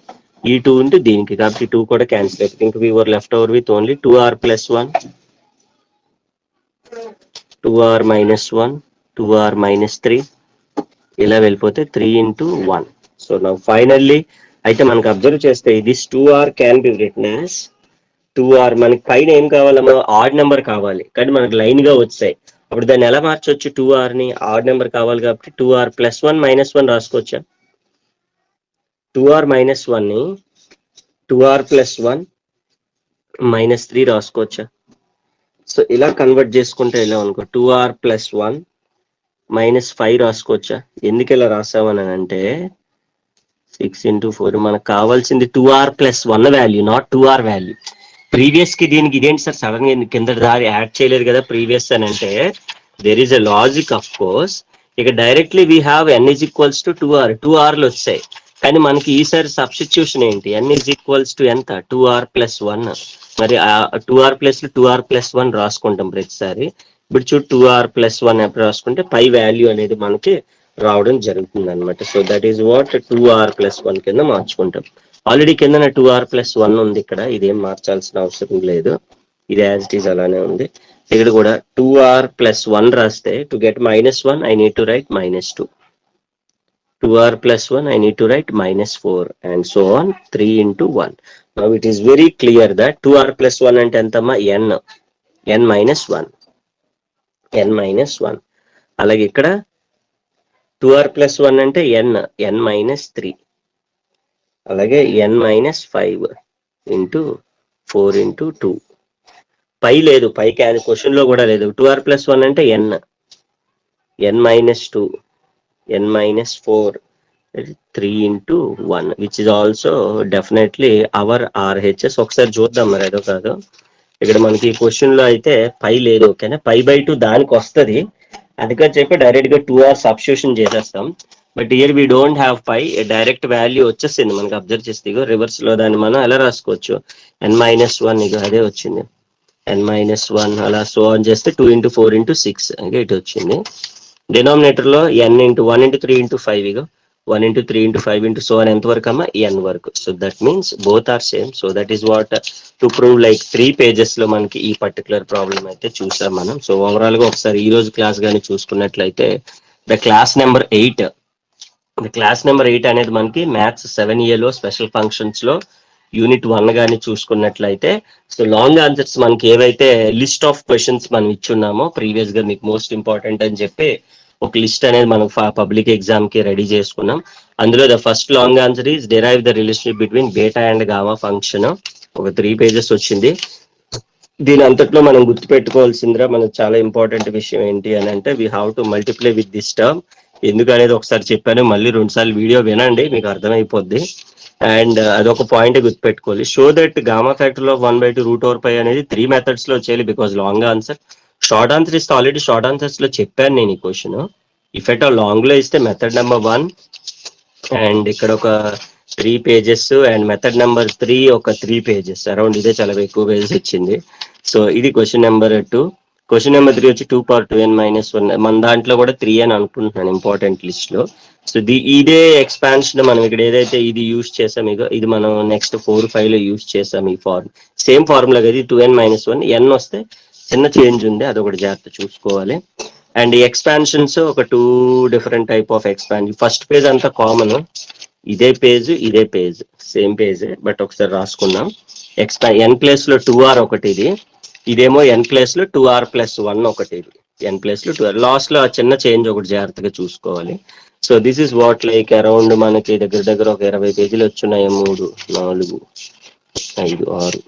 ఈ 2 ఇంటూ దీనికి కాబట్టి 2 కూడా క్యాన్సిల్ అయిపోతుంది. ఇంకా we were left over with only 2r+1 2r-1 2r-3 ఇలా వెళ్ళిపోతే 3 ఇంటూ 1. సో నా ఫైనల్లీ అయితే మనకు అబ్జర్వ్ చేస్తే this 2r can be written as 2r. మనకి పైన ఏం కావాలమ్మా? ఆడ్ నెంబర్ కావాలి, కానీ మనకు లైన్ గా వచ్చాయి. అప్పుడు దాన్ని ఎలా మార్చొచ్చు? 2r ని ఆడ్ నెంబర్ కావాలి కాబట్టి 2r+1 -1 రాసుకోవచ్చా? 2r-1 ని 2r+1 -3 రాసుకోవచ్చా? సో ఇలా కన్వర్ట్ చేసుకుంటే ఎలా అనుకో 2r+1 -5 రాసుకోవచ్చా? ఎందుకు ఇలా రాసామని అంటే 6 ఇంటూ 4 మనకు కావాల్సింది 2r+1 value, not 2r value. Previous కి దీనికి ఇదేంటి సార్ సడన్ గా కింద దారి యాడ్ చేయలేదు కదా ప్రీవియస్ అని అంటే there is a logic of course. ఇక directly we have n = 2r 2rలు వచ్చాయి, కానీ మనకి ఈసారి సబ్స్టిట్యూషన్ ఏంటి, n ఈజ్ ఈక్వల్స్ టు ఎంత 2r+1. మరి ఆ 2r+2r+1 రాసుకుంటాం ప్రతిసారి. ఇప్పుడు చూడు 2r+1 ఎప్పుడు రాసుకుంటే పై వాల్యూ అనేది మనకి రావడం జరుగుతుంది అనమాట. So that is what 2r+1 కింద మార్చుకుంటాం. ఆల్రెడీ కింద 2r+1 ఉంది ఇక్కడ, ఇదేం మార్చాల్సిన అవసరం లేదు, ఇది యాజ్ ఇట్ ఈస్ అలానే ఉంది. ఇక్కడ కూడా 2r+1 రాస్తే to get -1 I need to right -2, 2r+1 I need to write -4 and so on, 3 into 1. Now it is very clear that 2r+1 అంటే ఎంతమ్మా n-1, n-1. అలాగే ఇక్కడ 2r+1 అంటే n-3, అలాగే n-5 into 4 into 2. పై లేదు, పైకి అది క్వశ్చన్ లో కూడా లేదు. 2r+1 అంటే n-2, n-4, 3 into 1, which is also definitely our RHS. ఒకసారి చూద్దాం మరి అదో కాదు. ఇక్కడ మనకి క్వశ్చన్ లో అయితే పై లేదు, ఓకేనా, π/2 దానికి వస్తుంది, అందుకని చెప్పి డైరెక్ట్ గా 2r సబ్స్టిట్యూషన్ చేసేస్తాం. But here we don't have pi, direct value వచ్చేసింది మనకి. అబ్జర్వ్ చేస్తే ఇగో రివర్స్ లో దాన్ని మనం ఎలా రాసుకోవచ్చు, n-1, ఇగో అదే వచ్చింది, n-1 అలా సో ఆన్ చేస్తే 2 into 4 into 6 అంటే ఇటు వచ్చింది. డినామినేటర్ లో n into 1 into 3 into 5, ego 1 into 3 into 5 into so on ఎంత వరకు అమ్మా n వరకు. So that means both are same. So that is what to prove like 3 pages లో మనకి ఈ పర్టికులర్ ప్రాబ్లం అయితే చూసాం మనం. సో ఓవరాల్ గా ఒకసారి ఈ రోజు క్లాస్ కానీ చూసుకున్నట్లయితే ద క్లాస్ నెంబర్ 8 అనేది మనకి మ్యాథ్స్ 7A స్పెషల్ ఫంక్షన్స్ లో యూనిట్ 1 కానీ చూసుకున్నట్లయితే, సో లాంగ్ ఆన్సర్స్ మనకి ఏవైతే లిస్ట్ ఆఫ్ క్వశ్చన్స్ మనం ఇచ్చున్నామో ప్రీవియస్ గా మీకు మోస్ట్ ఇంపార్టెంట్ అని చెప్పి ఒక లిస్ట్ అనేది మనం పబ్లిక్ ఎగ్జామ్ కి రెడీ చేసుకున్నాం. అందులో the first long answer is derive the relationship between beta and gamma function. ఒక 3 pages వచ్చింది. దీని అంతట్లో మనం గుర్తుపెట్టుకోవాల్సిందిరా మనకు చాలా ఇంపార్టెంట్ విషయం ఏంటి అని అంటే, we have to multiply with this term. ఎందుకు అనేది ఒకసారి చెప్పాను, మళ్ళీ 2 సార్లు వీడియో వినండి, మీకు అర్థమైపోద్ది. అండ్ అదొక పాయింట్ గుర్తుపెట్టుకోవాలి. Show that gamma factor of 1/2√π అనేది 3 methods లో వచ్చేయాలి, because long answer. Short answer ఇస్తే ఆల్రెడీ షార్ట్ ఆన్సర్స్ లో చెప్పాను నేను ఈ క్వశ్చన్. ఇఫ్ ఎట్ లాంగ్ లో ఇస్తే మెథడ్ నెంబర్ 1 అండ్ ఇక్కడ ఒక 3 pages అండ్ మెథడ్ నెంబర్ 3 ఒక 3 pages అరౌండ్, ఇదే చాలా ఎక్కువ పేజెస్ వచ్చింది. సో ఇది క్వశ్చన్ నెంబర్ 2. క్వశ్చన్ నెంబర్ 3 వచ్చి 2^2n-1. మన దాంట్లో కూడా 3 అని అనుకుంటున్నాను ఇంపార్టెంట్ లిస్ట్ లో. సో ఇదే ఎక్స్పాన్షన్ మనం ఇక్కడ ఏదైతే ఇది యూజ్ చేసాం, ఇది మనం నెక్స్ట్ 4-5 లో యూజ్ చేసాం. ఈ ఫార్మ్ సేమ్ ఫార్ములా కదా, 2n-1, n వస్తే చిన్న చేంజ్ ఉంది, అదొకటి జాగ్రత్త చూసుకోవాలి. అండ్ ఈ ఎక్స్పాన్షన్స్ ఒక 2 different type of expansion. First page అంతా కామన్, ఇదే పేజ్ సేమ్ పేజ్, బట్ ఒకసారి రాసుకున్నాం. n ప్లేస్ లో 2r ఒకటి, ఇదేమో n ప్లేస్ లో 2r+1 ఒకటి, n ప్లేస్ లో 2r. లాస్ట్ లో ఆ చిన్న చేంజ్ ఒకటి జాగ్రత్తగా చూసుకోవాలి. So this is what like around మనకి దగ్గర ఒక 20 pages వచ్చున్నాయి. 3, 4, 5, 6.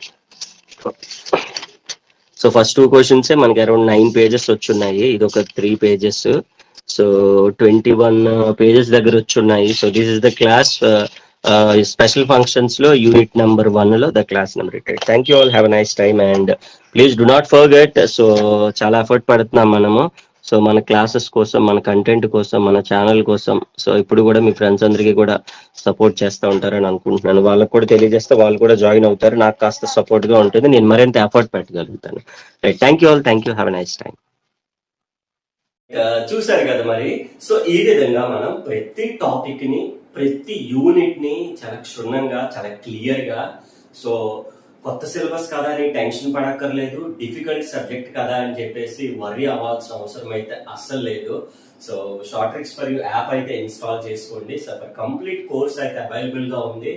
సో ఫస్ట్ 2 questions మనకి అరౌండ్ 9 pages వచ్చున్నాయి, ఇది ఒక 3 pages. సో 21 pages దగ్గర వచ్చున్నాయి. So this is the class special functions లో యూనిట్ నెంబర్ 1 లో the class number 8. Thank you all, have a nice time and please do not forget. So చాలా ఎఫర్ట్ పెడుతున్నాం మనము, సో మన క్లాసెస్ కోసం, మన కంటెంట్ కోసం, మన ఛానల్ కోసం. సో ఇప్పుడు కూడా మీ ఫ్రెండ్స్ అందరికీ కూడా సపోర్ట్ చేస్తూ ఉంటారని అనుకుంటున్నాను. వాళ్ళకు కూడా తెలియజేస్తే వాళ్ళు కూడా జాయిన్ అవుతారు, నాకు కాస్త సపోర్ట్ గా ఉంటుంది, నేను మరింత ఎఫర్ట్ పెట్టగలుగుతాను. Right, thank you all, thank you, have a nice time. చూసారు కదా మరి. సో ఈ విధంగా మనం ప్రతి టాపిక్ ని, ప్రతి యూనిట్ ని చాలా క్షుణ్ణంగా, చాలా క్లియర్ గా, సో కొత్త సిలబస్ కదా అని టెన్షన్ పడక్కర్లేదు, డిఫికల్ట్ సబ్జెక్ట్ కదా అని చెప్పేసి వర్రీ అవ్వాల్సిన అవసరం అయితే అస్సలు లేదు. So short tricks for you app అయితే ఇన్స్టాల్ చేసుకోండి. సో కంప్లీట్ కోర్స్ అయితే అవైలబుల్ గా ఉంది.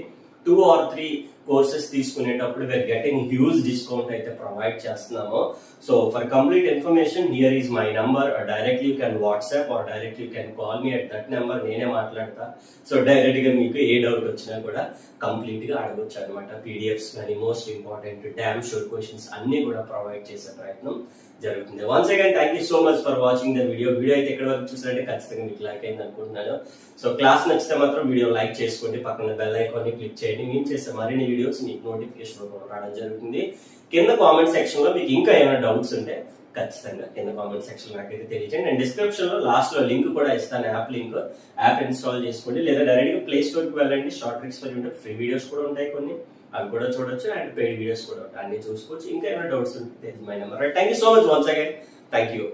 2 or 3 కోర్సెస్ తీసుకునేటప్పుడు వీఆర్ గెటింగ్ హ్యూజ్ డిస్కౌంట్ అయితే ప్రొవైడ్ చేస్తున్నాము. So for complete information here is my number, directly you can WhatsApp or directly you can call me at that number, నేనే మాట్లాడతా. సో డైరెక్ట్ గా మీకు ఏ డౌట్ వచ్చినా కూడా కంప్లీట్ గా అడగొచ్చు అనమాట. పీడిఎఫ్స్ కానీ, most important damn sure questions అన్ని కూడా ప్రొవైడ్ చేసే ప్రయత్నం జరుగుతుంది. Once again thank you so much for watching the video. Video అయితే ఎక్కడ వరకు చూసారంటే ఖచ్చితంగా మీకు లైక్ అయింది అనుకుంటున్నాను. సో క్లాస్ నచ్చితే మాత్రం వీడియో లైక్ చేసుకోండి, పక్కన బెల్ ఐకాన్ ని క్లిక్ చేయండి. మేము చేసే మరిన్ని వీడియోస్ మీకు నోటిఫికేషన్ రావడం జరుగుతుంది. కింద కామెంట్ సెక్షన్ లో మీకు ఇంకా ఏమైనా డౌట్స్ ఉంటే ఖచ్చితంగా కింద కామెంట్ సెక్షన్ నాకైతే తెలియజేయండి. అండ్ డిస్క్రిప్షన్ లో లాస్ట్ లో లింక్ కూడా ఇస్తాను, యాప్ లింక్. యాప్ ఇన్స్టాల్ చేసుకోండి, లేదా డైరెక్ట్ గా ప్లే స్టోర్ కి వెళ్ళండి. Short tricks for YouTube free videos కూడా ఉంటాయి కొన్ని, అవి కూడా చూడొచ్చు. అండ్ పెయిడ్ వీడియోస్ కూడా ఉంటాయి, అన్ని చూసుకోవచ్చు. ఇంకా ఏమైనా డౌట్స్ ఉంటే my number. Thank you so much once again. Thank you.